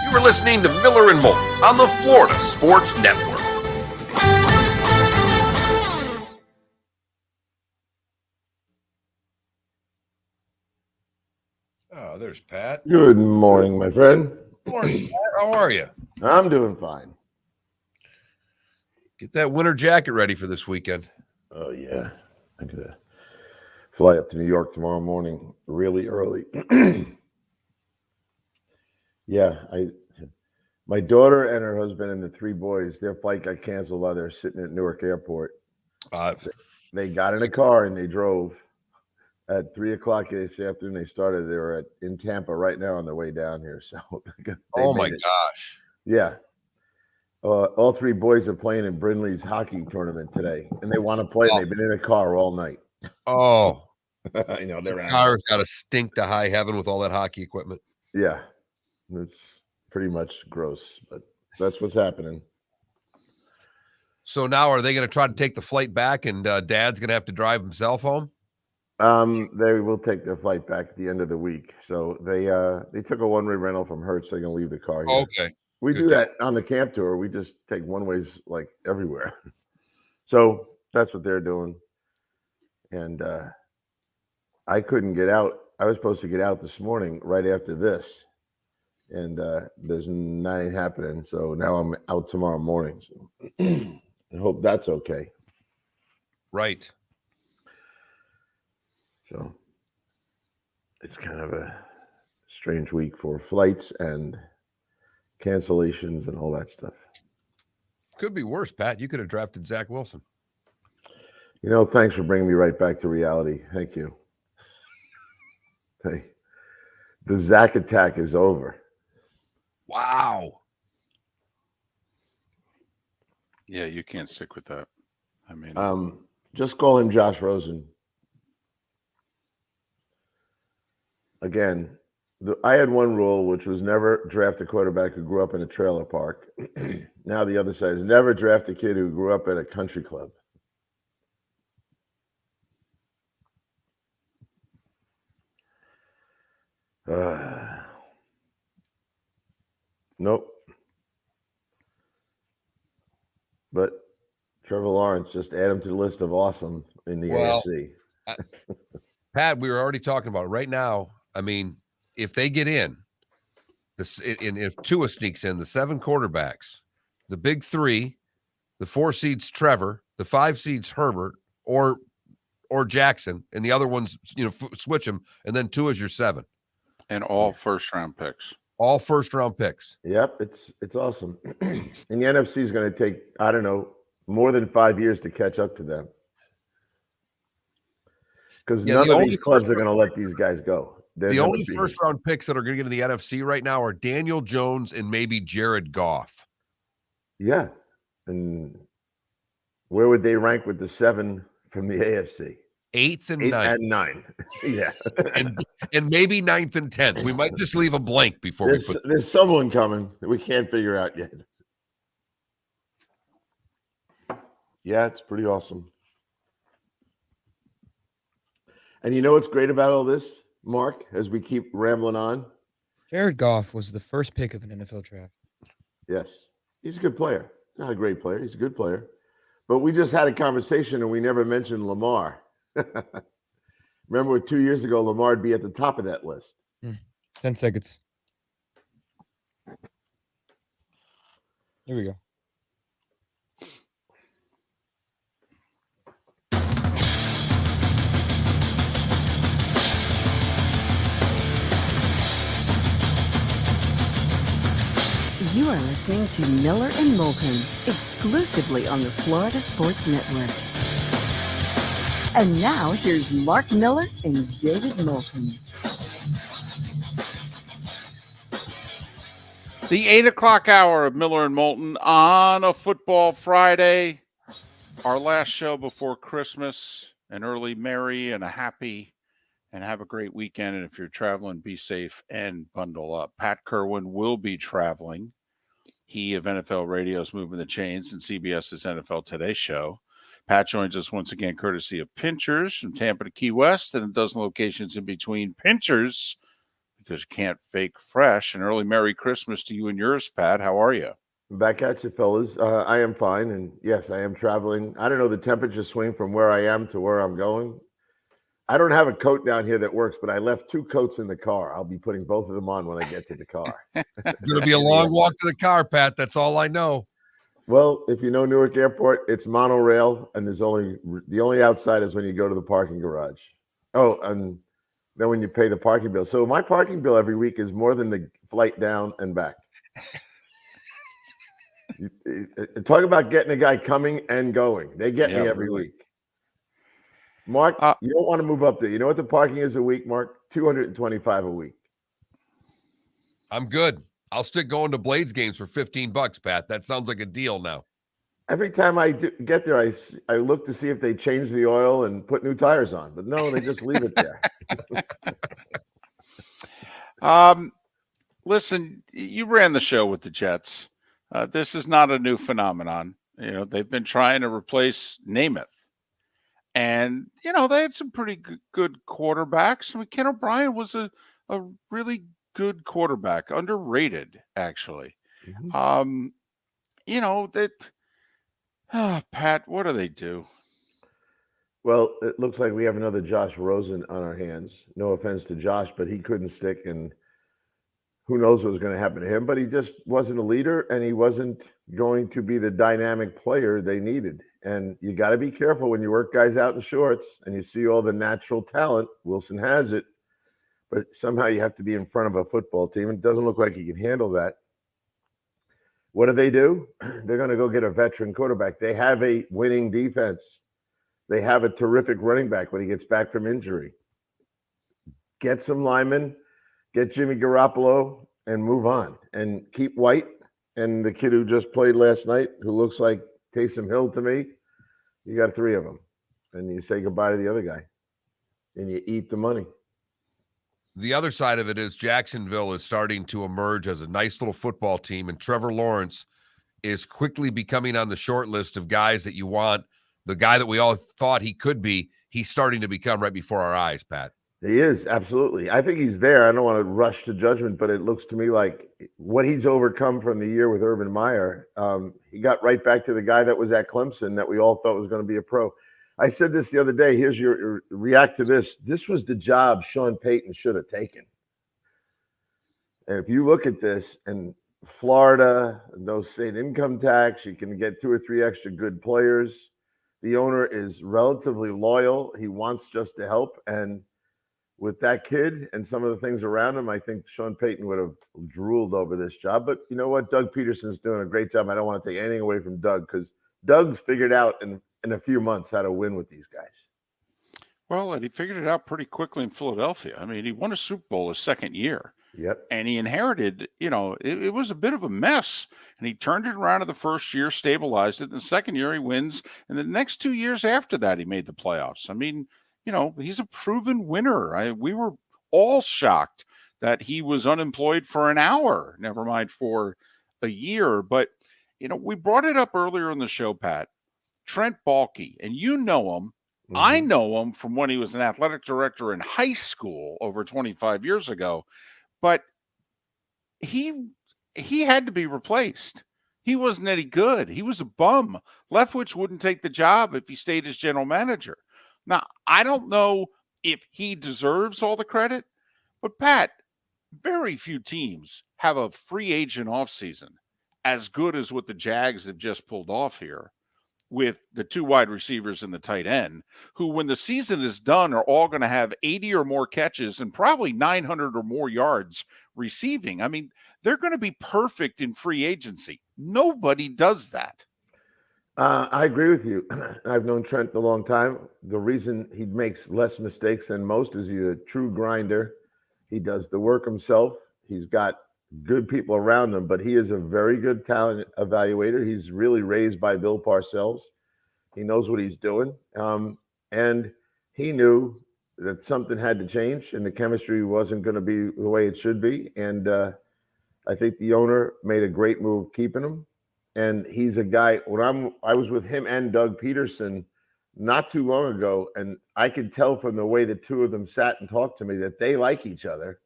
You were listening to Miller and Moulton on the Florida Sports Network. Oh, there's Pat. Good morning, my friend. Morning, Pat. How are you? I'm doing fine. Get that winter jacket ready for this weekend. Oh, yeah. I'm going to fly up to New York tomorrow morning really early. Yeah, my daughter and her husband and the 3 boys, their flight got canceled while they're sitting at Newark Airport. They got in a car and they drove. At 3:00 this afternoon, they were in Tampa right now on their way down here. So, oh my gosh. Yeah. All 3 boys are playing in Brindley's hockey tournament today, and they want to play. And they've been in a car all night. Oh, I know they're the car's got to stink to high heaven with all that hockey equipment. Yeah, that's pretty much gross, but that's what's happening. So now, are they going to try to take the flight back, and Dad's going to have to drive himself home? They will take their flight back at the end of the week. So they took a one-way rental from Hertz. They're going to leave the car here. Okay. We do that on the camp tour. We just take one-ways like everywhere. So that's what they're doing. And I couldn't get out. I was supposed to get out this morning right after this. And there's nothing happening. So now I'm out tomorrow morning. So I hope that's okay. Right. So it's kind of a strange week for flights and cancellations and all that stuff. Could be worse, Pat. You could have drafted Zach Wilson. Thanks for bringing me right back to reality. Thank you. Hey, the Zach attack is over. Wow. Yeah, you can't stick with that. I mean, just call him Josh Rosen. Again, I had one rule, which was never draft a quarterback who grew up in a trailer park. Now the other side is never draft a kid who grew up at a country club. Nope. But Trevor Lawrence, just add him to the list of awesome in the AFC. Pat, we were already talking about it. Right now. I mean, if they get in, if Tua sneaks in, the 7 quarterbacks, the big 3, the 4 seeds Trevor, the 5 seeds Herbert or Jackson, and the other ones, switch them, and then Tua's your 7. And all first-round picks. All first-round picks. Yep, it's awesome. And the NFC is going to take, I don't know, more than 5 years to catch up to them. Because none of these clubs are going to let these guys go. The only first-round picks that are going to get into the NFC right now are Daniel Jones and maybe Jared Goff. Yeah. And where would they rank with the 7 from the AFC? 8th and 8 9th. and 9. Yeah. and maybe 9th and 10th. We might just leave a blank before we put. There's someone coming that we can't figure out yet. Yeah, it's pretty awesome. And you know what's great about all this, Mark, as we keep rambling on? Jared Goff was the first pick of an NFL draft. Yes. He's a good player. Not a great player. He's a good player. But we just had a conversation and we never mentioned Lamar. Remember 2 years ago, Lamar would be at the top of that list. 10 seconds. Here we go. You are listening to Miller and Moulton, exclusively on the Florida Sports Network. And now, here's Mark Miller and David Moulton. The 8 o'clock hour of Miller and Moulton on a football Friday. Our last show before Christmas. An early merry and a happy and have a great weekend. And if you're traveling, be safe and bundle up. Pat Kirwan will be traveling. He of NFL Radio is moving the chains in CBS's NFL Today show. Pat joins us once again courtesy of Pinchers from Tampa to Key West and a dozen locations in between. Pinchers, because you can't fake fresh. An early Merry Christmas to you and yours, Pat. How are you? Back at you, fellas. I am fine. And yes, I am traveling. I don't know the temperature swing from where I am to where I'm going. I don't have a coat down here that works, but I left 2 coats in the car. I'll be putting both of them on when I get to the car. It's going to be a long walk to the car, Pat. That's all I know. Well, if you know Newark Airport, it's monorail, and the only outside is when you go to the parking garage. Oh, and then when you pay the parking bill. So my parking bill every week is more than the flight down and back. Talk about getting a guy coming and going. They get me every week. Mark, you don't want to move up there. You know what the parking is a week, Mark? $225 a week. I'm good. I'll stick going to Blades games for $15, Pat. That sounds like a deal now. Every time I get there, I look to see if they change the oil and put new tires on. But no, they just leave it there. Listen, you ran the show with the Jets. This is not a new phenomenon. You know, they've been trying to replace Namath. And, you know, they had some pretty good quarterbacks. I mean, Ken O'Brien was a really good quarterback, underrated, actually. Mm-hmm. You know, Pat, what do they do? Well, it looks like we have another Josh Rosen on our hands. No offense to Josh, but he couldn't stick, and who knows what was going to happen to him. But he just wasn't a leader, and he wasn't going to be the dynamic player they needed. And you got to be careful when you work guys out in shorts and you see all the natural talent. Wilson has it, but somehow you have to be in front of a football team. It doesn't look like he can handle that. What do? They're going to go get a veteran quarterback. They have a winning defense. They have a terrific running back when he gets back from injury. Get some linemen, get Jimmy Garoppolo, and move on. And keep White and the kid who just played last night, who looks like Taysom Hill to me. You got 3 of them. And you say goodbye to the other guy. And you eat the money. The other side of it is Jacksonville is starting to emerge as a nice little football team, and Trevor Lawrence is quickly becoming on the short list of guys that you want. The guy that we all thought he could be, he's starting to become right before our eyes, Pat. He is, absolutely. I think he's there. I don't want to rush to judgment, but it looks to me like what he's overcome from the year with Urban Meyer, he got right back to the guy that was at Clemson that we all thought was going to be a pro. I said this the other day. Here's your react to this. This was the job Sean Payton should have taken. And if you look at this, and Florida, no state income tax, you can get 2 or 3 extra good players. The owner is relatively loyal. He wants just to help. And with that kid and some of the things around him, I think Sean Payton would have drooled over this job. But you know what? Doug Peterson's doing a great job. I don't want to take anything away from Doug because Doug's figured out in a few months how to win with these guys. Well, and he figured it out pretty quickly in Philadelphia. I mean, he won a Super Bowl his second year. Yep. And he inherited, you know, it was a bit of a mess. And he turned it around in the first year, stabilized it. In the second year, he wins. And the next 2 years after that, he made the playoffs. I mean, he's a proven winner. We were all shocked that he was unemployed for an hour, never mind for a year. But, we brought it up earlier in the show, Pat. Trent Baalke, and you know him. I know him from when he was an athletic director in high school over 25 years ago. But he had to be replaced. He wasn't any good. He was a bum. Leftwich wouldn't take the job if he stayed as general manager. Now, I don't know if he deserves all the credit, but Pat, very few teams have a free agent offseason as good as what the Jags have just pulled off here with the 2 wide receivers and the tight end, who, when the season is done, are all going to have 80 or more catches and probably 900 or more yards receiving. I mean, they're going to be perfect in free agency. Nobody does that. I agree with you. I've known Trent a long time. The reason he makes less mistakes than most is he's a true grinder. He does the work himself. He's got good people around him, but he is a very good talent evaluator. He's really raised by Bill Parcells. He knows what he's doing. And he knew that something had to change and the chemistry wasn't going to be the way it should be. And I think the owner made a great move keeping him. And he's a guy, I was with him and Doug Peterson not too long ago, and I could tell from the way the two of them sat and talked to me that they like each other,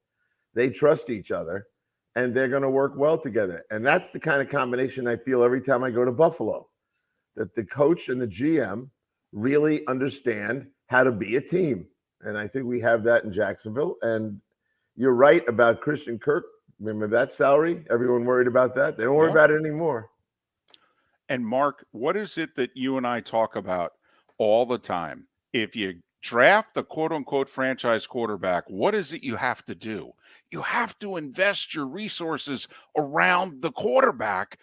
they trust each other, and they're going to work well together. And that's the kind of combination I feel every time I go to Buffalo, that the coach and the GM really understand how to be a team. And I think we have that in Jacksonville. And you're right about Christian Kirk. Remember that salary? Everyone worried about that. They don't worry about it anymore. And Mark, what is it that you and I talk about all the time? If you draft the quote unquote franchise quarterback, what is it you have to do? You have to invest your resources around the quarterback.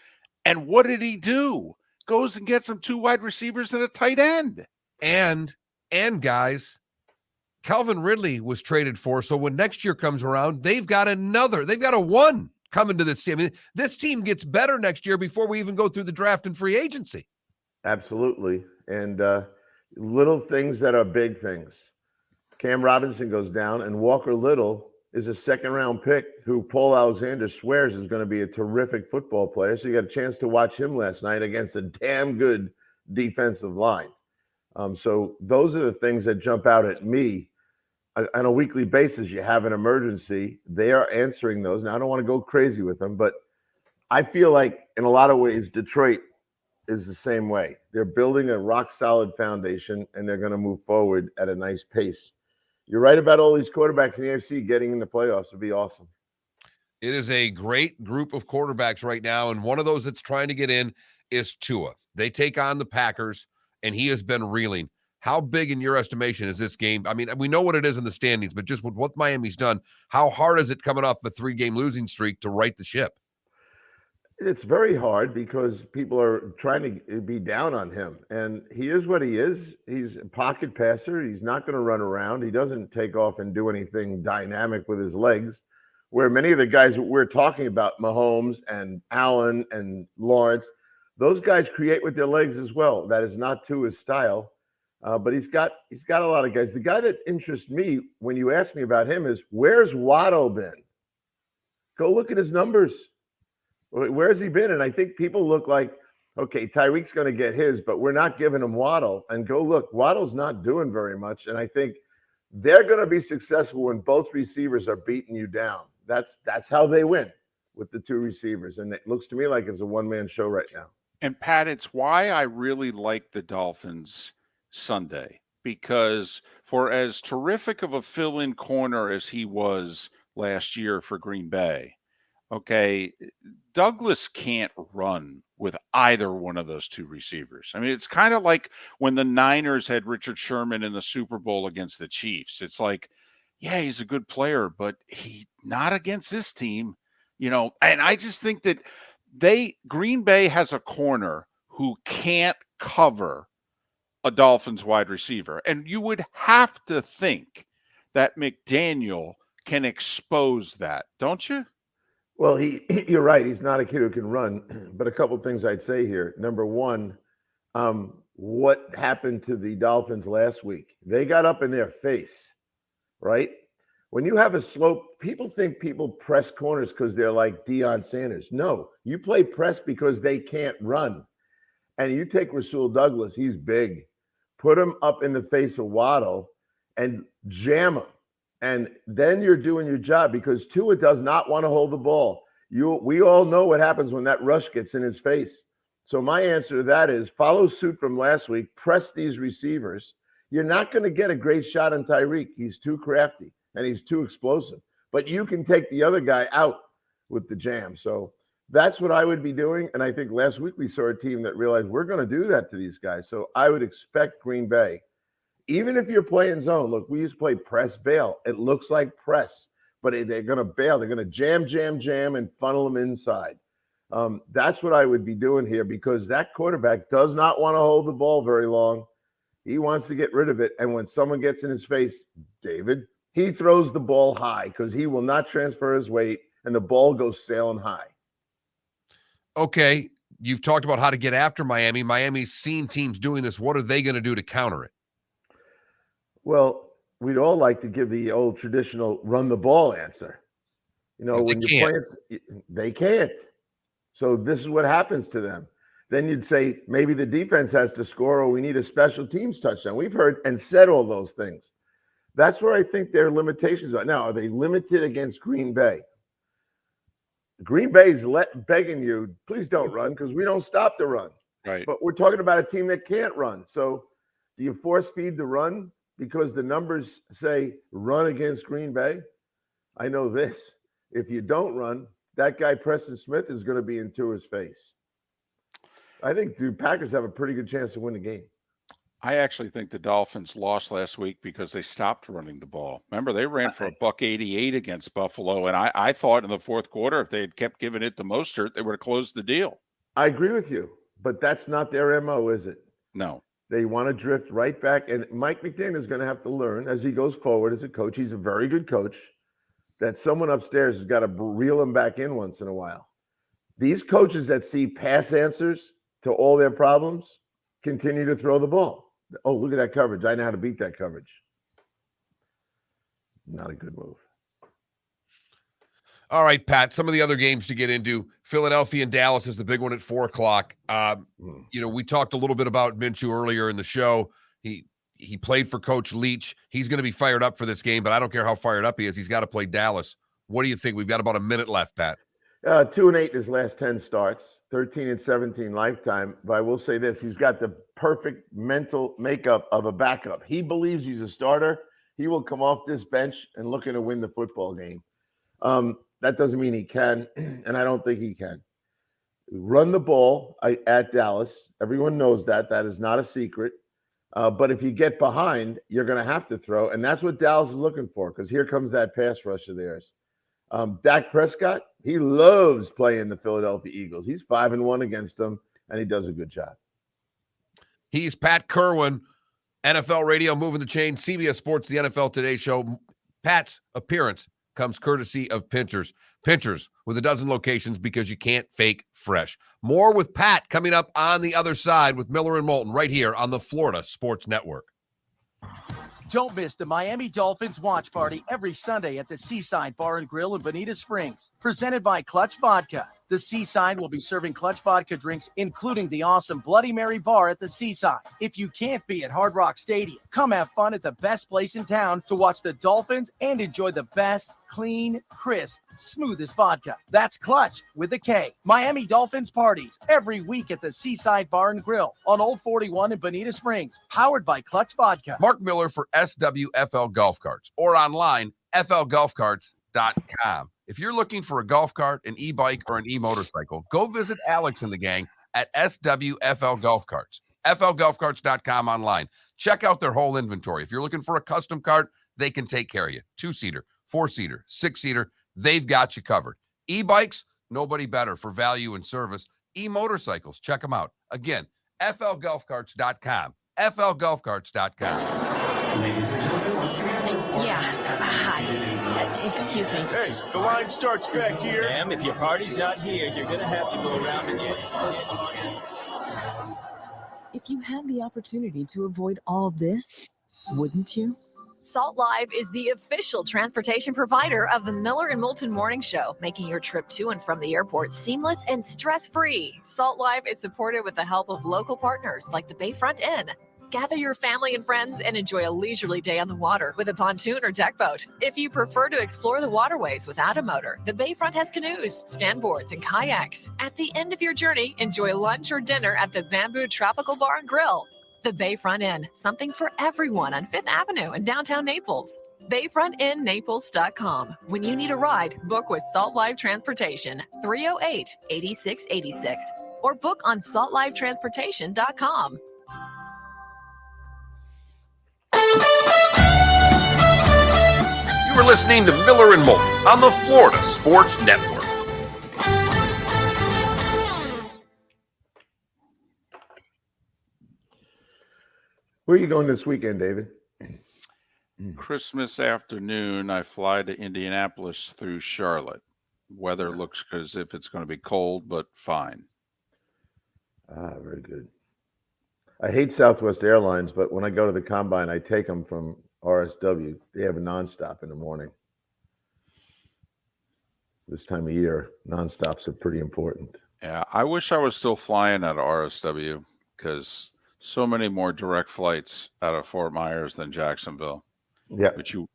And what did he do? Goes and gets him 2 wide receivers and a tight end. And guys, Calvin Ridley was traded for. So when next year comes around, they've got a 1 coming to this team. I mean, this team gets better next year before we even go through the draft and free agency. Absolutely. And little things that are big things. Cam Robinson goes down, and Walker Little is a 2nd-round pick who Paul Alexander swears is going to be a terrific football player. So you got a chance to watch him last night against a damn good defensive line. So those are the things that jump out at me. On a weekly basis, you have an emergency. They are answering those. Now, I don't want to go crazy with them, but I feel like in a lot of ways, Detroit is the same way. They're building a rock-solid foundation, and they're going to move forward at a nice pace. You're right about all these quarterbacks in the AFC getting in the playoffs would be awesome. It is a great group of quarterbacks right now, and one of those that's trying to get in is Tua. They take on the Packers, and he has been reeling. How big, in your estimation, is this game? I mean, we know what it is in the standings, but just with what Miami's done, how hard is it coming off a 3-game losing streak to right the ship? It's very hard because people are trying to be down on him. And he is what he is. He's a pocket passer. He's not going to run around. He doesn't take off and do anything dynamic with his legs. Where many of the guys that we're talking about, Mahomes and Allen and Lawrence, those guys create with their legs as well. That is not to his style. But he's got a lot of guys. The guy that interests me when you ask me about him is, where's Waddle been? Go look at his numbers. Where's he been? And I think people look like, okay, Tyreek's going to get his, but we're not giving him Waddle. And go look, Waddle's not doing very much. And I think they're going to be successful when both receivers are beating you down. That's how they win, with the 2 receivers. And it looks to me like it's a one-man show right now. And Pat, it's why I really like the Dolphins Sunday, because for as terrific of a fill-in corner as he was last year for Green Bay, okay, Douglas can't run with either one of those 2 receivers. I mean, it's kind of like when the Niners had Richard Sherman in the Super Bowl against the Chiefs. It's like, yeah, he's a good player, but he not against this team, And I just think that Green Bay has a corner who can't cover a Dolphins wide receiver. And you would have to think that McDaniel can expose that, don't you? Well, you're right. He's not a kid who can run. But a couple of things I'd say here. Number one, what happened to the Dolphins last week. They got up in their face, right? When you have a slope, people think people press corners because they're like Deion Sanders. No, you play press because they can't run. And you take Rasul Douglas, he's big. Put him up in the face of Waddle and jam him. And then you're doing your job because Tua does not want to hold the ball. We all know what happens when that rush gets in his face. So my answer to that is follow suit from last week, press these receivers. You're not going to get a great shot on Tyreek. He's too crafty and he's too explosive. But you can take the other guy out with the jam. So that's what I would be doing. And I think last week we saw a team that realized we're going to do that to these guys. So I would expect Green Bay, even if you're playing zone, look, we used to play press bail. It looks like press, but they're going to bail. They're going to jam, and funnel them inside. That's what I would be doing here because that quarterback does not want to hold the ball very long. He wants to get rid of it. And when someone gets in his face, David, he throws the ball high because he will not transfer his weight and the ball goes sailing high. Okay, you've talked about how to get after Miami. Miami's seen teams doing this. What are they going to do to counter it? Well, we'd all like to give the old traditional run the ball answer. You know, when you play it, they can't. So this is what happens to them. Then you'd say maybe the defense has to score or we need a special teams touchdown. We've heard and said all those things. That's where I think their limitations are. Now, are they limited against Green Bay? Green Bay's begging you, please don't run because we don't stop the run. Right. But we're talking about a team that can't run. So do you force feed the run because the numbers say run against Green Bay? I know this. If you don't run, that guy Preston Smith is going to be in Tua's face. I think the Packers have a pretty good chance to win the game. I actually think the Dolphins lost last week because they stopped running the ball. Remember, they ran for $188 against Buffalo, and I thought in the fourth quarter, if they had kept giving it to Mostert, they would have closed the deal. I agree with you, but that's not their MO, is it? No. They want to drift right back, and Mike McDaniel is going to have to learn as he goes forward as a coach. He's a very good coach. That someone upstairs has got to reel him back in once in a while. These coaches that see pass answers to all their problems continue to throw the ball. Oh, look at that coverage. I know how to beat that coverage. Not a good move. All right, Pat, some of the other games to get into. Philadelphia and Dallas is the big one at 4:00. You know, we talked a little bit about Minshew earlier in the show. He played for Coach Leach. He's going to be fired up for this game, but I don't care how fired up he is. He's got to play Dallas. What do you think? We've got about a minute left, Pat. 2-8 in his last 10 starts, 13-17 lifetime. But I will say this, he's got the perfect mental makeup of a backup. He believes he's a starter. He will come off this bench and looking to win the football game. That doesn't mean he can, and I don't think he can. Run the ball at Dallas. Everyone knows that. That is not a secret. But if you get behind, you're going to have to throw, and that's what Dallas is looking for because here comes that pass rush of theirs. Dak Prescott, he loves playing the Philadelphia Eagles. He's 5-1 against them, and he does a good job. He's Pat Kirwan, NFL Radio, moving the chain, CBS Sports, the NFL Today Show. Pat's appearance comes courtesy of Pinchers. Pinchers with a dozen locations because you can't fake fresh. More with Pat coming up on the other side with Miller and Moulton right here on the Florida Sports Network. Don't miss the Miami Dolphins watch party every Sunday at the Seaside Bar and Grill in Bonita Springs, presented by Clutch Vodka. The Seaside will be serving Clutch Vodka drinks, including the awesome Bloody Mary bar at the Seaside. If you can't be at Hard Rock Stadium, come have fun at the best place in town to watch the Dolphins and enjoy the best, clean, crisp, smoothest vodka. That's Clutch with a K. Miami Dolphins parties every week at the Seaside Bar and Grill on Old 41 in Bonita Springs, powered by Clutch Vodka. Mark Miller for SWFL Golf Carts or online, flgolfcarts.com. If you're looking for a golf cart, an e-bike, or an e-motorcycle, go visit Alex and the gang at SWFL Golf Carts. flgolfcarts.com online. Check out their whole inventory. If you're looking for a custom cart, they can take care of you. 2-seater, 4-seater, 6-seater, they've got you covered. E-bikes, nobody better for value and service. E-motorcycles, check them out. Again, flgolfcarts.com. flgolfcarts.com. Ladies and gentlemen, Hi. Excuse me. Hey, the line starts back here. Ma'am, if your party's not here, you're gonna have to go around again. If you had the opportunity to avoid all this, wouldn't you? Salt Live is the official transportation provider of the Miller and Moulton Morning Show, making your trip to and from the airport seamless and stress-free. Salt Live is supported with the help of local partners like the Bayfront Inn. Gather your family and friends and enjoy a leisurely day on the water with a pontoon or deck boat. If you prefer to explore the waterways without a motor, the Bayfront has canoes, standboards, and kayaks. At the end of your journey, enjoy lunch or dinner at the Bamboo Tropical Bar and Grill. The Bayfront Inn, something for everyone on 5th Avenue in downtown Naples. BayfrontInNaples.com. When you need a ride, book with Salt Live Transportation, 308-8686, or book on saltlivetransportation.com. You are listening to Miller and Moulton on the Florida Sports Network. Where are you going this weekend, David? Christmas afternoon, I fly to Indianapolis through Charlotte. Weather looks as if it's going to be cold, but fine. Very good. I hate Southwest Airlines, but when I go to the Combine, I take them from RSW. They have a nonstop in the morning. This time of year, nonstops are pretty important. Yeah, I wish I was still flying at RSW because so many more direct flights out of Fort Myers than Jacksonville. Yeah, which you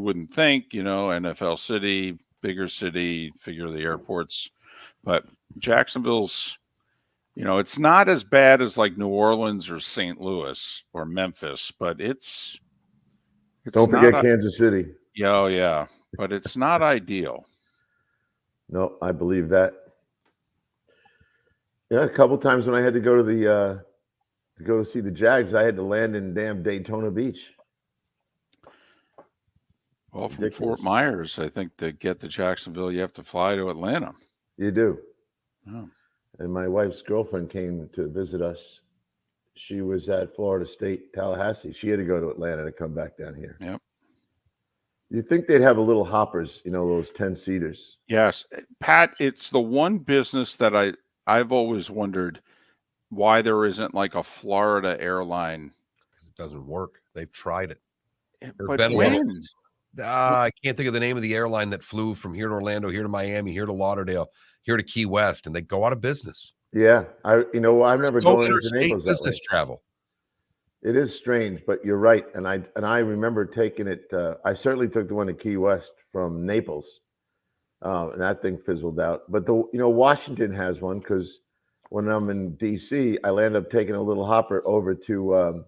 wouldn't think, NFL city, bigger city, figure the airports, but Jacksonville's, it's not as bad as like New Orleans or St. Louis or Memphis, but it's don't forget Kansas City. Yeah, but it's not ideal. No, I believe that. Yeah, a couple times when I had to go to see the Jags, I had to land in damn Daytona Beach. Well, from Fort Myers, I think to get to Jacksonville, you have to fly to Atlanta. You do. Oh. And my wife's girlfriend came to visit us. She was at Florida State, Tallahassee. She had to go to Atlanta to come back down here. Yep. You'd think they'd have a little hoppers, those 10-seaters. Yes. Pat, it's the one business that I've always wondered why there isn't like a Florida airline. Because it doesn't work. They've tried it. But when? I can't think of the name of the airline that flew from here to Orlando, here to Miami, here to Lauderdale, here to Key West, and they go out of business. Yeah, I've never gone into Naples business travel. It is strange, but you're right. And I remember taking it. I certainly took the one to Key West from Naples, and that thing fizzled out. But Washington has one because when I'm in D.C., I land up taking a little hopper over to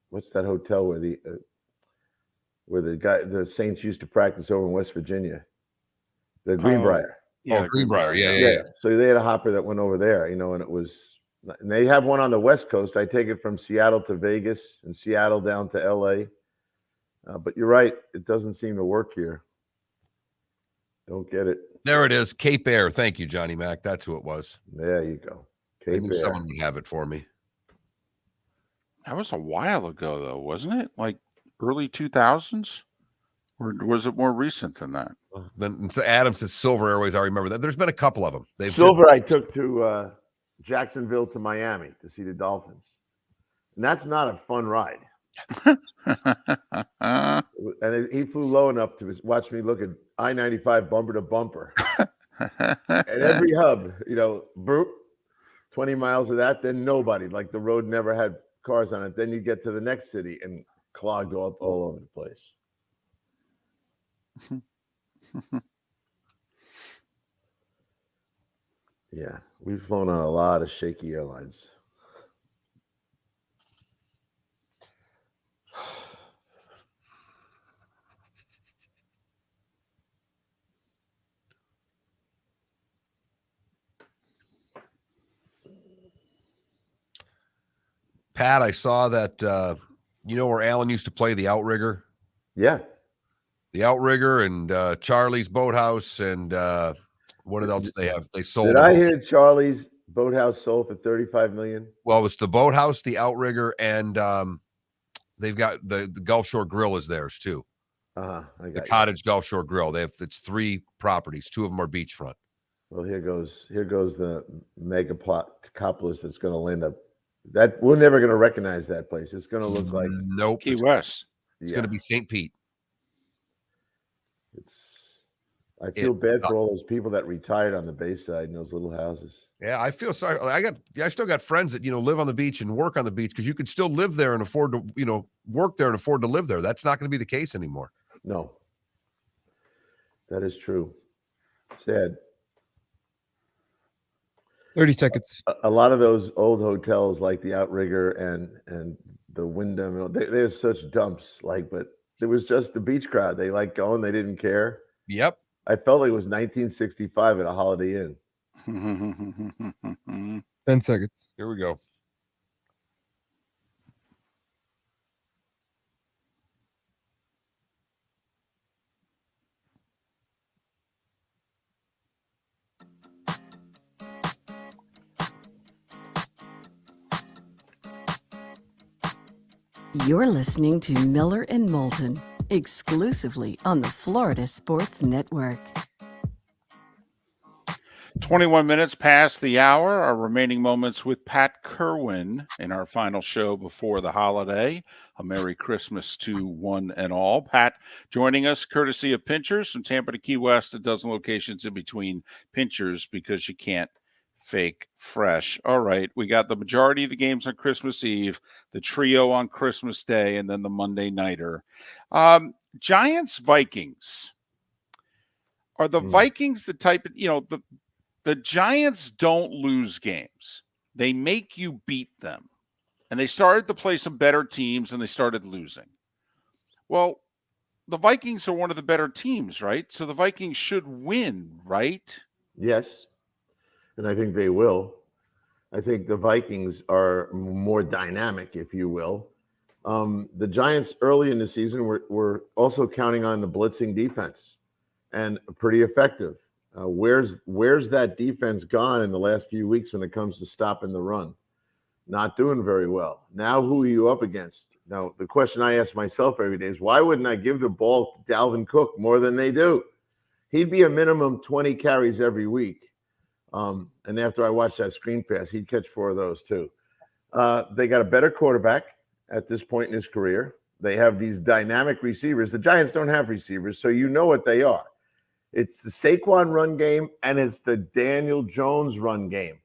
what's that hotel where the Saints used to practice over in West Virginia, the Greenbrier. Greenbrier. Yeah. So they had a hopper that went over there, and they have one on the West Coast. I take it from Seattle to Vegas and Seattle down to LA. But you're right. It doesn't seem to work here. Don't get it. There it is. Cape Air. Thank you, Johnny Mac. That's who it was. There you go. Cape Air. Someone would have it for me. That was a while ago, though, wasn't it? Like early 2000s? Or was it more recent than that? Then Adam says Silver Airways. I remember that. There's been a couple of them. I took to Jacksonville to Miami to see the Dolphins. And that's not a fun ride. And he flew low enough to watch me look at I-95 bumper to bumper. And every hub, boop, 20 miles of that, then nobody. Like the road never had cars on it. Then you get to the next city and clogged all over the place. Yeah, we've flown on a lot of shaky airlines. Pat, I saw that where Alan used to play the Outrigger? Yeah. The Outrigger and Charlie's Boathouse and what else they have? They sold. Did I hear Charlie's Boathouse sold for $35 million? Well, it's the Boathouse, the Outrigger, and they've got the Gulf Shore Grill is theirs too. The Cottage Gulf Shore Grill. It's 3 properties. 2 of them are beachfront. Well, here goes the megapolis that's going to land up. That we're never going to recognize that place. It's going to look like nope. Key West. It's going to be St. Pete. I feel bad for all those people that retired on the Bayside in those little houses. Yeah, I feel sorry. I still got friends that, live on the beach and work on the beach because you could still live there and afford to, work there and afford to live there. That's not going to be the case anymore. No. That is true. Sad. 30 seconds. A lot of those old hotels like the Outrigger and the Wyndham, they're such dumps. But it was just the beach crowd. They liked going. They didn't care. Yep. I felt like it was 1965 at a Holiday Inn. 10 seconds. Here we go. You're listening to Miller and Moulton, exclusively on the Florida Sports Network. 21 minutes past the hour. Our remaining moments with Pat Kirwan in our final show before the holiday. A Merry Christmas to one and all. Pat joining us courtesy of Pinchers from Tampa to Key West, a dozen locations in between Pinchers because you can't fake fresh. All right, we got the majority of the games on Christmas Eve, the trio on Christmas Day, and then the Monday nighter. Giants Vikings. Are the Vikings the type of, the Giants don't lose games. They make you beat them. And they started to play some better teams and they started losing. Well, the Vikings are one of the better teams, right? So the Vikings should win, right? Yes. And I think they will. I think the Vikings are more dynamic, if you will. The Giants early in the season were also counting on the blitzing defense and pretty effective. Where's that defense gone in the last few weeks when it comes to stopping the run? Not doing very well. Now, who are you up against? Now, the question I ask myself every day is, why wouldn't I give the ball to Dalvin Cook more than they do? He'd be a minimum 20 carries every week. And after I watched that screen pass, he'd catch 4 of those too. They got a better quarterback at this point in his career. They have these dynamic receivers. The Giants don't have receivers, so you know what they are. It's the Saquon run game, and it's the Daniel Jones run game.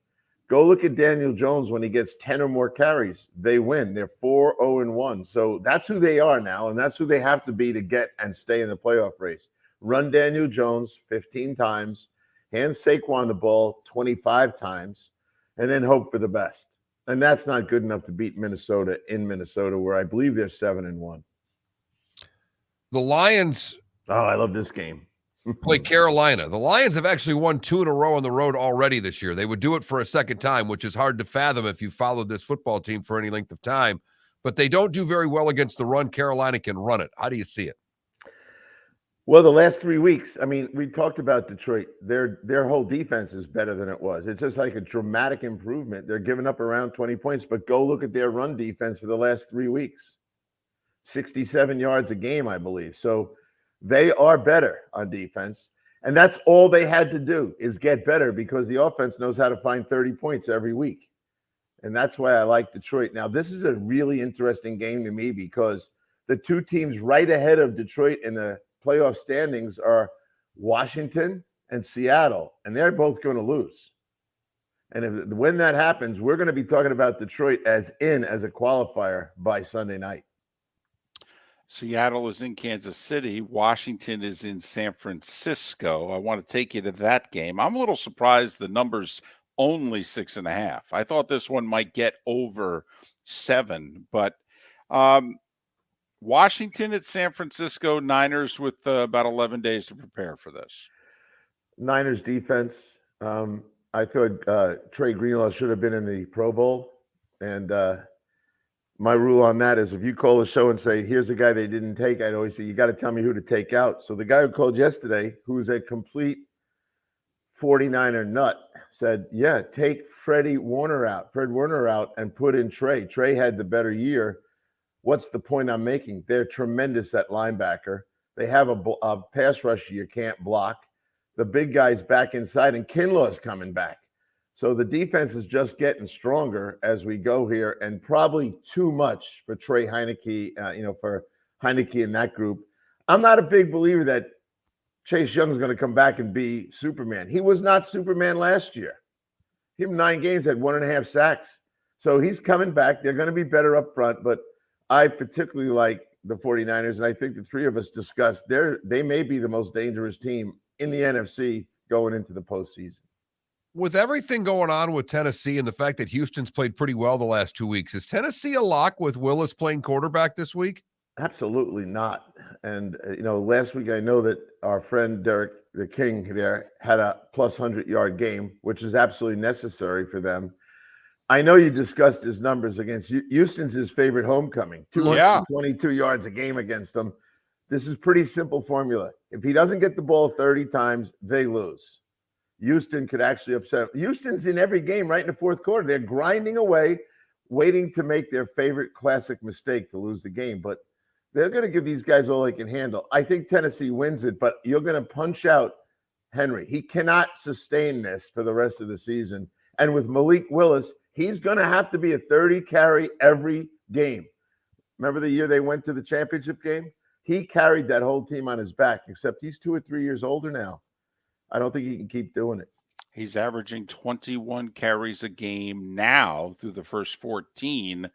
Go look at Daniel Jones when he gets 10 or more carries. They win. They're 4-0-1. So that's who they are now, and that's who they have to be to get and stay in the playoff race. Run Daniel Jones 15 times, hand Saquon the ball 25 times, and then hope for the best. And that's not good enough to beat Minnesota in Minnesota, where I believe they're 7-1. The Lions. Oh, I love this game. Play Carolina. The Lions have actually won 2 in a row on the road already this year. They would do it for a second time, which is hard to fathom if you followed this football team for any length of time. But they don't do very well against the run. Carolina can run it. How do you see it? Well, the last 3 weeks, I mean, we talked about Detroit. Their whole defense is better than it was. It's just like a dramatic improvement. They're giving up around 20 points, but go look at their run defense for the last 3 weeks. 67 yards a game, I believe. So they are better on defense. And that's all they had to do is get better because the offense knows how to find 30 points every week. And that's why I like Detroit. Now, this is a really interesting game to me because the 2 teams right ahead of Detroit in the playoff standings are Washington and Seattle, and they're both going to lose. And when that happens, we're going to be talking about Detroit as a qualifier by Sunday night. Seattle is in Kansas City. Washington is in San Francisco. I want to take you to that game. I'm a little surprised the number's only 6.5. I thought this one might get over 7, but Washington at San Francisco, Niners with about 11 days to prepare for this. Niners defense. I thought Trey Greenlaw should have been in the Pro Bowl. And my rule on that is if you call a show and say, here's a guy they didn't take, I'd always say, you got to tell me who to take out. So the guy who called yesterday, who's a complete 49er nut, said, yeah, take Fred Warner out, and put in Trey. Trey had the better year. What's the point I'm making? They're tremendous at linebacker. They have a pass rusher you can't block. the big guys back inside, and Kinlaw's coming back. So the defense is just getting stronger as we go here, and probably too much for Trey Heineke, for Heineke in that group. I'm not a big believer that Chase Young's going to come back and be Superman. He was not Superman last year. Him 9 games had 1.5 sacks. So he's coming back. They're going to be better up front, but I particularly like the 49ers, and I think the three of us discussed they may be the most dangerous team in the NFC going into the postseason. With everything going on with Tennessee and the fact that Houston's played pretty well the last 2 weeks, is Tennessee a lock with Willis playing quarterback this week? Absolutely not. And, last week I know that our friend Derek, the King there, had a plus 100-yard game, which is absolutely necessary for them. I know you discussed his numbers against Houston's his favorite homecoming, 222 yards a game against them. This is pretty simple formula. If he doesn't get the ball 30 times, they lose. Houston could actually upset him. Houston's in every game right in the fourth quarter. They're grinding away, waiting to make their favorite classic mistake to lose the game. But they're going to give these guys all they can handle. I think Tennessee wins it, but you're going to punch out Henry. He cannot sustain this for the rest of the season. And with Malik Willis, he's going to have to be a 30 carry every game. Remember the year they went to the championship game? He carried that whole team on his back, except he's 2 or 3 years older now. I don't think he can keep doing it. He's averaging 21 carries a game now through the first 14.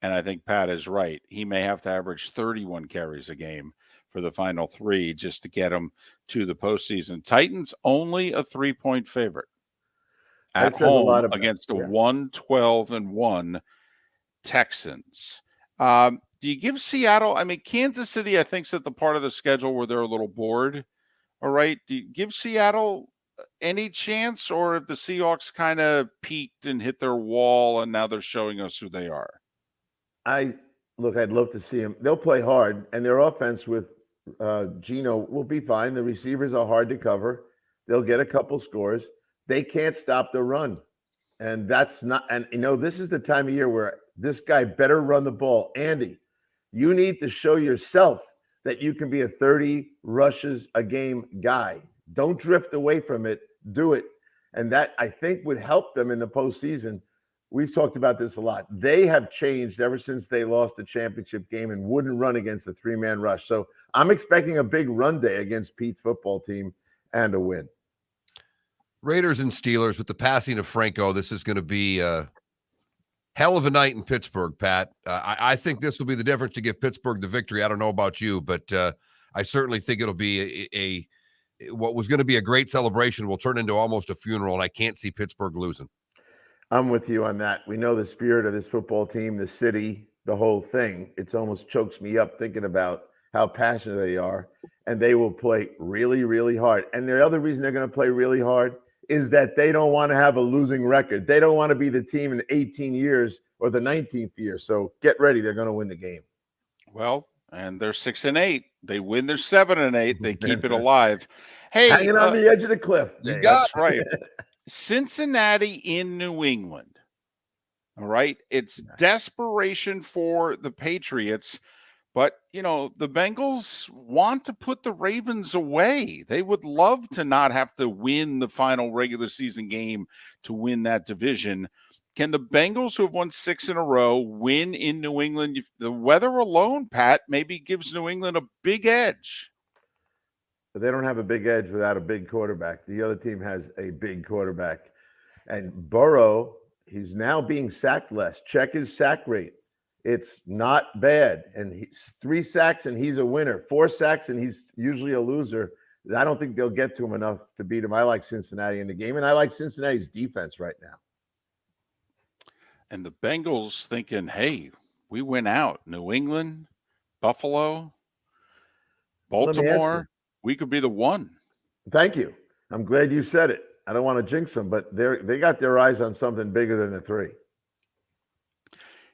And I think Pat is right. He may have to average 31 carries a game for the final 3 just to get him to the postseason. Titans only a 3-point favorite at home against a 1-12-1 Texans. Do you give Seattle? I mean, Kansas City, I think, is at the part of the schedule where they're a little bored. All right. Do you give Seattle any chance, or if the Seahawks kind of peaked and hit their wall and now they're showing us who they are? I'd love to see them. They'll play hard, and their offense with Geno will be fine. The receivers are hard to cover. They'll get a couple scores. They can't stop the run. And this is the time of year where this guy better run the ball. Andy, you need to show yourself that you can be a 30 rushes a game guy. Don't drift away from it. Do it. And that, I think, would help them in the postseason. We've talked about this a lot. They have changed ever since they lost the championship game and wouldn't run against a 3-man rush. So I'm expecting a big run day against Pete's football team and a win. Raiders and Steelers, with the passing of Franco, this is going to be a hell of a night in Pittsburgh, Pat. I think this will be the difference to give Pittsburgh the victory. I don't know about you, but I certainly think it'll be what was going to be a great celebration will turn into almost a funeral, and I can't see Pittsburgh losing. I'm with you on that. We know the spirit of this football team, the city, the whole thing. It almost chokes me up thinking about how passionate they are, and they will play really, really hard. And the other reason they're going to play really hard is that they don't want to have a losing record. They don't want to be the team in 18 years or the 19th year. So get ready. They're going to win the game. Well, and they're 6-8. They win their 7-8. They keep it alive. Hey, hanging on the edge of the cliff. That's right. Cincinnati in New England. All right. It's desperation for the Patriots. But, the Bengals want to put the Ravens away. They would love to not have to win the final regular season game to win that division. Can the Bengals, who have won 6 in a row, win in New England? The weather alone, Pat, maybe gives New England a big edge. But they don't have a big edge without a big quarterback. The other team has a big quarterback. And Burrow, he's now being sacked less. Check his sack rate. It's not bad. And he's 3 sacks and he's a winner. 4 sacks and he's usually a loser. I don't think they'll get to him enough to beat him. I like Cincinnati in the game, and I like Cincinnati's defense right now. And the Bengals thinking, hey, we went out. New England, Buffalo, Baltimore, we could be the one. Thank you. I'm glad you said it. I don't want to jinx them, but they got their eyes on something bigger than the 3.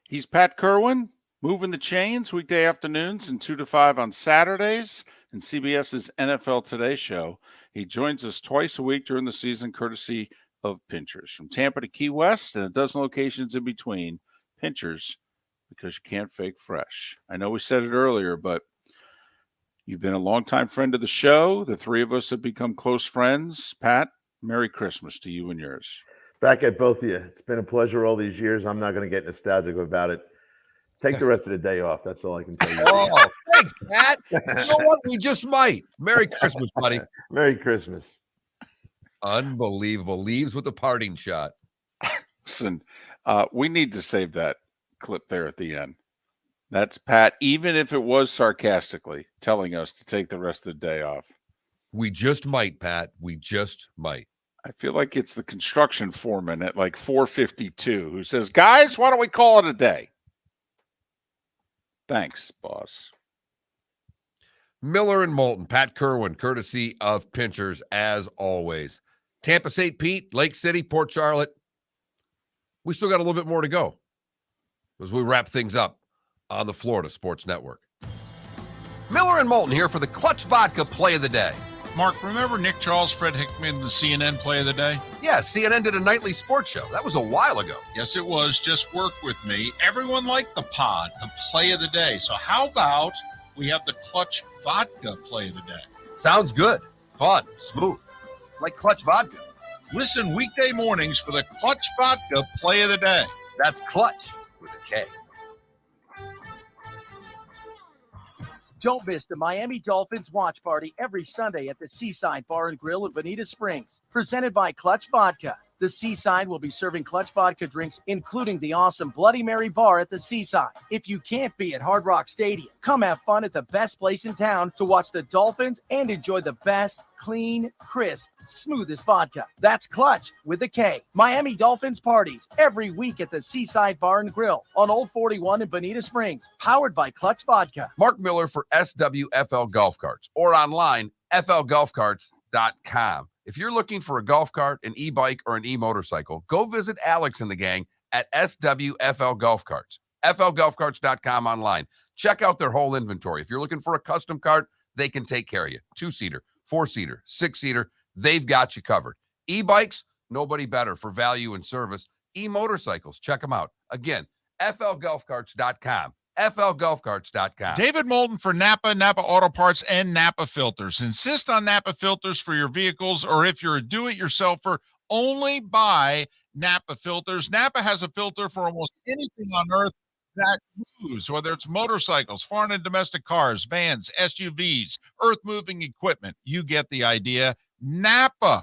He's Pat Kirwan, moving the chains weekday afternoons and 2 to 5 on Saturdays in CBS's NFL Today show. He joins us twice a week during the season, courtesy of Pinchers. From Tampa to Key West and a dozen locations in between, Pinchers, because you can't fake fresh. I know we said it earlier, but You've been a longtime friend of the show. The three of us have become close friends. Pat, Merry Christmas to you and yours. Back at both of you. It's been a pleasure all these years. I'm not going to get nostalgic about it. Take the rest of the day off. That's all I can tell you. Oh, thanks, Pat. You know what? We just might. Merry Christmas, buddy. Merry Christmas. Unbelievable. Leaves with a parting shot. Listen, we need to save that clip there at the end. That's Pat, even if it was sarcastically, telling us to take the rest of the day off. We just might, Pat. We just might. I feel like it's the construction foreman at like 4:52 who says, guys, why don't we call it a day? Thanks, boss. Miller and Moulton, Pat Kirwan, courtesy of Pinchers, as always. Tampa, St. Pete, Lake City, Port Charlotte. We still got a little bit more to go as we wrap things up on the Florida Sports Network. Miller and Moulton here for the Clutch Vodka Play of the Day. Mark, remember Nick Charles, Fred Hickman, the CNN Play of the Day? Yeah, CNN did a nightly sports show. That was a while ago. Yes, it was. Just work with me. Everyone liked the pod, the Play of the Day. So how about we have the Clutch Vodka Play of the Day? Sounds good. Fun. Smooth. Like Clutch Vodka. Listen weekday mornings for the Clutch Vodka Play of the Day. That's Clutch with a K. Don't miss the Miami Dolphins watch party every Sunday at the Seaside Bar and Grill in Bonita Springs. Presented by Clutch Vodka. The Seaside will be serving Clutch Vodka drinks, including the awesome Bloody Mary bar at the Seaside. If you can't be at Hard Rock Stadium, come have fun at the best place in town to watch the Dolphins and enjoy the best, clean, crisp, smoothest vodka. That's Clutch with a K. Miami Dolphins parties every week at the Seaside Bar and Grill on Old 41 in Bonita Springs. Powered by Clutch Vodka. Mark Miller for SWFL Golf Carts or online, flgolfcarts.com. If you're looking for a golf cart, an e-bike, or an e-motorcycle, go visit Alex and the gang at SWFL Golf Carts. flgolfcarts.com online. Check out their whole inventory. If you're looking for a custom cart, they can take care of you. 2-seater, 4-seater, 6-seater, they've got you covered. E-bikes, nobody better for value and service. E-motorcycles, check them out. Again, flgolfcarts.com. flgolfcarts.com. David Moulton for Napa, Napa Auto Parts, and Napa Filters. Insist on Napa filters for your vehicles, or if you're a do-it-yourselfer, only buy Napa filters. Napa has a filter for almost anything on earth that moves, whether it's motorcycles, foreign and domestic cars, vans, SUVs, earth-moving equipment. You get the idea. Napa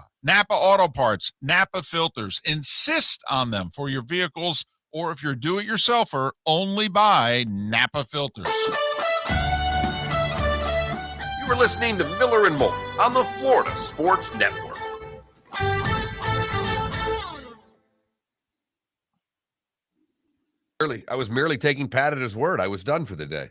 Auto Parts, Napa filters. Insist on them for your vehicles, or if you're a do-it-yourselfer, only buy Napa filters. You were listening to Miller and Moulton on the Florida Sports Network. I was merely taking Pat at his word. I was done for the day.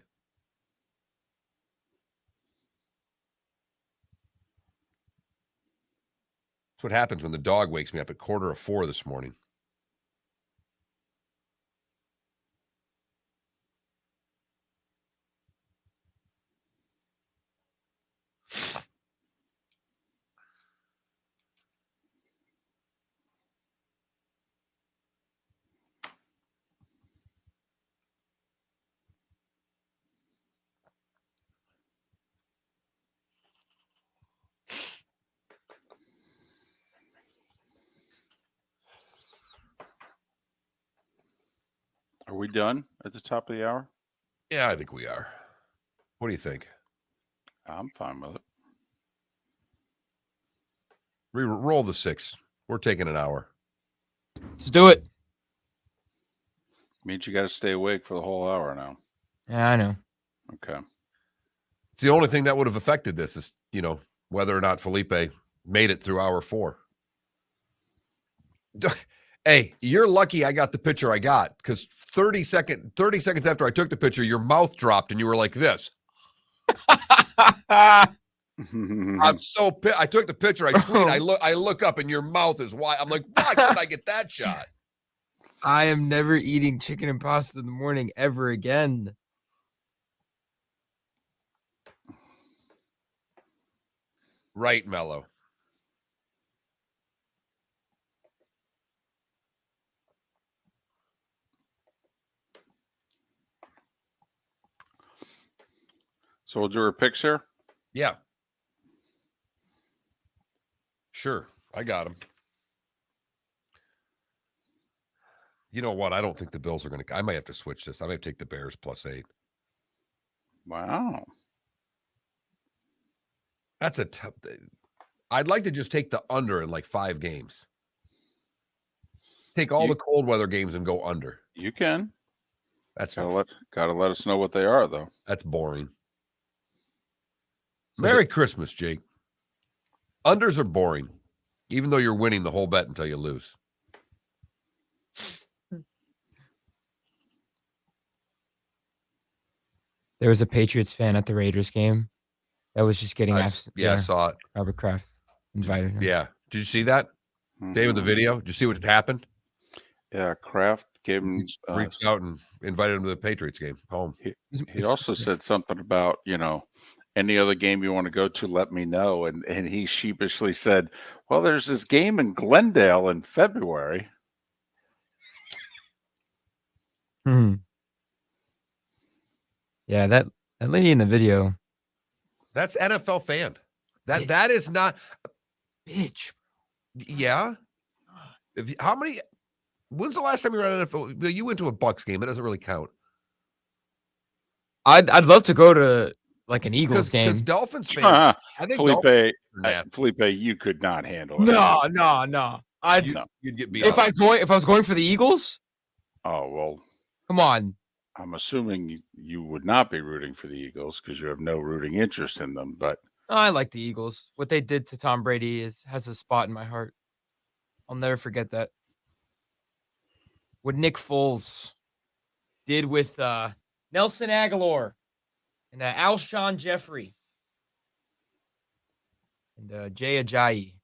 That's what happens when the dog wakes me up at 3:45 this morning. Are we done at the top of the hour? Yeah, I think we are. What do you think? I'm fine with it. Roll the 6. We're taking an hour. Let's do it. Means you got to stay awake for the whole hour now. Yeah, I know. Okay. It's the only thing that would have affected this is, whether or not Felipe made it through hour 4. Hey, you're lucky I got the picture I got, because 30 seconds after I took the picture, your mouth dropped and you were like this. I'm so pissed. I took the picture. I tweet. I look up and your mouth is wide. I'm like, why couldn't I get that shot? I am never eating chicken and pasta in the morning ever again. Right, Mello. So we'll do our picks here. Yeah. Sure. I got him. You know what? I don't think the Bills are going to. I might have to switch this. I might take the Bears +8. Wow. That's a tough. I'd like to just take the under in like 5 games. Take all the cold weather games and go under. You can. That's gotta let us know what they are, though. That's boring. Merry Christmas, Jake. Unders are boring, even though you're winning the whole bet until you lose. There was a Patriots fan at the Raiders game that was just getting I saw it. Robert Kraft invited him. Yeah. Did you see that? David, the video? Did you see what had happened? Yeah, Kraft gave him reached out and invited him to the Patriots game home. He also said something about, any other game you want to go to, let me know. And he sheepishly said, well, there's this game in Glendale in February. Yeah, that lady in the video. That's NFL fan. That is not bitch. Yeah. When's the last time you were at NFL? You went to a Bucks game. It doesn't really count. I'd love to go to like an Eagles game. Because Dolphins fans. I think Felipe, you could not handle it. No. You'd get beat if I was going for the Eagles. Oh well. Come on. I'm assuming you would not be rooting for the Eagles because you have no rooting interest in them. But I like the Eagles. What they did to Tom Brady has a spot in my heart. I'll never forget that. What Nick Foles did with Nelson Aguilar and Alshon Jeffrey and Jay Ajayi.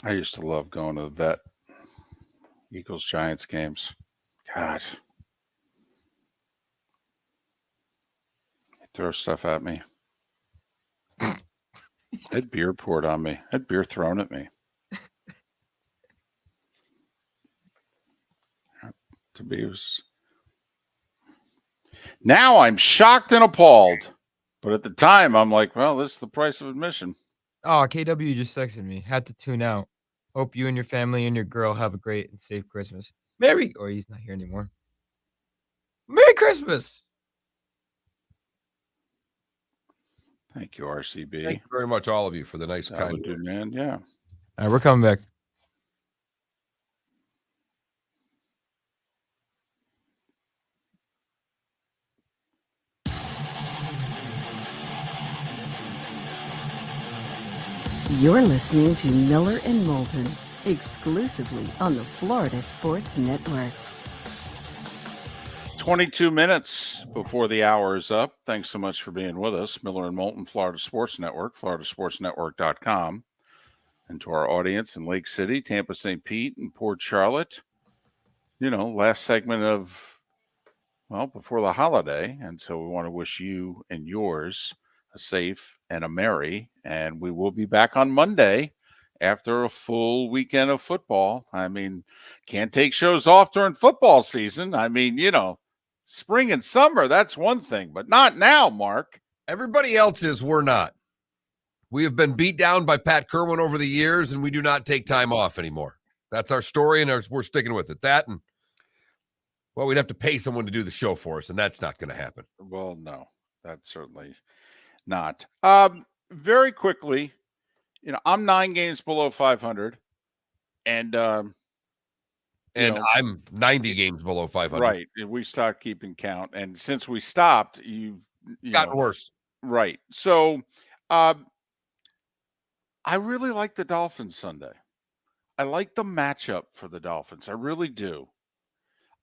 I used to love going to the vet. Eagles-Giants games. God. They throw stuff at me. I had beer poured on me. I had beer thrown at me. To be was... Now I'm shocked and appalled. But at the time, I'm like, well, this is the price of admission. Oh, KW just texted me. Had to tune out. Hope you and your family and your girl have a great and safe Christmas. He's not here anymore. Merry Christmas. Thank you, RCB. Thank you very much, all of you, for the nice, kind dude, man. Yeah. All right, we're coming back. You're listening to Miller and Moulton, exclusively on the Florida Sports Network. 22 minutes before the hour is up. Thanks so much for being with us. Miller and Moulton, Florida Sports Network, floridasportsnetwork.com. And to our audience in Lake City, Tampa, St. Pete, and Port Charlotte. Last segment of, before the holiday. And so we want to wish you and yours a safe and a merry. And we will be back on Monday after a full weekend of football. I mean, can't take shows off during football season. I mean, spring and summer, that's one thing, but not now, Mark. Everybody else is, we're not. We have been beat down by Pat Kirwan over the years, and we do not take time off anymore. That's our story, and we're sticking with it. That and, we'd have to pay someone to do the show for us, and that's not going to happen. Well, no, that's certainly not. Very quickly, I'm 9 games below 500, and I'm 90 games below 500. Right. We stopped keeping count. And since we stopped, you gotten worse. Right. So I really like the Dolphins Sunday. I like the matchup for the Dolphins. I really do.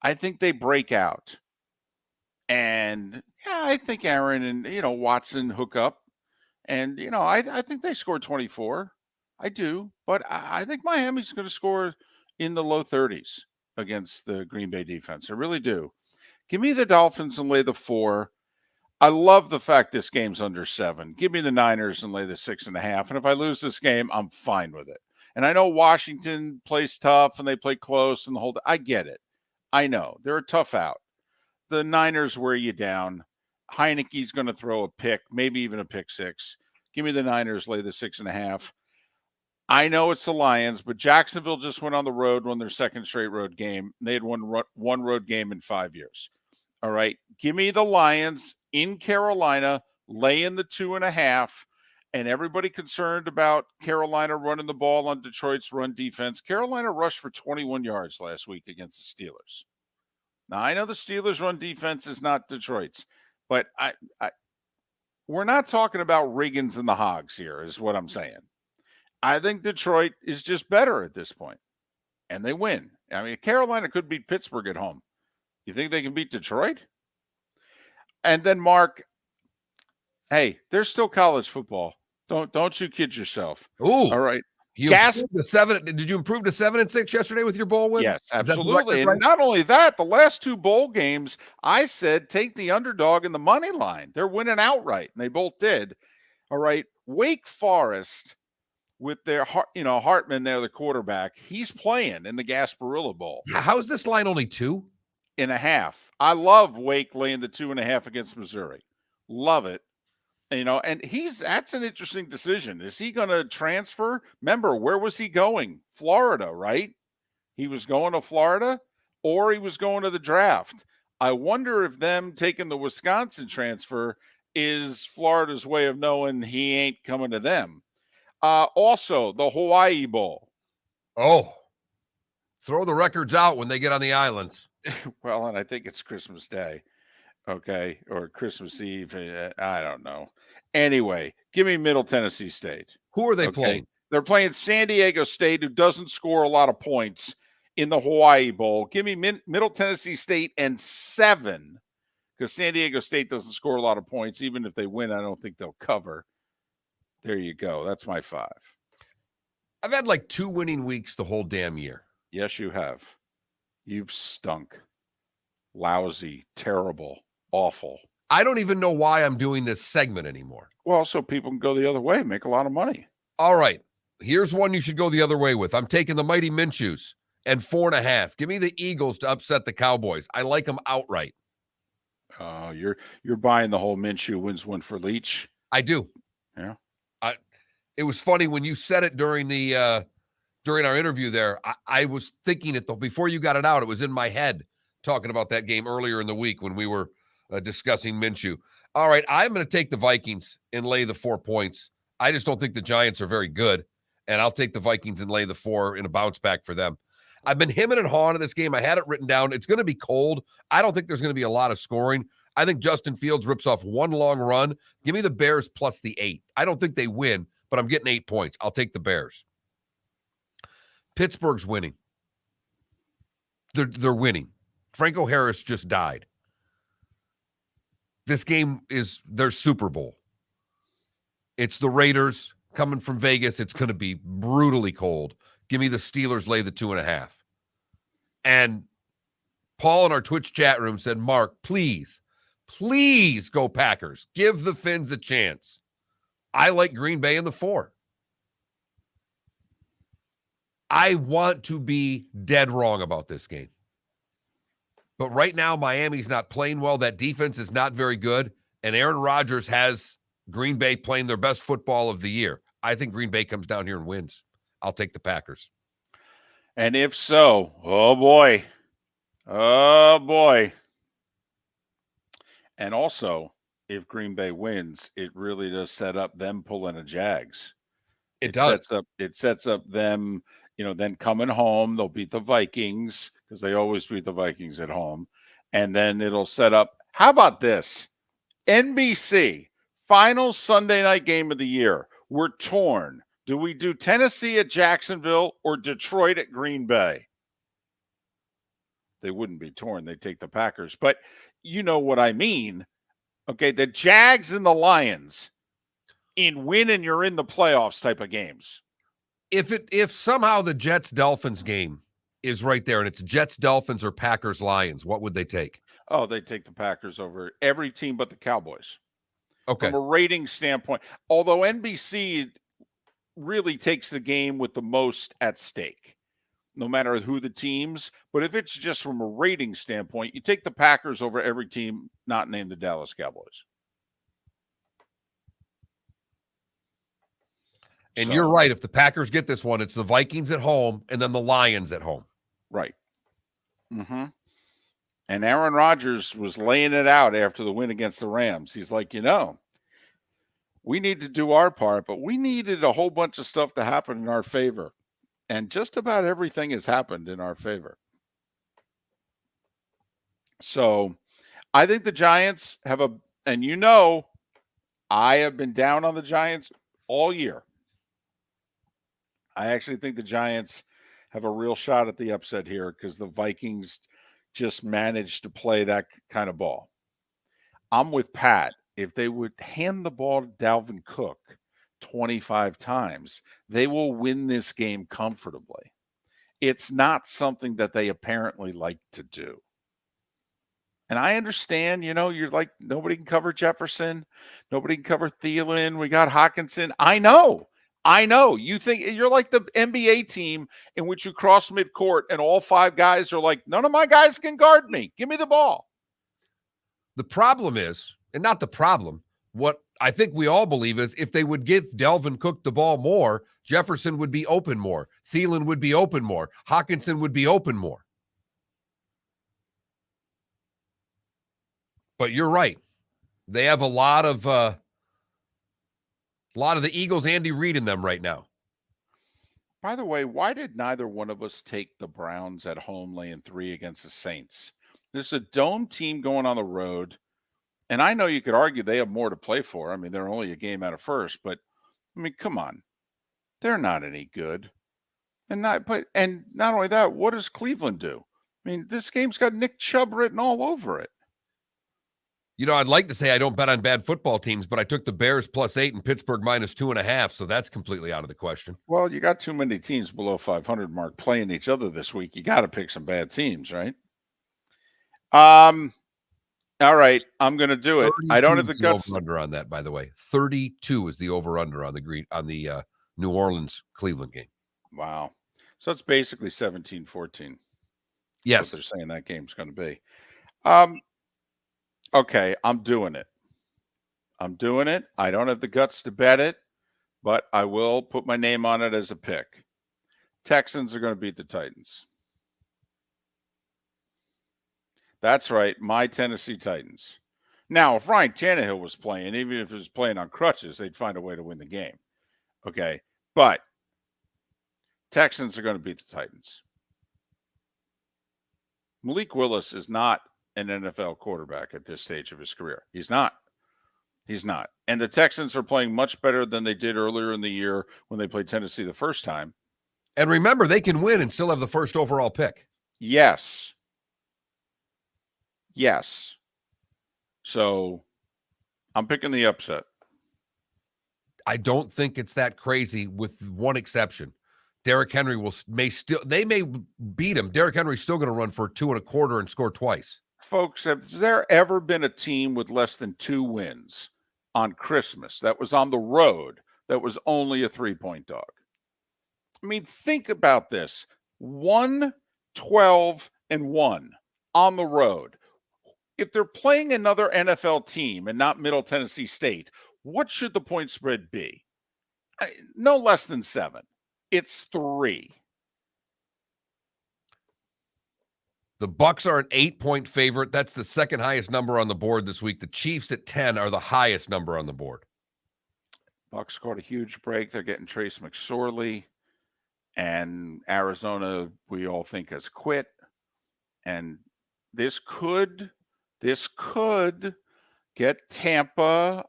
I think they break out. And I think Aaron and, Watson hook up. And, I think they score 24. I do. But I think Miami's going to score in the low 30s. Against the Green Bay defense. I really do. Give me the Dolphins and lay the 4. I love the fact this game's under 7. Give me the Niners and lay the 6.5. And if I lose this game, I'm fine with it. And I know Washington plays tough and they play close and the whole. I get it. I know they're a tough out. The Niners wear you down. Heineke's going to throw a pick, maybe even a pick six. Give me the Niners, lay the 6.5. I know it's the Lions, but Jacksonville just went on the road, won their second straight road game. They had won one road game in 5 years. All right. Give me the Lions in Carolina, lay in the 2.5. And everybody concerned about Carolina running the ball on Detroit's run defense. Carolina rushed for 21 yards last week against the Steelers. Now, I know the Steelers' run defense is not Detroit's, but we're not talking about Riggins and the Hogs here, is what I'm saying. I think Detroit is just better at this point, and they win. I mean, Carolina could beat Pittsburgh at home. You think they can beat Detroit? And then, Mark, hey, there's still college football. Don't you kid yourself. Ooh. All right. Did you improve to 7-6 yesterday with your bowl win? Yes, absolutely. And not only that, the last 2 bowl games, I said take the underdog in the money line. They're winning outright, and they both did. All right. Wake Forest with their Hartman there, the quarterback, he's playing in the Gasparilla Bowl. How is this line only 2.5? I love Wake laying the 2.5 against Missouri. Love it. And that's an interesting decision. Is he going to transfer? Remember, where was he going? Florida, right? He was going to Florida, or he was going to the draft. I wonder if them taking the Wisconsin transfer is Florida's way of knowing he ain't coming to them. Also, the Hawaii Bowl. Oh, throw the records out when they get on the islands. Well, and I think it's Christmas Day. Okay, or Christmas Eve. I don't know. Anyway, give me Middle Tennessee State. Who are they playing? They're playing San Diego State, who doesn't score a lot of points in the Hawaii Bowl. Give me Middle Tennessee State and 7, because San Diego State doesn't score a lot of points. Even if they win, I don't think they'll cover. There you go. That's my 5. I've had like 2 winning weeks the whole damn year. Yes, you have. You've stunk. Lousy, terrible, awful. I don't even know why I'm doing this segment anymore. Well, so people can go the other way, make a lot of money. All right. Here's one you should go the other way with. I'm taking the Mighty Minshews and 4.5. Give me the Eagles to upset the Cowboys. I like them outright. You're buying the whole Minshew wins one for Leach. I do. Yeah. It was funny when you said it during our interview there. I was thinking it though before you got it out. It was in my head talking about that game earlier in the week when we were discussing Minshew. All right, I'm going to take the Vikings and lay the 4 points. I just don't think the Giants are very good, and I'll take the Vikings and lay the 4 in a bounce back for them. I've been hemming and hawing in this game. I had it written down. It's going to be cold. I don't think there's going to be a lot of scoring. I think Justin Fields rips off one long run. Give me the Bears plus the 8. I don't think they win, but I'm getting 8 points. I'll take the Bears. Pittsburgh's winning. They're winning. Franco Harris just died. This game is their Super Bowl. It's the Raiders coming from Vegas. It's going to be brutally cold. Give me the Steelers lay the 2.5. And Paul in our Twitch chat room said, Mark, please go Packers. Give the Finns a chance. I like Green Bay in the 4. I want to be dead wrong about this game. But right now, Miami's not playing well. That defense is not very good. And Aaron Rodgers has Green Bay playing their best football of the year. I think Green Bay comes down here and wins. I'll take the Packers. And if so, oh boy. And also, if Green Bay wins, it really does set up them pulling a Jags. It does. It sets up them, then coming home. They'll beat the Vikings because they always beat the Vikings at home. And then it'll set up. How about this? NBC, final Sunday night game of the year. We're torn. Do we do Tennessee at Jacksonville or Detroit at Green Bay? They wouldn't be torn. They'd take the Packers. But you know what I mean. Okay, the Jags and the Lions in win and you're in the playoffs type of games. If somehow the Jets-Dolphins game is right there and it's Jets-Dolphins or Packers-Lions, what would they take? Oh, they'd take the Packers over every team but the Cowboys. Okay. From a rating standpoint. Although NBC really takes the game with the most at stake, no matter who the teams. But if it's just from a rating standpoint, you take the Packers over every team not named the Dallas Cowboys. And you're right. If the Packers get this one, it's the Vikings at home and then the Lions at home. Right. Mm-hmm. And Aaron Rodgers was laying it out after the win against the Rams. He's like, we need to do our part, but we needed a whole bunch of stuff to happen in our favor. And just about everything has happened in our favor. So I think the Giants have I have been down on the Giants all year. I actually think the Giants have a real shot at the upset here because the Vikings just managed to play that kind of ball. I'm with Pat. If they would hand the ball to Dalvin Cook 25 times, they will win this game comfortably. It's not something that they apparently like to do. And I understand, you're like, nobody can cover Jefferson. Nobody can cover Thielen. We got Hawkinson. I know. You think you're like the NBA team in which you cross midcourt and all 5 guys are like, none of my guys can guard me. Give me the ball. The problem is, and not the problem, what I think we all believe is if they would give Dalvin Cook the ball more, Jefferson would be open more. Thielen would be open more. Hawkinson would be open more. But you're right. They have a lot of the Eagles' Andy Reid in them right now. By the way, why did neither one of us take the Browns at home laying 3 against the Saints? There's a dome team going on the road, and I know you could argue they have more to play for. I mean, they're only a game out of first, but I mean, come on. They're not any good. And not only that, what does Cleveland do? I mean, this game's got Nick Chubb written all over it. I'd like to say I don't bet on bad football teams, but I took the Bears +8 and Pittsburgh -2.5, so that's completely out of the question. Well, you got too many teams below 500 mark playing each other this week. You got to pick some bad teams, right? All right, I'm going to do it. I don't have the guts. Over-under on that, by the way. 32 is the over-under on the New Orleans Cleveland game. Wow. So it's basically 17-14. Yes. What they're saying that game's going to be. Okay, I'm doing it. I don't have the guts to bet it, but I will put my name on it as a pick. Texans are going to beat the Titans. That's right, my Tennessee Titans. Now, if Ryan Tannehill was playing, even if he was playing on crutches, they'd find a way to win the game. Okay, but Texans are going to beat the Titans. Malik Willis is not an NFL quarterback at this stage of his career. He's not. And the Texans are playing much better than they did earlier in the year when they played Tennessee the first time. And remember, they can win and still have the first overall pick. Yes. So I'm picking the upset. I don't think it's that crazy with one exception. Derrick Henry they may beat him. Derrick Henry's still going to run for 2.25 and score twice. Folks, has there ever been a team with less than 2 wins on Christmas that was on the road that was only a 3-point dog? I mean, think about this. 1-12-1 on the road. If they're playing another NFL team and not Middle Tennessee State, what should the point spread be? No less than 7. It's 3. The Bucs are an 8-point favorite. That's the second highest number on the board this week. The Chiefs at 10 are the highest number on the board. Bucs scored a huge break. They're getting Trace McSorley. And Arizona, we all think, has quit. And this could get Tampa.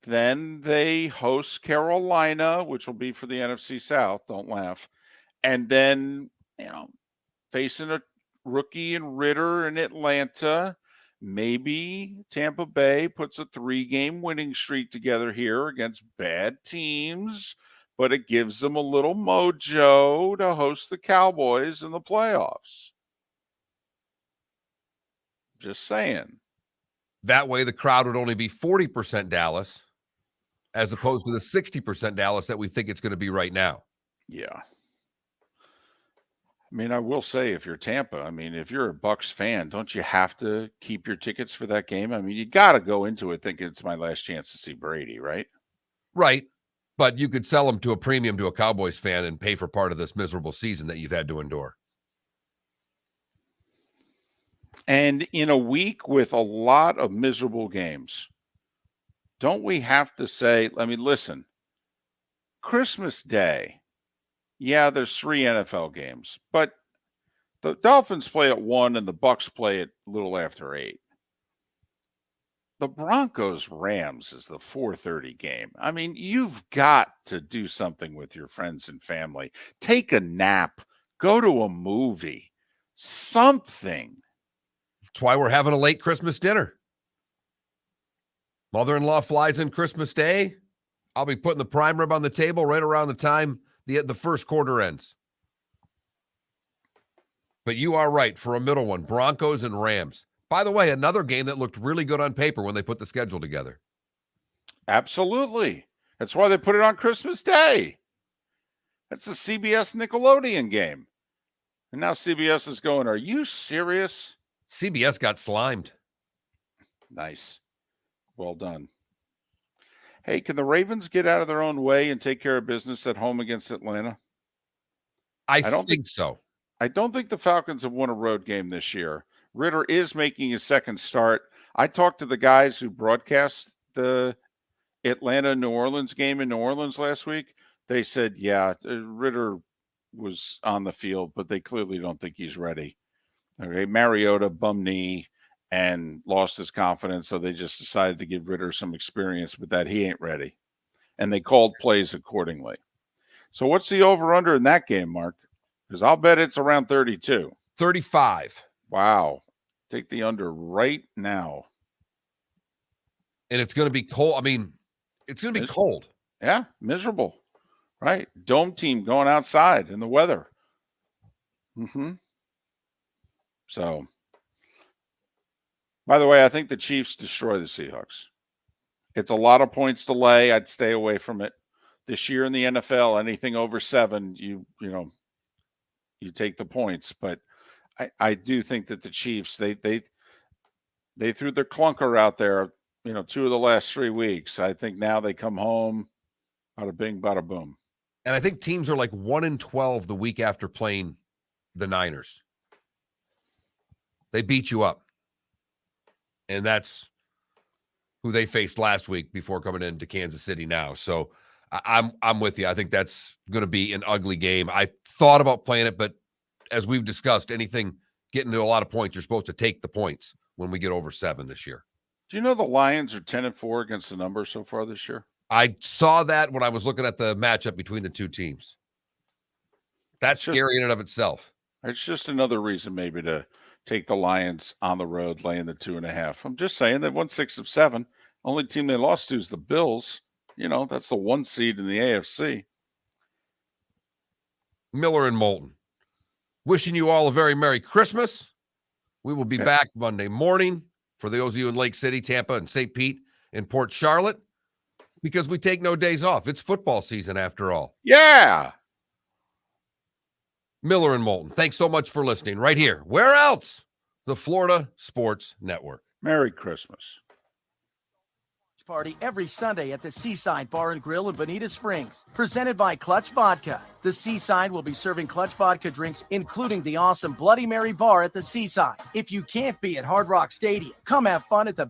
Then they host Carolina, which will be for the NFC South. Don't laugh. And then, facing a rookie and Ritter in Atlanta. Maybe Tampa Bay puts a 3-game winning streak together here against bad teams, but it gives them a little mojo to host the Cowboys in the playoffs. Just saying. That way the crowd would only be 40% Dallas. as opposed to the 60% Dallas that we think it's going to be right now. Yeah. I mean, I will say, if you're Tampa, I mean, if you're a Bucks fan, don't you have to keep your tickets for that game? I mean, you got to go into it thinking it's my last chance to see Brady, right? Right. But you could sell them to a premium to a Cowboys fan and pay for part of this miserable season that you've had to endure. And in a week with a lot of miserable games, don't we have to say, I mean, listen, Christmas Day, yeah, there's 3 NFL games, but the Dolphins play at 1 and the Bucks play at a little after 8. The Broncos-Rams is the 4:30 game. I mean, you've got to do something with your friends and family. Take a nap. Go to a movie. Something. That's why we're having a late Christmas dinner. Mother-in-law flies in Christmas Day. I'll be putting the prime rib on the table right around the time the first quarter ends. But you are right for a middle one, Broncos and Rams. By the way, another game that looked really good on paper when they put the schedule together. Absolutely. That's why they put it on Christmas Day. That's the CBS Nickelodeon game. And now CBS is going, are you serious? CBS got slimed. Nice. Well done. Hey, can the Ravens get out of their own way and take care of business at home against Atlanta? I don't think so. I don't think the Falcons have won a road game this year. Ritter is making his second start. I talked to the guys who broadcast the Atlanta-New Orleans game in New Orleans last week. They said, yeah, Ritter was on the field, but they clearly don't think he's ready. Okay, Mariota bum knee and lost his confidence, so they just decided to give Ritter some experience with that. He ain't ready. And they called plays accordingly. So what's the over-under in that game, Mark? Because I'll bet it's around 32. 35. Wow. Take the under right now. And it's going to be cold. I mean, it's going to be cold. Yeah, miserable. Right? Dome team going outside in the weather. So, by the way, I think the Chiefs destroy the Seahawks. It's a lot of points to lay. I'd stay away from it. This year in the NFL, anything over 7, you take the points. But I do think that the Chiefs, they threw their clunker out there, 2 of the last 3 weeks. I think now they come home, bada bing, bada boom. And I think teams are like 1-12 the week after playing the Niners. They beat you up. And that's who they faced last week before coming into Kansas City now. So I'm with you. I think that's going to be an ugly game. I thought about playing it, but as we've discussed, anything getting to a lot of points, you're supposed to take the points when we get over 7 this year. Do you know the Lions are 10-4 against the number so far this year? I saw that when I was looking at the matchup between the two teams. That's scary in and of itself. It's just another reason maybe to take the Lions on the road, laying the 2.5. I'm just saying they've won 6 of 7. Only team they lost to is the Bills. That's the 1 seed in the AFC. Miller and Moulton. Wishing you all a very Merry Christmas. We will be back Monday morning for those of you in Lake City, Tampa, and St. Pete, and Port Charlotte, because we take no days off. It's football season after all. Yeah. Miller and Moulton, thanks so much for listening right here. Where else? The Florida Sports Network. Merry Christmas. Party every Sunday at the Seaside Bar and Grill in Bonita Springs. Presented by Clutch Vodka. The Seaside will be serving Clutch Vodka drinks, including the awesome Bloody Mary Bar at the Seaside. If you can't be at Hard Rock Stadium, come have fun at the